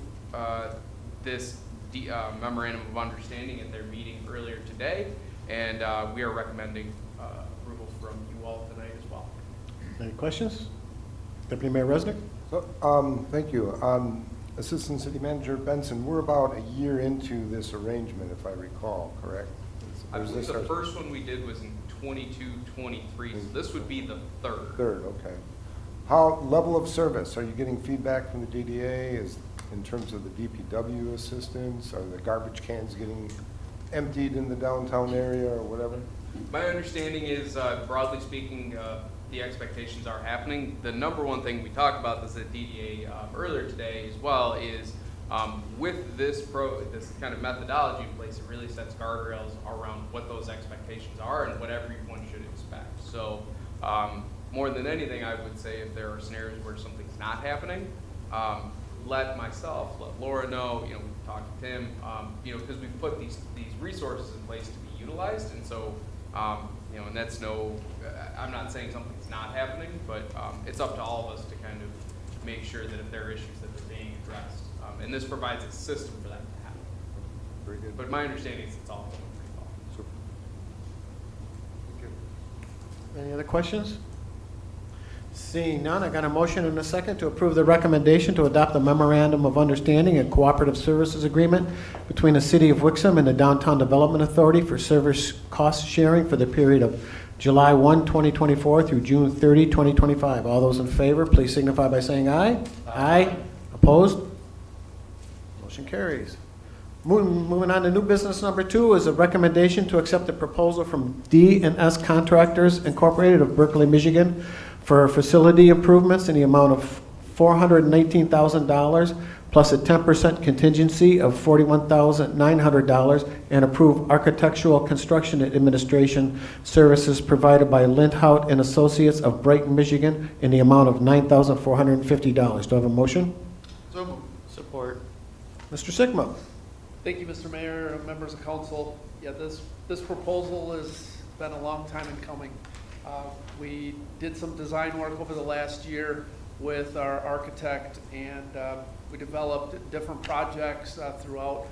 this memorandum of understanding at their meeting earlier today, and we are recommending approval from you all tonight as well. Any questions? Deputy Mayor Resnick? So, thank you. Assistant City Manager Benson, we're about a year into this arrangement, if I recall, correct? I believe the first one we did was in 22-23, so this would be the third. Third, okay. How, level of service, are you getting feedback from the DDA in terms of the DPW assistance? Are the garbage cans getting emptied in the downtown area or whatever? My understanding is, broadly speaking, the expectations are happening. The number one thing we talked about this at DDA earlier today as well is with this kind of methodology in place, it really sets guardrails around what those expectations are and what everyone should expect. So more than anything, I would say if there are scenarios where something's not happening, let Laura know, talk to Tim, because we've put these resources in place to be utilized, and so and that's I'm not saying something's not happening, but it's up to all of us to kind of make sure that if there are issues that they're being addressed. And this provides a system for that to happen. very good. But my understanding is it's all going pretty well. Super. Thank you. Any other questions? Seeing none, I got a motion and a second to approve the recommendation to adopt the memorandum of understanding and cooperative services agreement between the City of Wixom and the Downtown Development Authority for service cost sharing for the period of July 1, 2024 through June 30, 2025. All those in favor, please signify by saying aye. Aye. Opposed? Motion carries. Moving on to new business number 2 is a recommendation to accept the proposal from D&S Contractors Incorporated of Berkeley, Michigan for facility improvements in the amount of $419,000 plus a 10% contingency of $41,900 and approve architectural construction and administration services provided by Lindhout and Associates of Brighton, Michigan in the amount of $9,450. Do I have a motion? So moved. Support. Mr. Sigma. Thank you, Mr. Mayor, members of council. Yeah, this proposal has been a long time in coming. We did some design work over the last year with our architect, and we developed different projects throughout,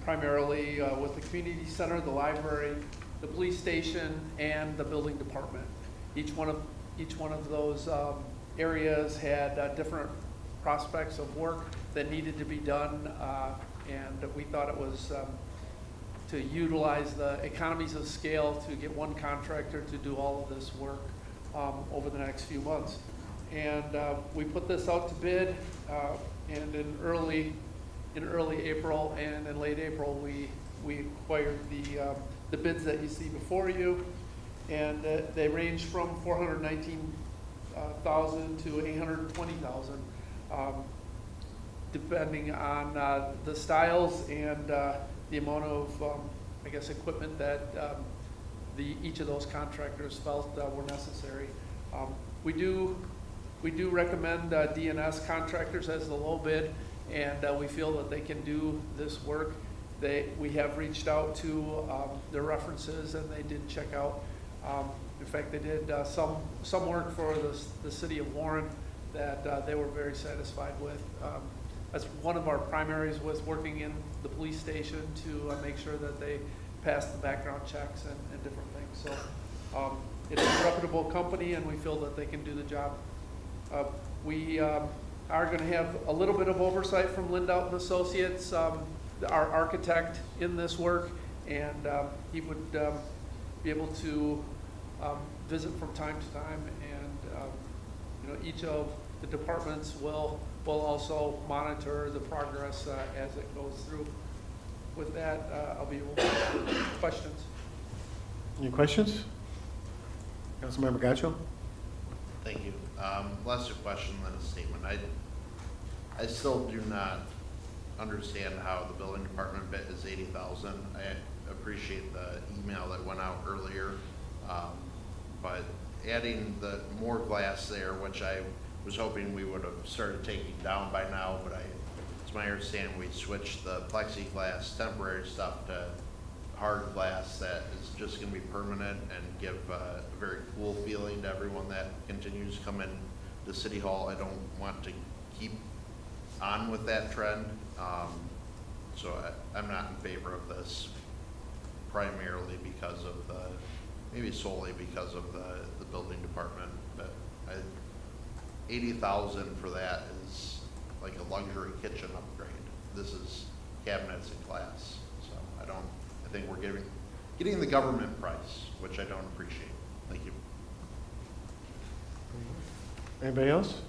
primarily with the community center, the library, the police station, and the building department. Each one of those areas had different prospects of work that needed to be done, and we thought it was to utilize the economies of scale to get one contractor to do all of this work over the next few months. And we put this out to bid, and in early April and in late April, we acquired the bids that you see before you, and they range from $419,000 to $820,000, depending on the styles and the amount of, I guess, equipment that each of those contractors felt were necessary. We do recommend D&S Contractors as the low bid, and we feel that they can do this work. We have reached out to their references, and they did check out. In fact, they did some work for the city of Warren that they were very satisfied with. That's one of our primaries, was working in the police station to make sure that they pass the background checks and different things. So it's a reputable company, and we feel that they can do the job. We are going to have a little bit of oversight from Lindhout and Associates, our architect in this work, and he would be able to visit from time to time, and each of the departments will also monitor the progress as it goes through. With that, I'll be able to answer questions. Any questions? Councilmember Gacho? Thank you. Less a question than a statement. I still do not understand how the building department bit is $80,000. I appreciate the email that went out earlier, but adding the more glass there, which I was hoping we would have started taking down by now, but it's my understanding we switched the plexiglass temporary stuff to hard glass that is just going to be permanent and give a very cool feeling to everyone that continues to come in to City Hall. I don't want to keep on with that trend, so I'm not in favor of this, primarily because of maybe solely because of the building department, but $80,000 for that is like a luxury kitchen upgrade. This is cabinets and glass, so I think we're getting the government price, which I don't appreciate. Thank you. Anybody else?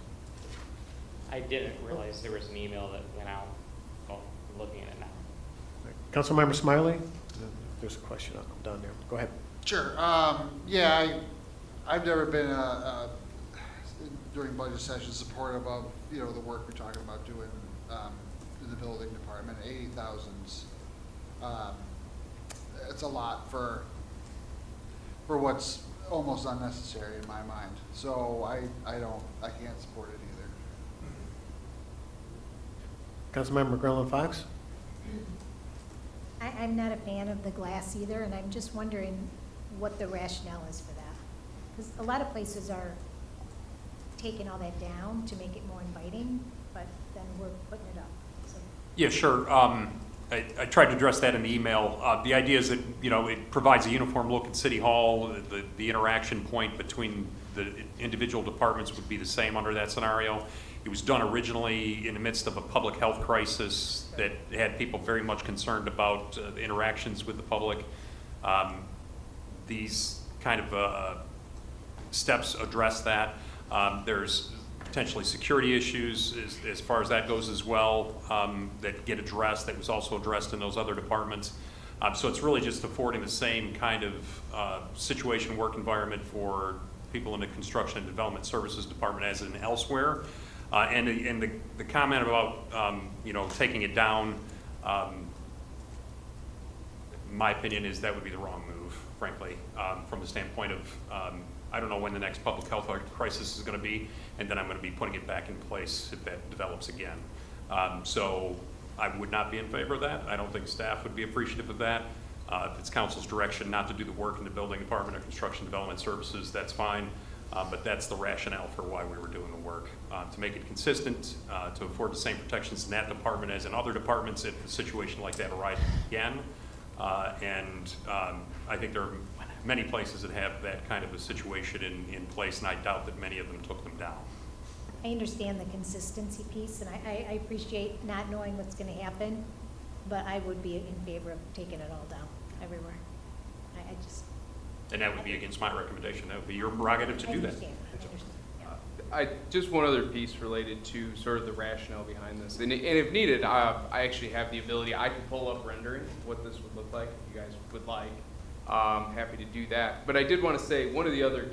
I didn't realize there was an email that went out. Oh, I'm looking at it now. Councilmember Smiley? There's a question down there. Go ahead. Sure. Yeah, I've never been during budget sessions supportive of the work we're talking about doing in the building department. 80,000's it's a lot for what's almost unnecessary in my mind. So I can't support it either. Councilmember Grenlund Fox? I'm not a fan of the glass either, and I'm just wondering what the rationale is for that. Because a lot of places are taking all that down to make it more inviting, but then we're putting it up. So. Yeah, sure. I tried to address that in the email. The idea is that, it provides a uniform look at City Hall. The interaction point between the individual departments would be the same under that scenario. It was done originally in the midst of a public health crisis that had people very much concerned about the interactions with the public. These kind of steps address that. There's potentially security issues as far as that goes as well, that get addressed, that was also addressed in those other departments. So it's really just affording the same kind of situation, work environment for people in the Construction and Development Services Department as in elsewhere. And the comment about, taking it down, my opinion is that would be the wrong move, frankly, from the standpoint of, I don't know when the next public health crisis is going to be, and then I'm going to be putting it back in place if that develops again. So I would not be in favor of that. I don't think staff would be appreciative of that. If it's council's direction not to do the work in the building department or construction development services, that's fine. But that's the rationale for why we were doing the work, to make it consistent, to afford the same protections in that department as in other departments if a situation like that arises again. I think there are many places that have that kind of a situation in place, and I doubt that many of them took them down. I understand the consistency piece, and I appreciate not knowing what's going to happen, but I would be in favor of taking it all down everywhere. I just. And that would be against my recommendation. That would be your prerogative to do that. I understand. Yeah. Just one other piece related to sort of the rationale behind this. And if needed, I actually have the ability, I could pull up rendering what this would look like if you guys would like. Happy to do that. But I did want to say one of the other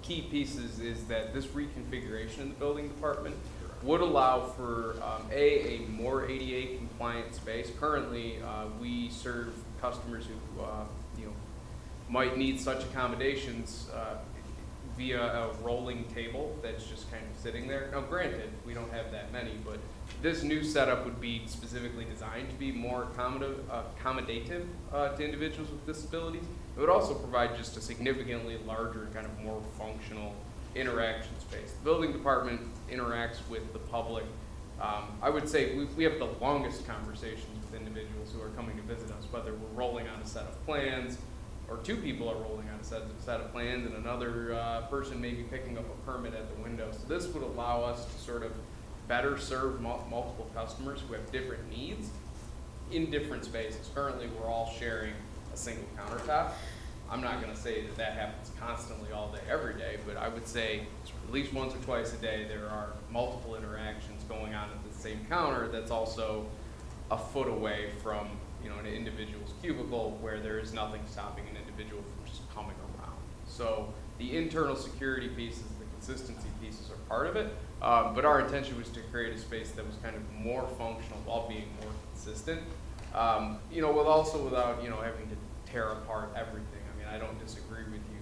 key pieces is that this reconfiguration in the building department would allow for a more ADA compliant space. Currently, we serve customers who might need such accommodations via a rolling table that's just kind of sitting there. Now, granted, we don't have that many, but this new setup would be specifically designed to be more accommodative to individuals with disabilities. It would also provide just a significantly larger, kind of more functional interaction space. The building department interacts with the public. I would say we have the longest conversations with individuals who are coming to visit us, whether we're rolling on a set of plans, or two people are rolling on a set of plans, and another person may be picking up a permit at the window. So this would allow us to sort of better serve multiple customers who have different needs in different spaces. Currently, we're all sharing a single countertop. I'm not going to say that happens constantly all day, every day, but I would say at least once or twice a day there are multiple interactions going on at the same counter that's also a foot away from an individual's cubicle where there is nothing stopping an individual from just coming around. So the internal security pieces, the consistency pieces are part of it, but our intention was to create a space that was kind of more functional while being more consistent, without having to tear apart everything. I mean, I don't disagree with you.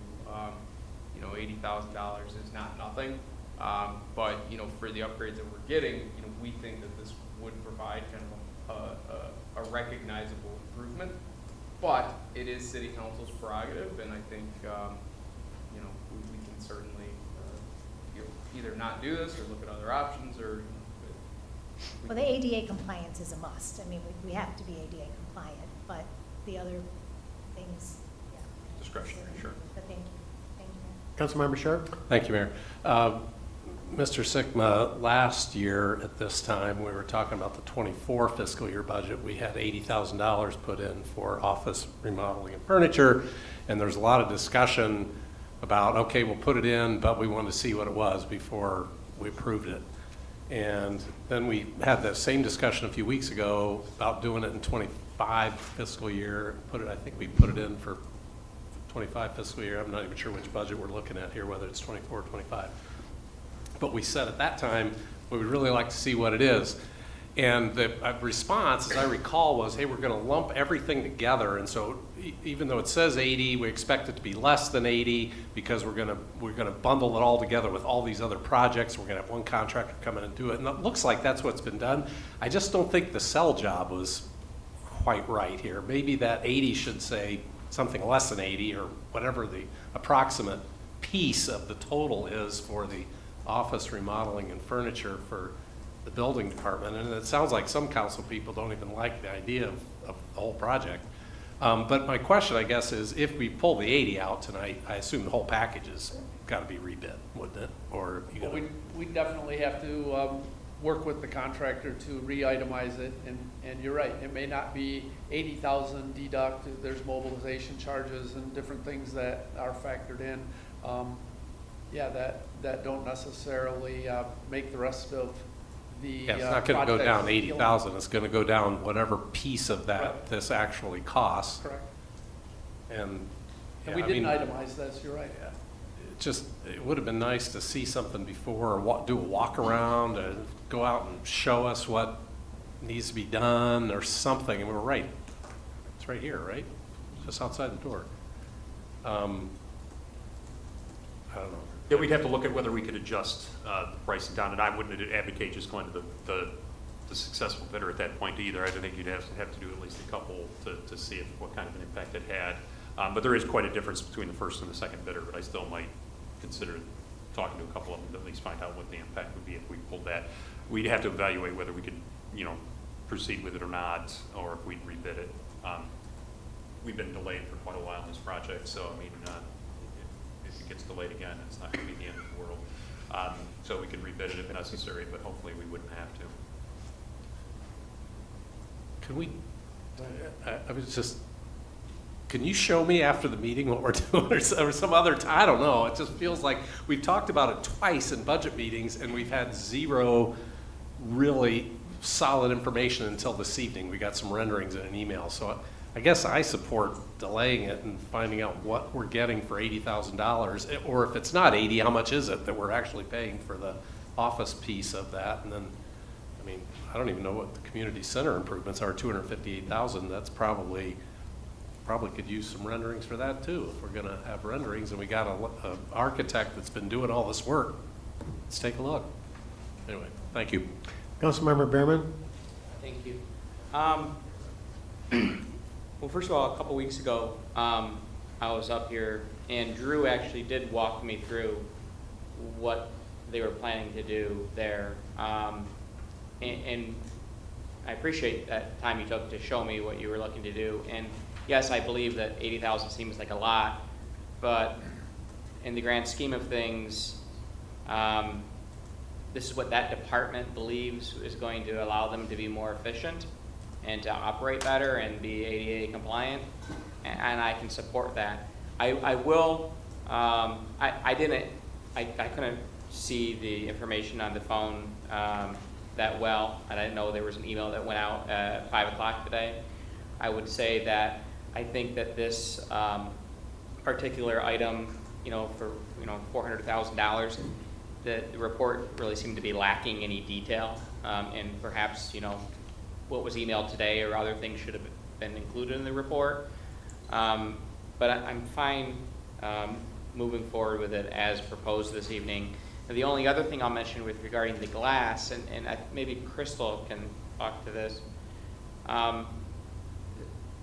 $80,000 is not nothing, but for the upgrades that we're getting, we think that this would provide kind of a recognizable improvement, but it is City Council's prerogative, and I think we can certainly either not do this or look at other options, or. Well, the ADA compliance is a must. I mean, we have to be ADA compliant, but the other things, yeah. Discretionary, sure. But thank you. Thank you, Mayor. Councilmember Sharp? Thank you, Mayor. Mr. Sigma, last year at this time, we were talking about the 24 fiscal year budget. We had $80,000 put in for office remodeling and furniture, and there's a lot of discussion about, okay, we'll put it in, but we wanted to see what it was before we approved it. And then we had that same discussion a few weeks ago about doing it in 25 fiscal year. I think we put it in for 25 fiscal year. I'm not even sure which budget we're looking at here, whether it's 24 or 25. But we said at that time, we would really like to see what it is. And the response, as I recall, was, hey, we're going to lump everything together. And so even though it says 80, we expect it to be less than 80 because we're going to bundle it all together with all these other projects. We're going to have one contractor come in and do it. And it looks like that's what's been done. I just don't think the sell job was quite right here. Maybe that 80 should say something less than 80 or whatever the approximate piece of the total is for the office remodeling and furniture for the building department, and it sounds like some council people don't even like the idea of the whole project. But my question, I guess, is if we pull the 80 out tonight, I assume the whole package has got to be rebid, wouldn't it? Or you Well, gonna- we definitely have to work with the contractor to re-itemize it, and you're right, it may not be 80,000 deduct, there's mobilization charges and different things that are factored in. Yeah, that don't necessarily make the rest of the Yeah, it's not going to go project down feel- 80,000, it's going to go down whatever piece of that Correct. this actually costs. Correct. And, And yeah, we I didn't mean, itemize this, you're right. it would have been nice to see something before, or do a walk around, go out and show us what needs to be done or something, and we're right. It's right here, right? Just outside the door. I don't know. Yeah, we'd have to look at whether we could adjust the pricing down, and I wouldn't advocate just going to the successful bidder at that point either. I think you'd have to do at least a couple to see what kind of an impact it had. But there is quite a difference between the first and the second bidder, but I still might consider talking to a couple of them to at least find out what the impact would be if we pulled that. We'd have to evaluate whether we could, proceed with it or not, or if we'd rebid it. We've been delayed for quite a while in this project, so I mean, if it gets delayed again, it's not going to be the end of the world. So we could rebid it if necessary, but hopefully we wouldn't have to. Can we, I was just, can you show me after the meeting what we're doing or some other time? I don't know. It just feels like we've talked about it twice in budget meetings and we've had zero really solid information until this evening. We got some renderings in an email. So I guess I support delaying it and finding out what we're getting for $80,000. Or if it's not 80, how much is it that we're actually paying for the office piece of that? And then, I mean, I don't even know what the community center improvements are, $258,000. That's probably could use some renderings for that too. If we're gonna have renderings and we got a architect that's been doing all this work, let's take a look. Anyway, thank you. Councilmember Behrman? Thank you. Well, first of all, a couple weeks ago, I was up here, and Drew actually did walk me through what they were planning to do there. And I appreciate that time you took to show me what you were looking to do. And yes, I believe that 80,000 seems like a lot, but in the grand scheme of things, this is what that department believes is going to allow them to be more efficient and to operate better and be ADA compliant, and I can support that. I will, I couldn't see the information on the phone that well, and I didn't know there was an email that went out at 5 o'clock today. I would say that I think that this particular item, for $400,000, the report really seemed to be lacking any detail, and perhaps what was emailed today or other things should have been included in the report. But I'm fine moving forward with it as proposed this evening. And the only other thing I'll mention with regarding the glass, and maybe Crystal can talk to this,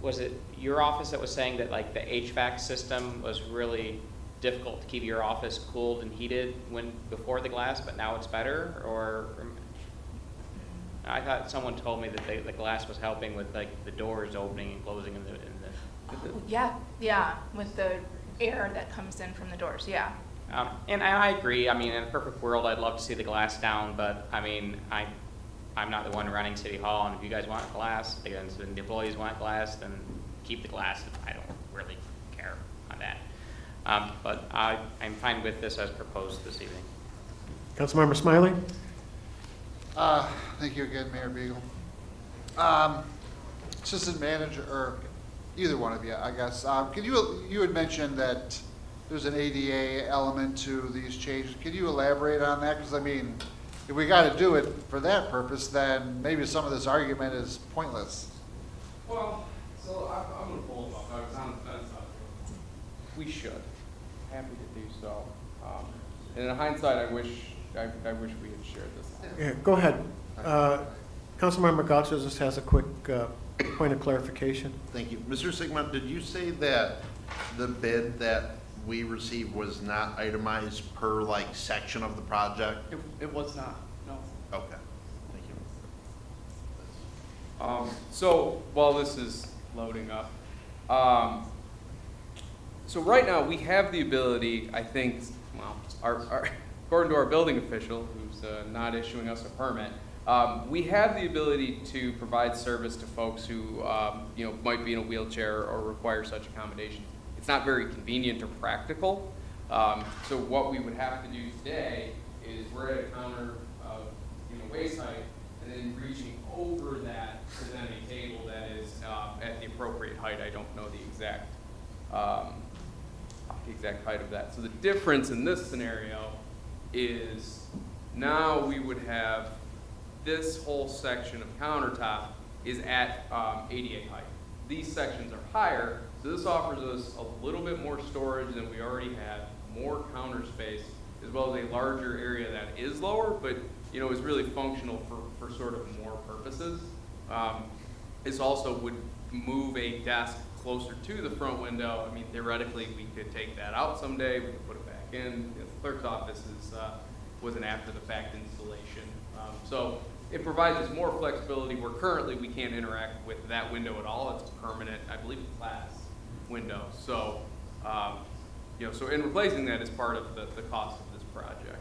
was it your office that was saying that like the HVAC system was really difficult to keep your office cooled and heated before the glass, but now it's better? Or I thought someone told me that the glass was helping with like the doors opening and closing in the Yeah, with the air that comes in from the doors, yeah. And I agree. I mean, in a perfect world, I'd love to see the glass down, but I mean, I'm not the one running City Hall, and if you guys want glass, and the employees want glass, then keep the glass. I don't really care on that. But I'm fine with this as proposed this evening. Councilmember Smiley? Thank you again, Mayor Beagle. Assistant Manager, or either one of you, I guess. You had mentioned that there's an ADA element to these changes. Can you elaborate on that? Because I mean, if we got to do it for that purpose, then maybe some of this argument is pointless. Well, so I'm going to pull up. I was on the fence on it. We should. Happy to do so. And in hindsight, I wish we had shared this. Yeah, go ahead. Councilmember Gaucho just has a quick point of clarification. Thank you. Mr. Sigmund, did you say that the bid that we received was not itemized per section of the project? It was not, no. Okay. So while this is loading up, so right now we have the ability, I think, well, according to our building official, who's not issuing us a permit, we have the ability to provide service to folks who, might be in a wheelchair or require such accommodation. It's not very convenient or practical. So what we would have to do today is we're at a counter of, waist height, and then reaching over that to then a table that is at the appropriate height. I don't know the exact height of that. So the difference in this scenario is now we would have this whole section of countertop is at ADA height. These sections are higher, so this offers us a little bit more storage than we already had, more counter space, as well as a larger area that is lower, but is really functional for sort of more purposes. This also would move a desk closer to the front window. I mean, theoretically, we could take that out someday, we could put it back in. The clerk's office was an after-the-fact installation. So it provides us more flexibility where currently we can't interact with that window at all. It's a permanent, I believe, glass window. So, so in replacing that is part of the cost of this project.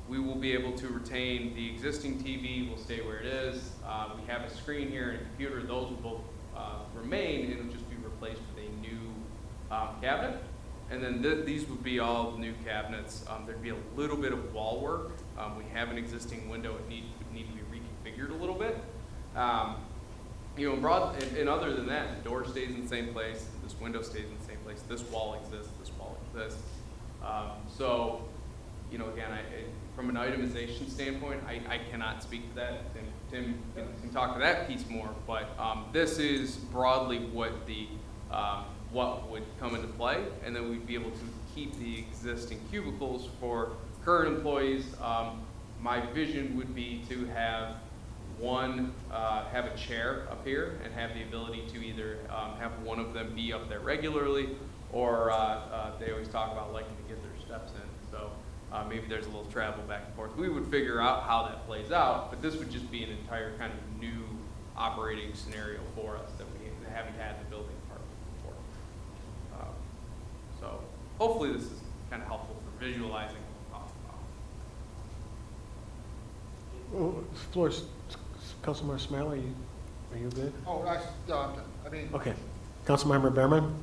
We will be able to retain the existing TV, will stay where it is. We have a screen here and a computer. Those will both remain, and it'll just be replaced with a new cabinet. And then these would be all new cabinets. There'd be a little bit of wall work. We have an existing window. It would need to be reconfigured a little bit. And other than that, the door stays in the same place. This window stays in the same place. This wall exists. This wall exists. Again, from an itemization standpoint, I cannot speak to that. And Tim can talk to that piece more. But this is broadly what would come into play, and then we'd be able to keep the existing cubicles for current employees. My vision would be to have have a chair up here and have the ability to either have one of them be up there regularly, or they always talk about liking to get their steps in. So maybe there's a little travel back and forth. We would figure out how that plays out, but this would just be an entire kind of new operating scenario for us that we haven't had in the building department before. So hopefully this is kind of helpful for visualizing what we're talking about. Floor, Councilmember Smiley, are you good? Oh, I mean. Okay. Councilmember Behrman?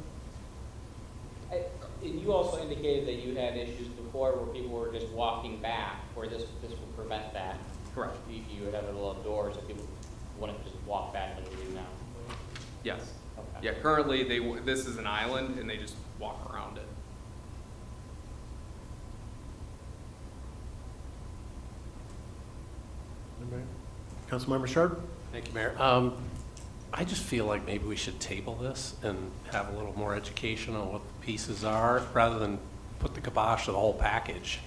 And you also indicated that you had issues before where people were just walking back, where this will prevent that. Correct. You would have a little door so people wouldn't just walk back like they do now. Yes. Okay. Yeah, currently this is an island and they just walk around it. Councilmember Sharp? Thank you, Mayor. I just feel like maybe we should table this and have a little more education on what the pieces are, rather than put the kibosh to the whole package.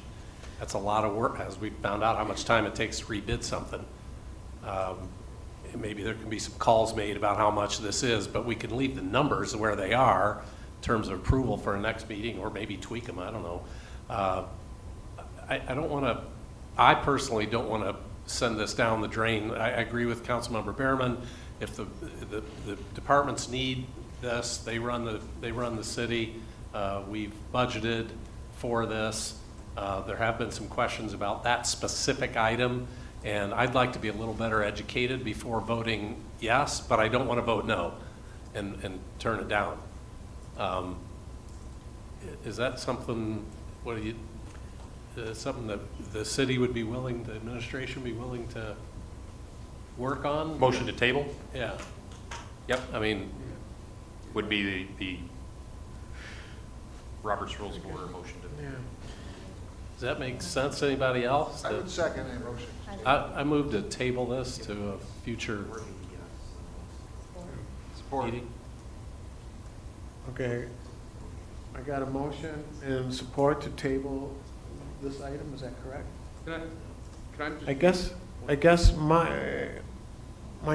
That's a lot of work, as we found out how much time it takes to rebid something. Maybe there can be some calls made about how much this is, but we can leave the numbers where they are in terms of approval for a next meeting, or maybe tweak them, I don't know. I don't want to, I personally don't want to send this down the drain. I agree with Councilmember Behrman. If the departments need this, they run the city. We've budgeted for this. There have been some questions about that specific item, and I'd like to be a little better educated before voting yes, but I don't want to vote no and turn it down. Is that something, something that the city would be willing, the administration be willing to work on? Motion to table Yeah. Yep. I mean, would be the Robert's Rules of Order motion to. Yeah. does that make sense to anybody else? I would second a motion. I move to table this to a future meeting. Okay. I got a motion and support to table this item, is that correct? Can I just? I guess my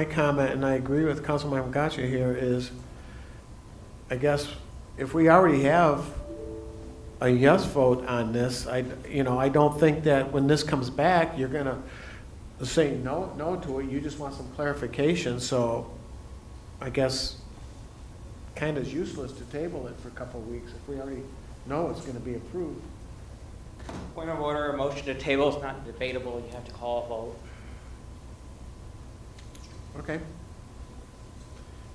comment, and I agree with Councilmember Gotcha here, is I guess if we already have a yes vote on this, I don't think that when this comes back, you're gonna say no to it, you just want some clarification, so I guess kind of useless to table it for a couple of weeks if we already know it's gonna be approved. Point of order, a motion to table is not debatable, you have to call a vote. Okay.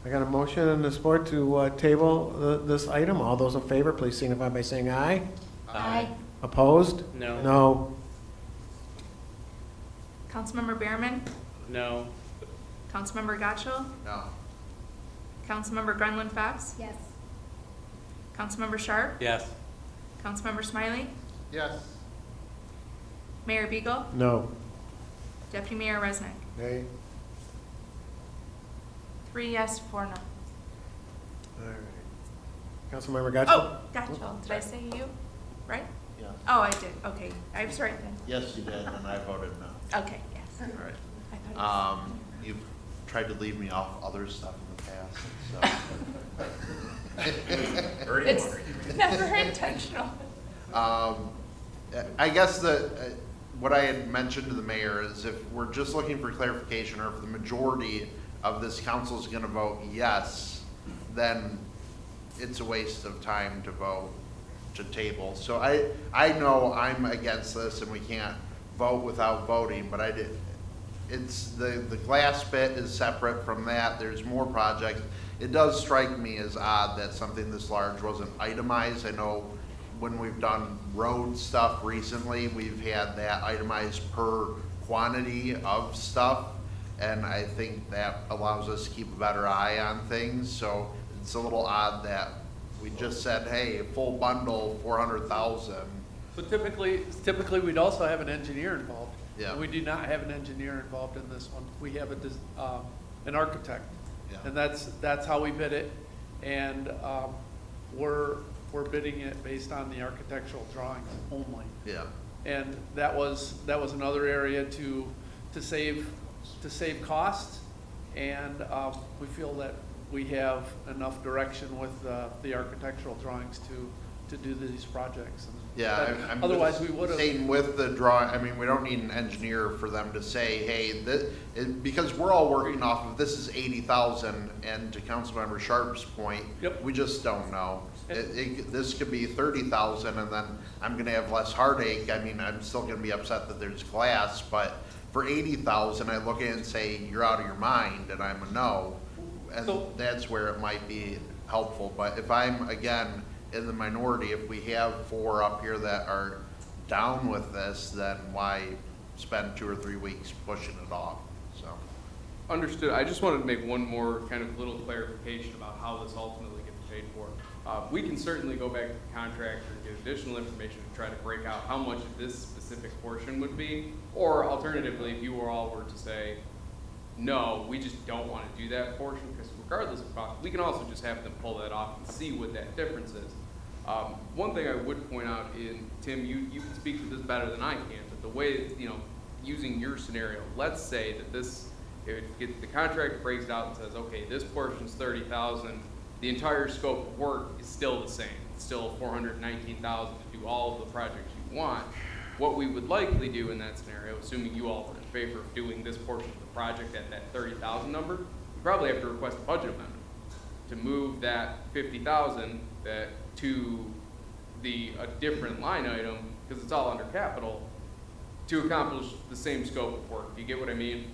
I got a motion and a support to table this item. All those in favor, please signify by saying aye. Aye. Opposed? No. No. Councilmember Behrman, No. Councilmember Gotchall, No. Councilmember Grenlund Fox, Yes. Councilmember Sharp, Yes. Councilmember Smiley, Yes. Mayor Beagle, No. Deputy Mayor Resnick. Nay? 3 yes, 4 no. All right. Councilmember Gotcha? Oh, Gotchall, did I say you? Right? Yeah. Oh, I did, okay, I was right then. Yes, you did, and I voted no. Okay, yes. All right. I thought it was- You've tried to leave me off other stuff in the past, so. It's never intentional. I guess what I had mentioned to the mayor is if we're just looking for clarification, or if the majority of this council is gonna vote yes, then it's a waste of time to vote to table. So I know I'm against this and we can't vote without voting, but it's, the glass pit is separate from that. There's more projects. It does strike me as odd that something this large wasn't itemized. I know when we've done road stuff recently, we've had that itemized per quantity of stuff. And I think that allows us to keep a better eye on things. So it's a little odd that we just said, hey, a full bundle, 400,000. So typically, we'd also have an engineer involved. Yeah. We do not have an engineer involved in this one. We have an architect. Yeah. And that's how we bid it. And we're bidding it based on the architectural drawings only. Yeah. And that was another area to save costs. And we feel that we have enough direction with the architectural drawings to do these projects. And Yeah, I'm otherwise just we would have. saying with the drawing, I mean, we don't need an engineer for them to say, hey, because we're all working off of, this is 80,000, and to Councilmember Sharp's point, Yep. we just don't know. This could be 30,000, and then I'm gonna have less heartache. I mean, I'm still gonna be upset that there's glass, but for 80,000, I look at it and say, you're out of your mind, and I'm a no. And So- that's where it might be helpful, but if I'm, again, in the minority, if we have 4 up here that are down with this, then why spend 2 or 3 weeks pushing it off, so. Understood. I just wanted to make one more kind of little clarification about how this ultimately gets paid for. We can certainly go back to the contractor and get additional information to try to break out how much this specific portion would be. Or alternatively, if you all were to say, no, we just don't want to do that portion, because regardless of cost, we can also just have them pull that off and see what that difference is. One thing I would point out, Tim, you can speak to this better than I can, but the way, using your scenario, let's say that if the contract breaks out and says, okay, this portion's 30,000, the entire scope of work is still the same. It's still 419,000 to do all of the projects you want. What we would likely do in that scenario, assuming you all were in favor of doing this portion of the project at that 30,000 number, we probably have to request a budget amendment to move that 50,000 to a different line item, because it's all under capital, to accomplish the same scope of work. Do you get what I mean?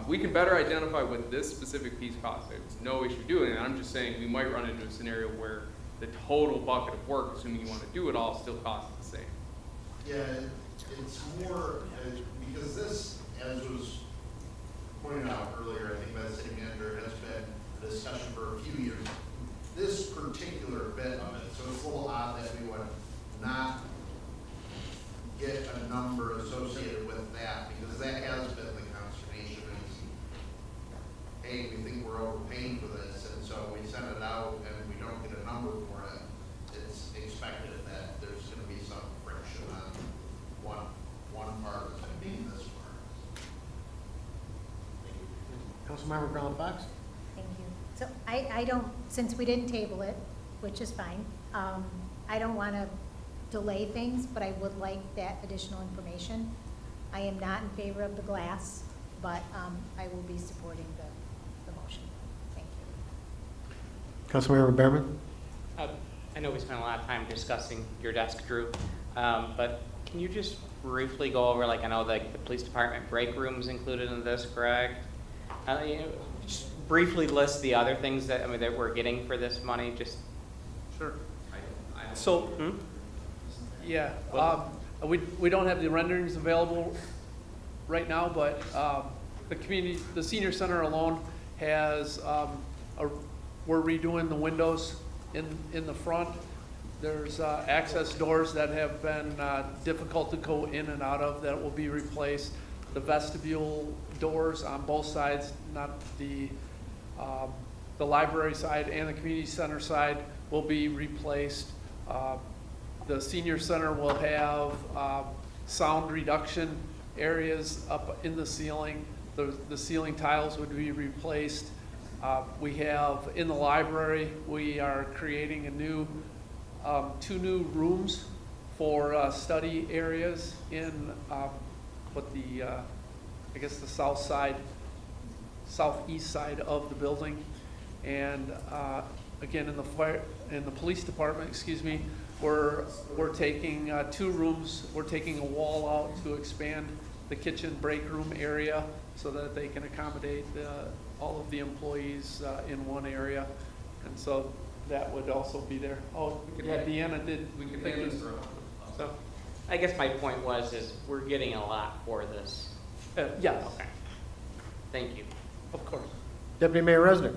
We can better identify what this specific piece costs. There's no issue doing that. I'm just saying we might run into a scenario where the total bucket of work, assuming you want to do it all, still costs the same. Yeah, it's more, because this, as was pointed out earlier, I think by the city manager, has been a discussion for a few years. This particular bit of it, so it's a little odd that we would not get a number associated with that, because that has been the consternation is, hey, we think we're overpaying for this, and so we send it out and we don't get a number for it. It's expected that there's gonna be some friction on one part of it being this part. Councilmember Brown Fox? Thank you. So I don't, since we didn't table it, which is fine, I don't want to delay things, but I would like that additional information. I am not in favor of the glass, but I will be supporting the motion. Thank you. Councilmember Behrman? I know we spent a lot of time discussing your desk, Drew, but can you just briefly go over, like, I know like the police department break room's included in this, correct? Just briefly list the other things that, I mean, that we're getting for this money, just. Sure. I So, yeah, we don't have the renderings available right now, but the senior center alone has, we're redoing the windows in the front. There's access doors that have been difficult to go in and out of that will be replaced. The vestibule doors on both sides, not the library side and the community center side, will be replaced. The senior center will have sound reduction areas up in the ceiling. The ceiling tiles would be replaced. We have, in the library, we are creating a new, 2 new rooms for study areas in I guess the southeast side of the building. And again, in the police department, excuse me, we're taking 2 rooms. We're taking a wall out to expand the kitchen break room area so that they can accommodate all of the employees in one area. And so that would also be there. Oh, yeah, Deanna did. We could take this. So, I guess my point is we're getting a lot for this. Yes. Okay. Thank you. Of course. Deputy Mayor Resnick?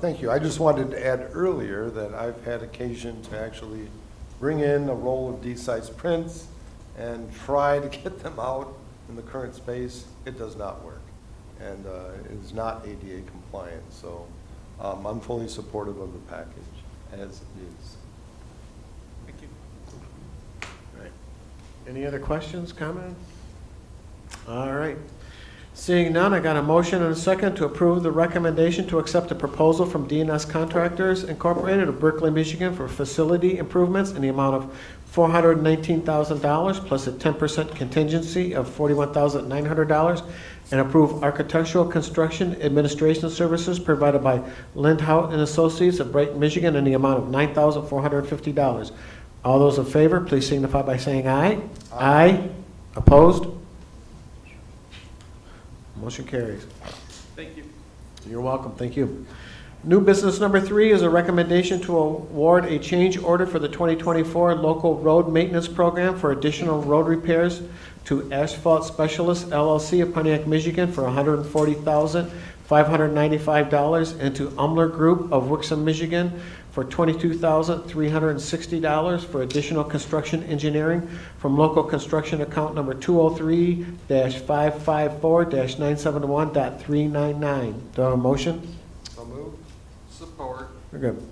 Thank you. I just wanted to add earlier that I've had occasion to actually bring in a roll of D-size prints and try to get them out in the current space. It does not work, and it is not ADA compliant. So I'm fully supportive of the package as it is. Thank you. All right. Any other questions, comments? All right. Seeing none, I got a motion and a second to approve the recommendation to accept a proposal from DNS Contractors Incorporated of Berkeley, Michigan for facility improvements in the amount of $419,000 plus a 10% contingency of $41,900, and approve architectural construction administration services provided by Lindhout and Associates of Brighton, Michigan in the amount of $9,450. All those in favor, please signify by saying aye. Aye. Opposed? Motion carries. Thank you. You're welcome, thank you. New business number 3 is a recommendation to award a change order for the 2024 local road maintenance program for additional road repairs to Asphalt Specialists LLC of Pontiac, Michigan for $140,595 and to Umler Group of Wixom, Michigan for $22,360 for additional construction engineering from local construction account number 203-554-971.399. Do I have a motion? So moved. Support. Very good.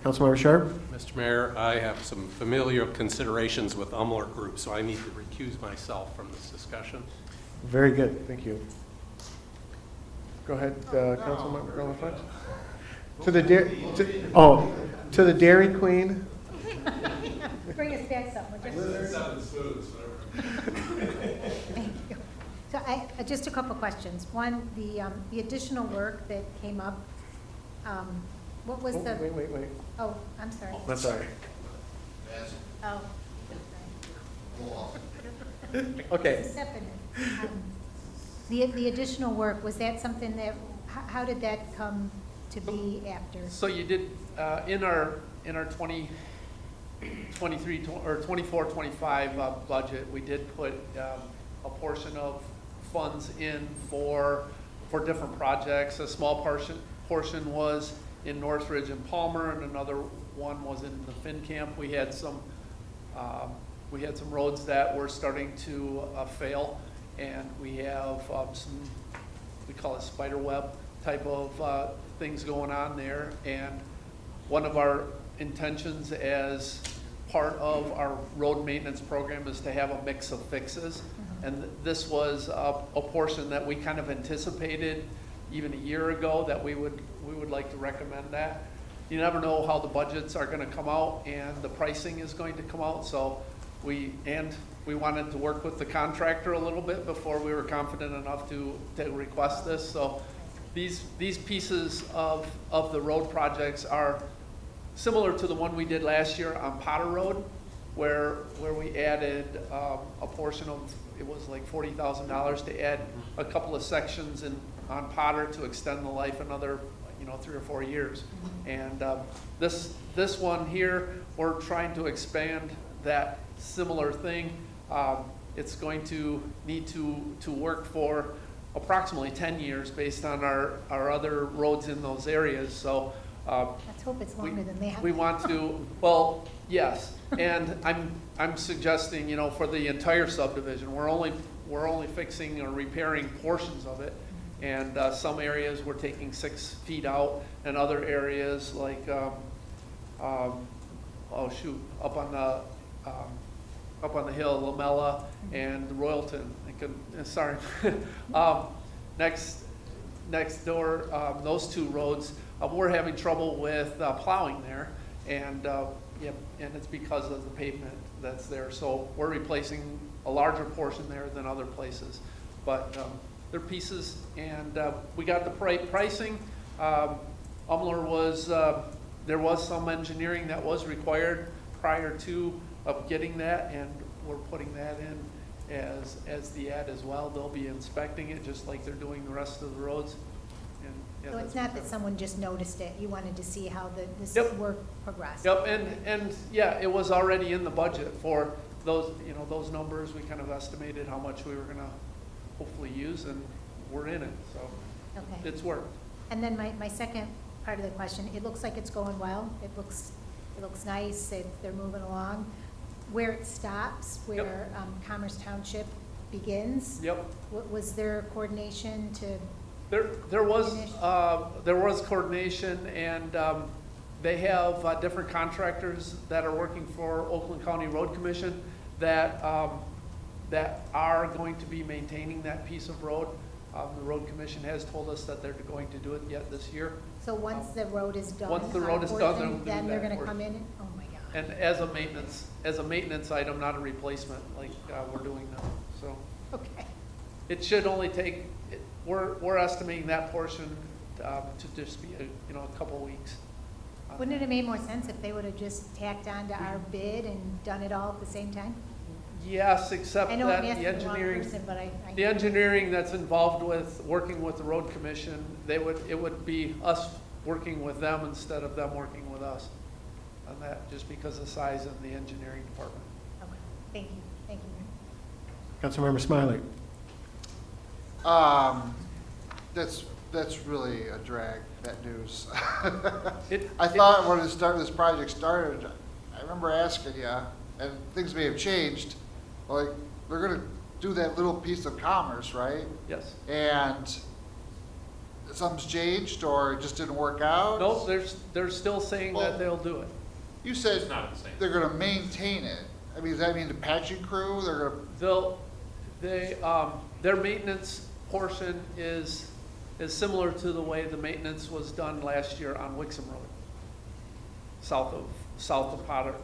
Councilmember Sharp? Mr. Mayor, I have some familial considerations with Umler Group, so I need to recuse myself from this discussion. Very good, thank you. Go ahead, Councilmember Fox. To the Dairy Queen. Bring us back something. Thank you. So just a couple questions. One, the additional work that came up, what was the? Wait. Oh, I'm sorry. That's all right. Oh. Okay. The additional work, was that something that, how did that come to be after? So you did, in our 2023 or 24-25 budget, we did put a portion of funds in for different projects. A small portion was in Northridge and Palmer, and another one was in the Finn Camp. We had some roads that were starting to fail, and we have some, we call it spider web type of things going on there. And one of our intentions as part of our road maintenance program is to have a mix of fixes. And this was a portion that we kind of anticipated even a year ago that we would like to recommend that. You never know how the budgets are going to come out and the pricing is going to come out. So we wanted to work with the contractor a little bit before we were confident enough to request this. So these pieces of the road projects are similar to the one we did last year on Potter Road, where we added a portion of, it was like $40,000 to add a couple of sections on Potter to extend the life another 3 or 4 years. And this one here, we're trying to expand that similar thing. It's going to need to work for approximately 10 years based on our other roads in those areas. So Let's hope it's longer than that. we want to, well, yes, and I'm suggesting, for the entire subdivision, we're only fixing or repairing portions of it, and some areas we're taking 6 feet out, and other areas like, up on the hill, Lamella and Royalton. Sorry, next door, those 2 roads. We're having trouble with plowing there, and and it's because of the pavement that's there. So we're replacing a larger portion there than other places, but they're pieces, and we got the pricing. Umler was there was some engineering that was required prior to getting that, and we're putting that in as the ad as well. They'll be inspecting it just like they're doing the rest of the roads. So it's not that someone just noticed it, you wanted to see how this Yep. work progressed? Yep, and yeah, it was already in the budget for those, those numbers. We kind of estimated how much we were gonna hopefully use, and we're in it, so Okay. it's worked. And then my second part of the question, it looks like it's going well, it looks nice, they're moving along. Where it stops, where Commerce Township begins? Yep. Was there coordination to? There was coordination, and they have different contractors that are working for Oakland County Road Commission that are going to be maintaining that piece of road. The Road Commission has told us that they're going to do it yet this year. So once the road is done? Once the on road is done, Fourth, they'll do then they're that gonna work. come in and, oh my God. And as a maintenance item, not a replacement like we're doing now, so. Okay. It should only take, we're estimating that portion to just be a couple weeks. Wouldn't it have made more sense if they would have just tacked on to our bid and done it all at the same time? Yes, except I know that I'm the asking the wrong engineering, person, but I. the engineering that's involved with working with the road commission, it would be us working with them instead of them working with us on that, just because of the size of the engineering department. Okay, thank you. Councilmember Smiley. That's really a drag, that news. I thought when this project started, I remember asking you, and things may have changed, like, they're gonna do that little piece of Commerce, right? Yes. And something's changed, or it just didn't work out? No, they're still saying that they'll do it. You said It's not the same. they're gonna maintain it. I mean, does that mean the patching crew, they're gonna? Their maintenance portion is similar to the way the maintenance was done last year on Wixom Road, south of Potter,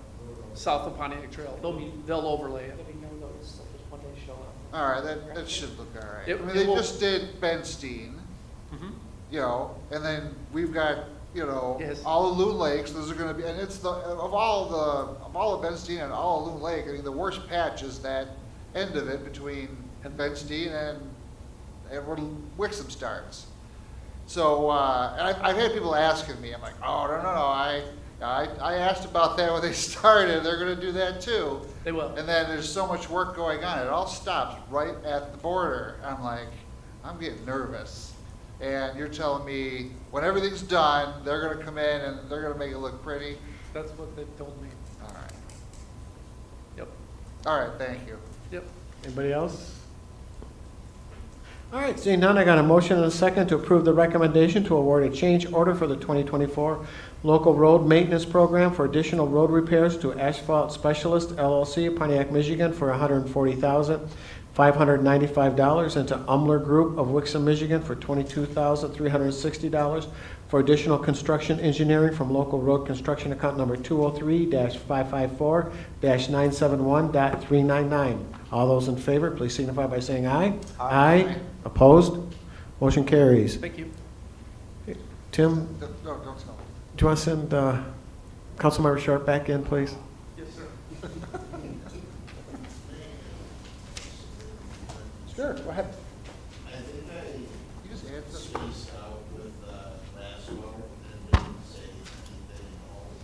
south of Pontiac Trail. They'll overlay it. All right, that should look all right. It- I mean, it they will- just did Ben Steen, and then we've got, Yes. all of Loon Lakes, those are gonna be, and it's of all of Ben Steen and all of Loon Lake, I mean, the worst patch is that end of it between Ben Steen and where Wixom starts. So, and I've had people asking me, I'm like, oh, no, I asked about that when they started, they're gonna do that too. They will. And then there's so much work going on, it all stops right at the border. I'm like, I'm getting nervous. And you're telling me, when everything's done, they're gonna come in and they're gonna make it look pretty? That's what they've told me. All right. Yep. All right, thank you. Yep. Anybody else? All right, seeing none, I got a motion and a second to approve the recommendation to award a change order for the 2024 local road maintenance program for additional road repairs to Asphalt Specialist LLC, Pontiac, Michigan, for $140,000. $595 into Umler Group of Wixom, Michigan for $22,360 for additional construction engineering from local road construction account number 203-554-971.399. All those in favor, please signify by saying aye. Aye. Opposed? Motion carries. Thank you. Tim, No, don't tell. do you want to send Councilmember Sharp back in, please? Yes, sir. Sure, go ahead. I think You just add something. spaced out with Laswell and didn't say anything else.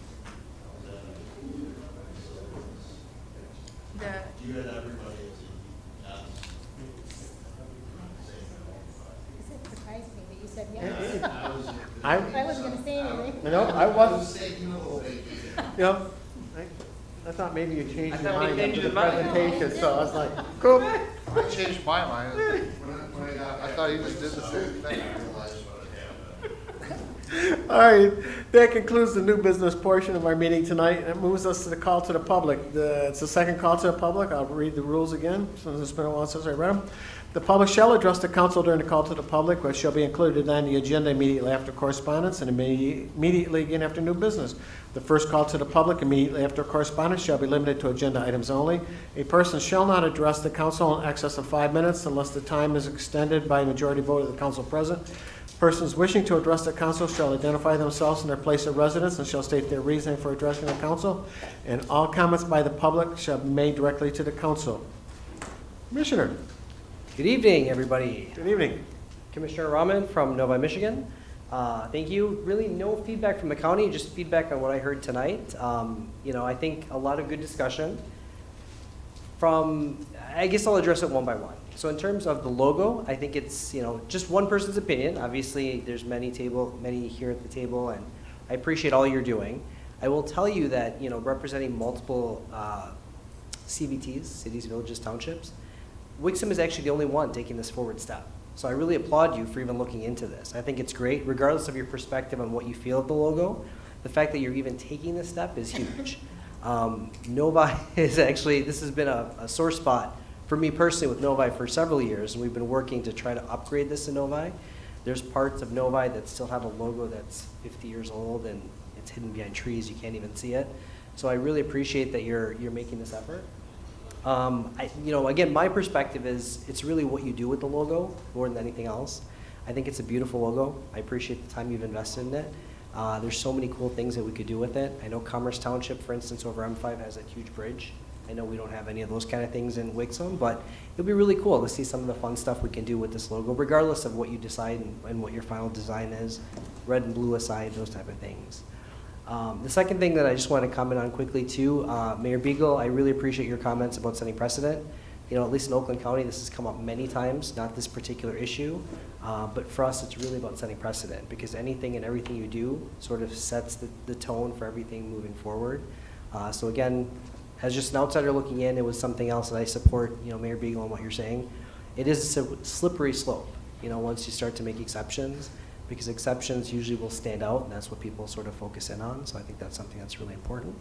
You had everybody as a yes. It surprised me that you said yes. I I wasn't going to say anything. No, I wasn't. Taking a little bit. Yep. I thought maybe you changed your thought we mind changed after the your mind. presentation, so I was like, cool. I changed my mind. I thought you just did the same thing. All right, that concludes the new business portion of our meeting tonight. And it moves us to the call to the public. It's the second call to the public. I'll read the rules again, since it's been a while since I read them. The public shall address the council during the call to the public, which shall be included on the agenda immediately after correspondence and immediately again after new business. The first call to the public immediately after correspondence shall be limited to agenda items only. A person shall not address the council in excess of 5 minutes unless the time is extended by a majority vote of the council present. Persons wishing to address the council shall identify themselves and their place of residence and shall state their reasoning for addressing the council. And all comments by the public shall be made directly to the council. Commissioner. Good evening, everybody. Good evening. Commissioner Rahman from Novi, Michigan. Thank you. Really no feedback from the county, just feedback on what I heard tonight. I think a lot of good discussion. I guess I'll address it one by one. So in terms of the logo, I think it's, just one person's opinion. Obviously, there's many here at the table, and I appreciate all you're doing. I will tell you that, representing multiple CVTs, cities, villages, townships, Wixom is actually the only one taking this forward step. So I really applaud you for even looking into this. I think it's great, regardless of your perspective on what you feel of the logo. The fact that you're even taking this step is huge. Novi is actually, this has been a sore spot for me personally with Novi for several years, and we've been working to try to upgrade this in Novi. There's parts of Novi that still have a logo that's 50 years old, and it's hidden behind trees, you can't even see it. So I really appreciate that you're making this effort. Again, my perspective is it's really what you do with the logo more than anything else. I think it's a beautiful logo. I appreciate the time you've invested in it. There's so many cool things that we could do with it. I know Commerce Township, for instance, over M5 has a huge bridge. I know we don't have any of those kind of things in Wixom, but it'll be really cool to see some of the fun stuff we can do with this logo, regardless of what you decide and what your final design is, red and blue aside, those type of things. The second thing that I just want to comment on quickly too, Mayor Beagle, I really appreciate your comments about setting precedent. At least in Oakland County, this has come up many times, not this particular issue, but for us, it's really about setting precedent because anything and everything you do sort of sets the tone for everything moving forward. So again, as just an outsider looking in, it was something else that I support, Mayor Beagle on what you're saying. It is a slippery slope, once you start to make exceptions, because exceptions usually will stand out, and that's what people sort of focus in on. So I think that's something that's really important.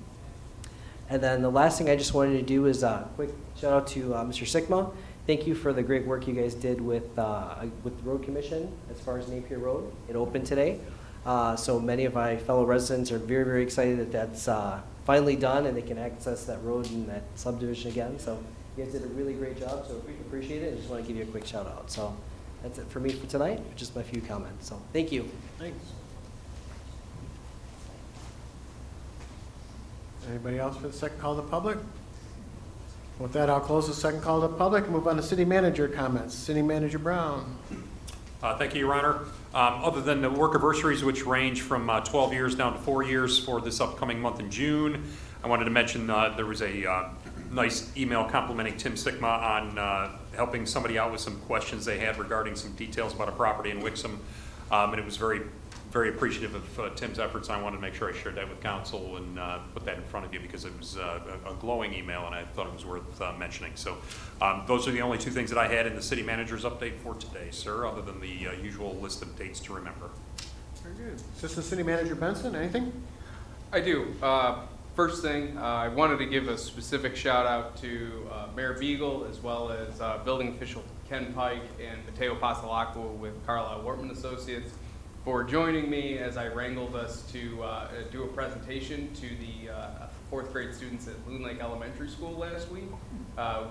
And then the last thing I just wanted to do is a quick shout out to Mr. Sikma. Thank you for the great work you guys did with the Road Commission as far as Napier Road. It opened today. So many of my fellow residents are very, very excited that that's finally done and they can access that road and that subdivision again. So you guys did a really great job, so we appreciate it. I just want to give you a quick shout out. So that's it for me for tonight, just my few comments. So thank you. Thanks. Anybody else for the second call to the public? With that, I'll close the second call to the public and move on to city manager comments. City Manager Brown. Thank you, Your Honor. Other than the work anniversaries, which range from 12 years down to 4 years for this upcoming month in June, I wanted to mention there was a nice email complimenting Tim Sikma on helping somebody out with some questions they had regarding some details about a property in Wixom. And it was very, very appreciative of Tim's efforts. I wanted to make sure I shared that with council and put that in front of you because it was a glowing email and I thought it was worth mentioning. So those are the only two things that I had in the city manager's update for today, sir, other than the usual list of dates to remember. Very good. Assistant City Manager Benson, anything? I do. First thing, I wanted to give a specific shout out to Mayor Beagle as well as building official Ken Pike and Mateo Passalacqua with Carlisle Wortman Associates for joining me as I wrangled us to do a presentation to the fourth grade students at Loon Lake Elementary School last week.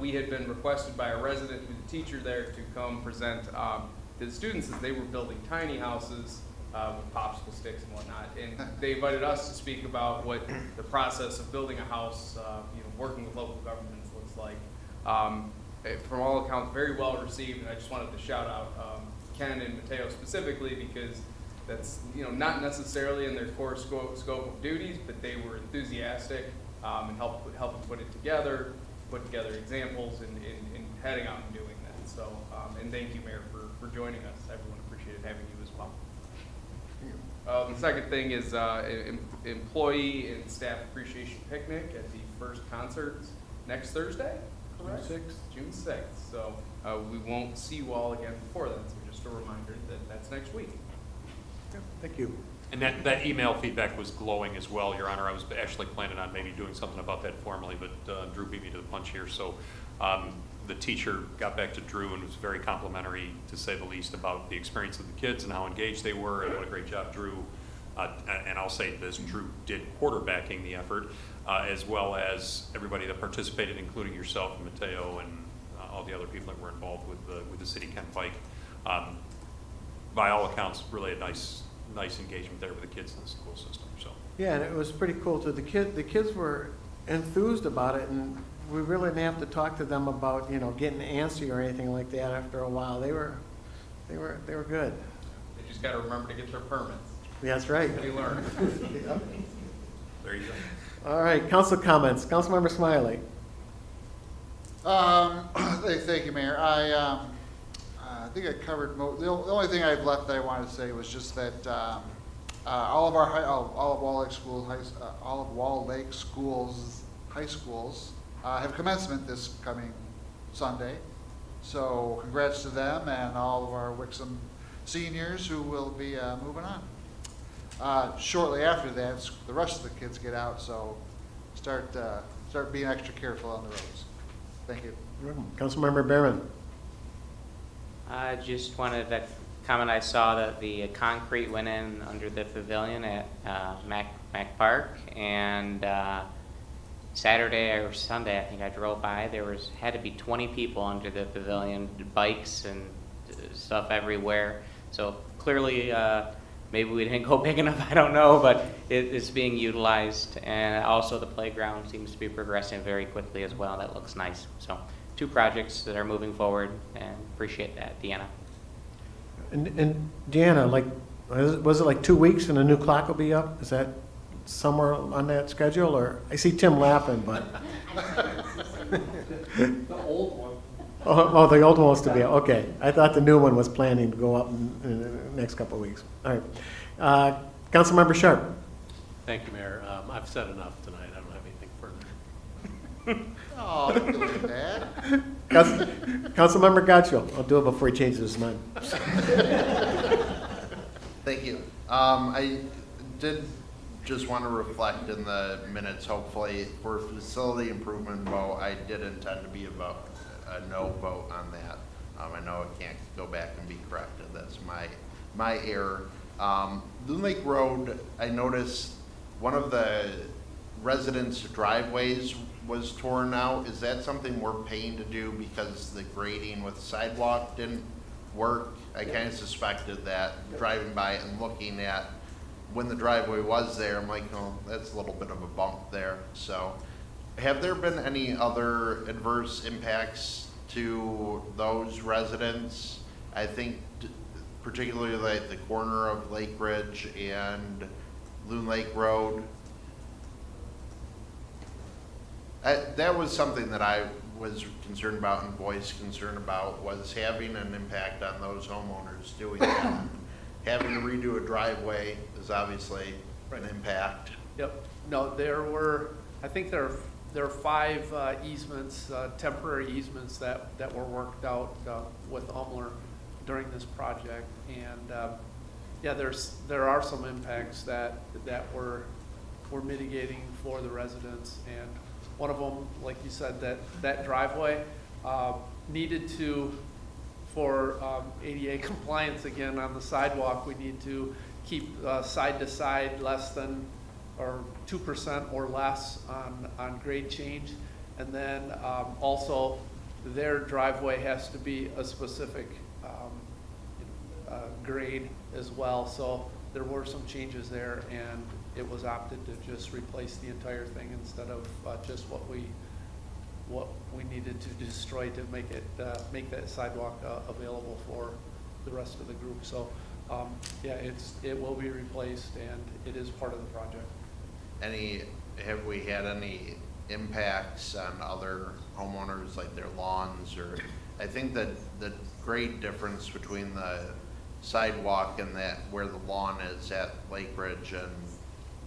We had been requested by a resident who's a teacher there to come present to the students as they were building tiny houses with popsicle sticks and whatnot. And they invited us to speak about what the process of building a house, working with local governments looks like. From all accounts, very well received, and I just wanted to shout out Ken and Mateo specifically because that's not necessarily in their core scope of duties, but they were enthusiastic and helped put it together, put together examples, and heading out and doing that. So, and thank you, Mayor, for joining us. Everyone appreciated having you as well. The second thing is employee and staff appreciation picnic at the first concerts next Thursday, correct? June 6th. So we won't see you all again before that, so just a reminder that that's next week. Thank you. And that email feedback was glowing as well, Your Honor. I was actually planning on maybe doing something about that formally, but Drew beat me to the punch here. So the teacher got back to Drew and was very complimentary, to say the least, about the experience of the kids and how engaged they were and what a great job Drew, and I'll say this, Drew did quarterbacking the effort, as well as everybody that participated, including yourself and Mateo and all the other people that were involved with the city, Ken Pike. By all accounts, really a nice engagement there with the kids in the school system. So Yeah, and it was pretty cool too. The kids were enthused about it, and we really didn't have to talk to them about getting antsy or anything like that. After a while, they were good. They just got to remember to get their permits. That's right. They learn. there you go. All right, council comments. Councilmember Smiley. Thank you, Mayor. I think I covered the only thing I've left that I wanted to say was just that all of Wall Lake schools, high schools, have commencement this coming Sunday. So congrats to them and all of our Wixom seniors who will be moving on. Shortly after that, the rest of the kids get out, so start being extra careful on the roads. Thank you. Councilmember Behrman. I just wanted to comment, I saw that the concrete went in under the pavilion at Mac Park, and Saturday or Sunday, I think I drove by, had to be 20 people under the pavilion, bikes and stuff everywhere. So clearly, maybe we didn't go big enough, I don't know, but it's being utilized. And also the playground seems to be progressing very quickly as well. That looks nice. So 2 projects that are moving forward, and appreciate that, Deanna. And Deanna, was it like 2 weeks and a new clock will be up? Is that somewhere on that schedule, or I see Tim laughing, but. The old one. Oh, the old one was to be, okay. I thought the new one was planning to go up in the next couple of weeks. All right. Councilmember Sharp. Thank you, Mayor. I've said enough tonight. I don't have anything further. Oh, don't do it, Dad. Councilmember Gotcho. I'll do it before he changes his mind. Thank you. I did just want to reflect in the minutes, hopefully, for facility improvement vote, I did intend to be a no vote on that. I know it can't go back and be corrected. That's my error. Loon Lake Road, I noticed one of the residents' driveways was torn out. Is that something we're paying to do because the grading with the sidewalk didn't work? I kind of suspected that driving by it and looking at when the driveway was there, I'm like, oh, that's a little bit of a bump there. So have there been any other adverse impacts to those residents? I think particularly like the corner of Lake Ridge and Loon Lake Road. That was something that I was concerned about and voiced concern about, was having an impact on those homeowners doing that. Having to redo a driveway is obviously an impact. Yep. No, I think there are 5 easements, temporary easements that were worked out with Umler during this project, and yeah, there are some impacts that were we're mitigating for the residents. And one of them, like you said, that driveway needed to, for ADA compliance again on the sidewalk, we need to keep side to side less than, or 2% or less on grade change. And then also their driveway has to be a specific grade as well. So there were some changes there, and it was opted to just replace the entire thing instead of just what we needed to destroy to make that sidewalk available for the rest of the group. So yeah, it will be replaced, and it is part of the project. Have we had any impacts on other homeowners, like their lawns, or, I think that the great difference between the sidewalk and that where the lawn is at Lake Ridge and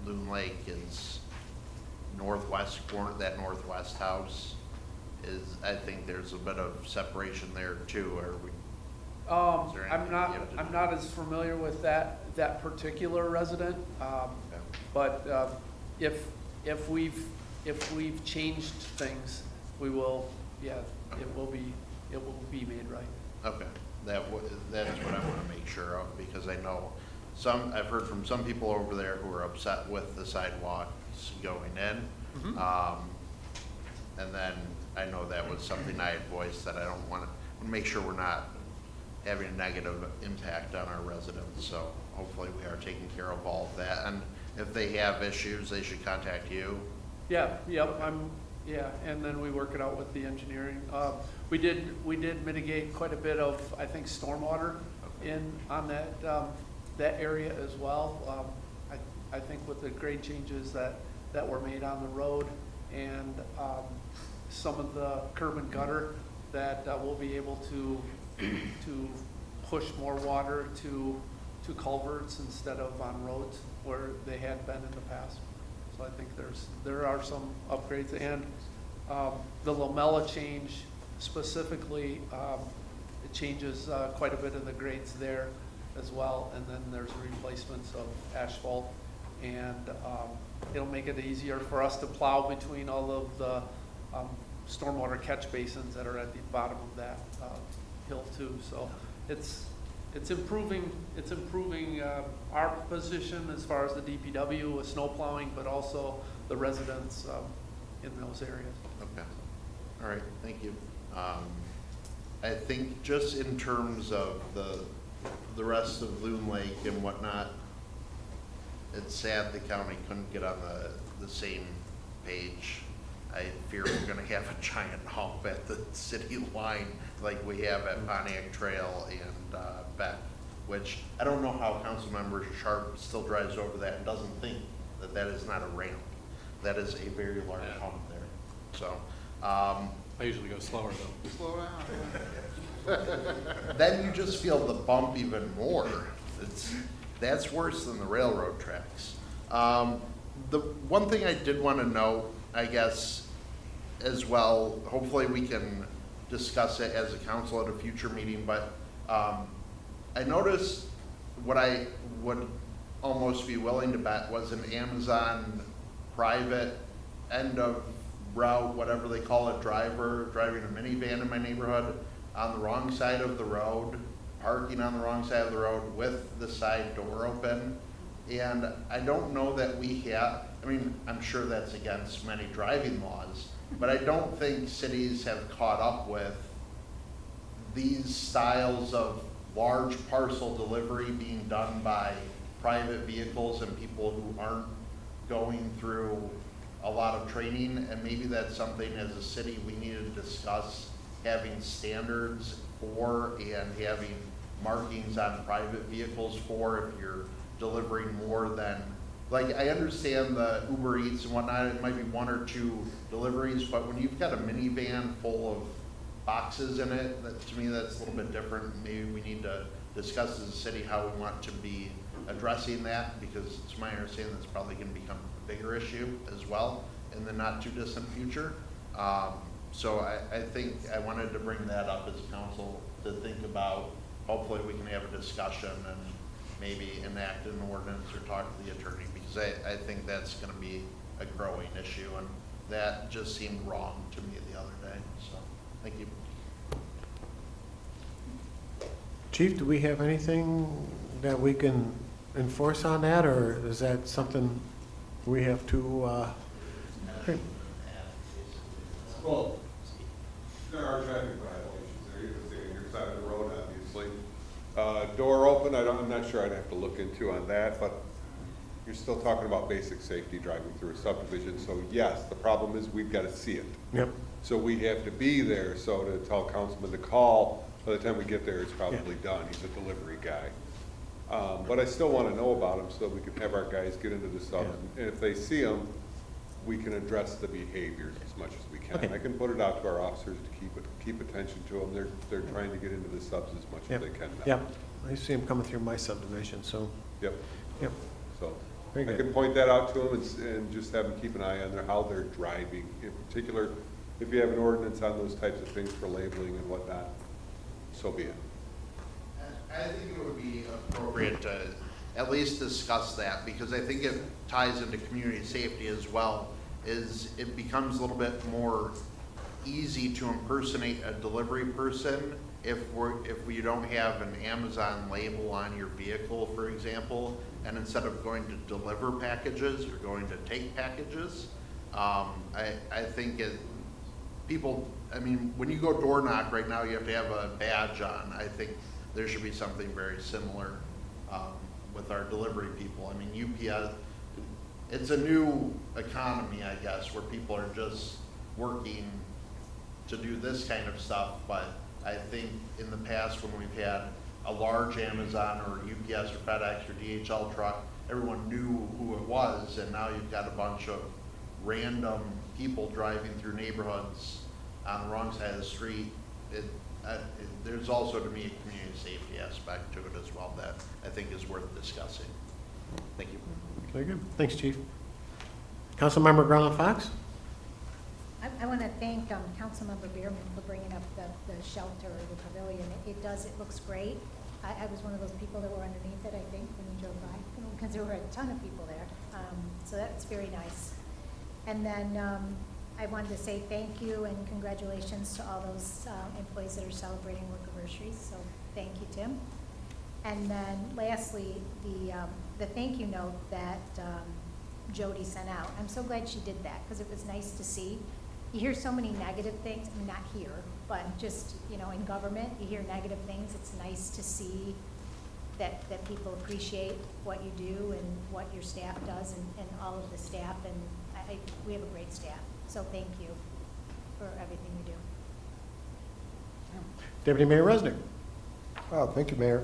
Loon Lake is northwest corner, that northwest house is, I think there's a bit of separation there too. Are we? Is there anything you have to I'm do? not as familiar with that particular resident, but if we've changed things, we will, yeah, it will be made right. Okay, that's what I want to make sure of, because I know I've heard from some people over there who are upset with the sidewalks going in. And then I know that was something I had voiced, that I don't want to make sure we're not having a negative impact on our residents. So hopefully we are taking care of all of that. And if they have issues, they should contact you. Yeah, yep, and then we work it out with the engineering. We did mitigate quite a bit of, I think, stormwater on that area as well. I think with the grade changes that were made on the road, and some of the curb and gutter, that we'll be able to push more water to culverts instead of on roads where they had been in the past. So I think there are some upgrades, and the Lamella change specifically, it changes quite a bit of the grades there as well. And then there's replacements of asphalt, and it'll make it easier for us to plow between all of the stormwater catch basins that are at the bottom of that hill too. So it's improving our position as far as the DPW with snow plowing, but also the residents in those areas. Okay. All right, thank you. I think just in terms of the rest of Loon Lake and whatnot, it's sad the county couldn't get on the same page. I fear we're gonna have a giant hump at the city line like we have at Pontiac Trail and Beck, which I don't know how Councilmember Sharp still drives over that and doesn't think that is not a ramp. That is a very large hump there. So, I usually go slower though. Slow down. then you just feel the bump even more. That's worse than the railroad tracks. The one thing I did want to note, I guess, as well, hopefully we can discuss it as a council at a future meeting, but I noticed what I would almost be willing to bet was an Amazon private end of route, whatever they call it, driver driving a minivan in my neighborhood on the wrong side of the road, parking on the wrong side of the road with the side door open. And I don't know that we have, I mean, I'm sure that's against many driving laws, but I don't think cities have caught up with these styles of large parcel delivery being done by private vehicles and people who aren't going through a lot of training. And maybe that's something as a city we need to discuss, having standards for and having markings on private vehicles for if you're delivering more than, like, I understand the Uber Eats and whatnot, it might be 1 or 2 deliveries, but when you've got a minivan full of boxes in it, that, to me, that's a little bit different. Maybe we need to discuss as a city how we want to be addressing that, because it's my understanding that's probably going to become a bigger issue as well in the not too distant future. So I think I wanted to bring that up as a council to think about. Hopefully we can have a discussion and maybe enact an ordinance or talk to the attorney, because because I think that's gonna be a growing issue, and that just seemed wrong to me the other day, so, thank you. Chief, do we have anything that we can enforce on that, or is that something we have to, Well, there are traffic violations there, you can see on your side of the road, obviously. Door open, I'm not sure, I'd have to look into on that, but you're still talking about basic safety driving through a subdivision, so yes, the problem is we've got to see it. Yep. So we have to be there, so to tell Councilman to call, by the time we get there, it's probably done, he's a delivery guy. But I still want to know about him so that we can have our guys get into the subs, and if they see him, we can address the behavior as much as we can. Okay. I can put it out to our officers to keep attention to them. They're trying to get into the subs as much as they can now. Yep, I see them coming through my subdivision, so. Yep. Yep. So Very I good. can point that out to them and just have them keep an eye on how they're driving. In particular, if you have an ordinance on those types of things for labeling and whatnot, so be it. I think it would be appropriate to at least discuss that, because I think it ties into community safety as well, is it becomes a little bit more easy to impersonate a delivery person if we don't have an Amazon label on your vehicle, for example, and instead of going to deliver packages, you're going to take packages. I think people, I mean, when you go door knock right now, you have to have a badge on. I think there should be something very similar with our delivery people. I mean, UPS, it's a new economy, I guess, where people are just working to do this kind of stuff, but I think in the past when we've had a large Amazon or UPS or FedEx or DHL truck, everyone knew who it was, and now you've got a bunch of random people driving through neighborhoods on the wrong side of the street. There's also, to me, a community safety aspect to it as well that I think is worth discussing. Thank you. Very good. Thanks, Chief. Councilmember Garland Fox? I want to thank Councilmember Bierman for bringing up the shelter or the pavilion. It looks great. I was one of those people that were underneath it, I think, when you drove by, because there were a ton of people there. So that's very nice. And then I wanted to say thank you and congratulations to all those employees that are celebrating work anniversaries. So thank you, Tim. And then lastly, the thank you note that Jody sent out. I'm so glad she did that, because it was nice to see. You hear so many negative things, I mean, not here, but just, in government, you hear negative things. It's nice to see that people appreciate what you do and what your staff does and all of the staff. And we have a great staff. So thank you for everything you do. Deputy Mayor Resnick? Oh, thank you, Mayor.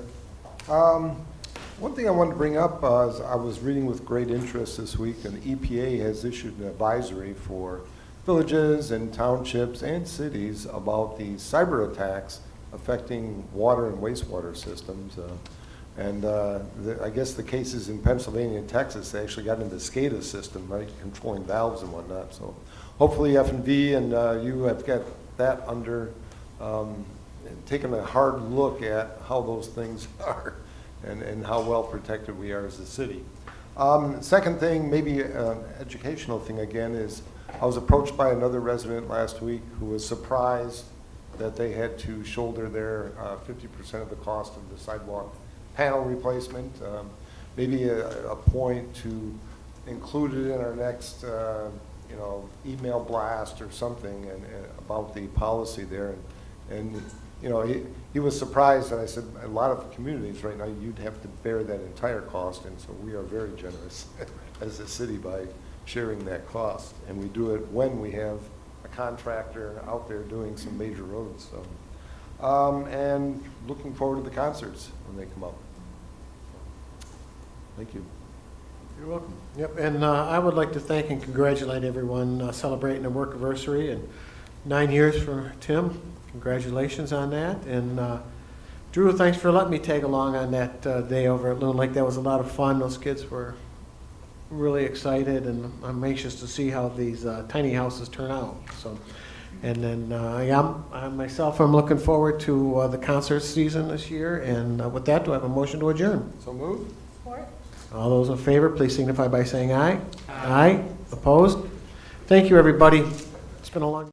One thing I wanted to bring up is I was reading with great interest this week, and EPA has issued an advisory for villages and townships and cities about the cyber attacks affecting water and wastewater systems. I guess the cases in Pennsylvania and Texas, they actually got into the SCADA system, right, controlling valves and whatnot. So hopefully F&V and you have got that under, taking a hard look at how those things are and how well protected we are as a city. Second thing, maybe an educational thing again, is I was approached by another resident last week who was surprised that they had to shoulder their 50% of the cost of the sidewalk panel replacement. Maybe a point to include it in our next email blast or something and about the policy there. And he was surprised that I said a lot of communities right now, you'd have to bear that entire cost, and so we are very generous as a city by sharing that cost. And we do it when we have a contractor out there doing some major roads. So, and looking forward to the concerts when they come up. Thank you. You're welcome. Yep, and I would like to thank and congratulate everyone celebrating their work anniversary, and 9 years for Tim. Congratulations on that. And Drew, thanks for letting me tag along on that day over at Loon Lake. That was a lot of fun. Those kids were really excited, and I'm anxious to see how these tiny houses turn out. So, and then I myself, I'm looking forward to the concert season this year. And with that, do I have a motion to adjourn? So moved. Support? All those in favor, please signify by saying aye. Aye. Opposed? Thank you, everybody. It's been a long...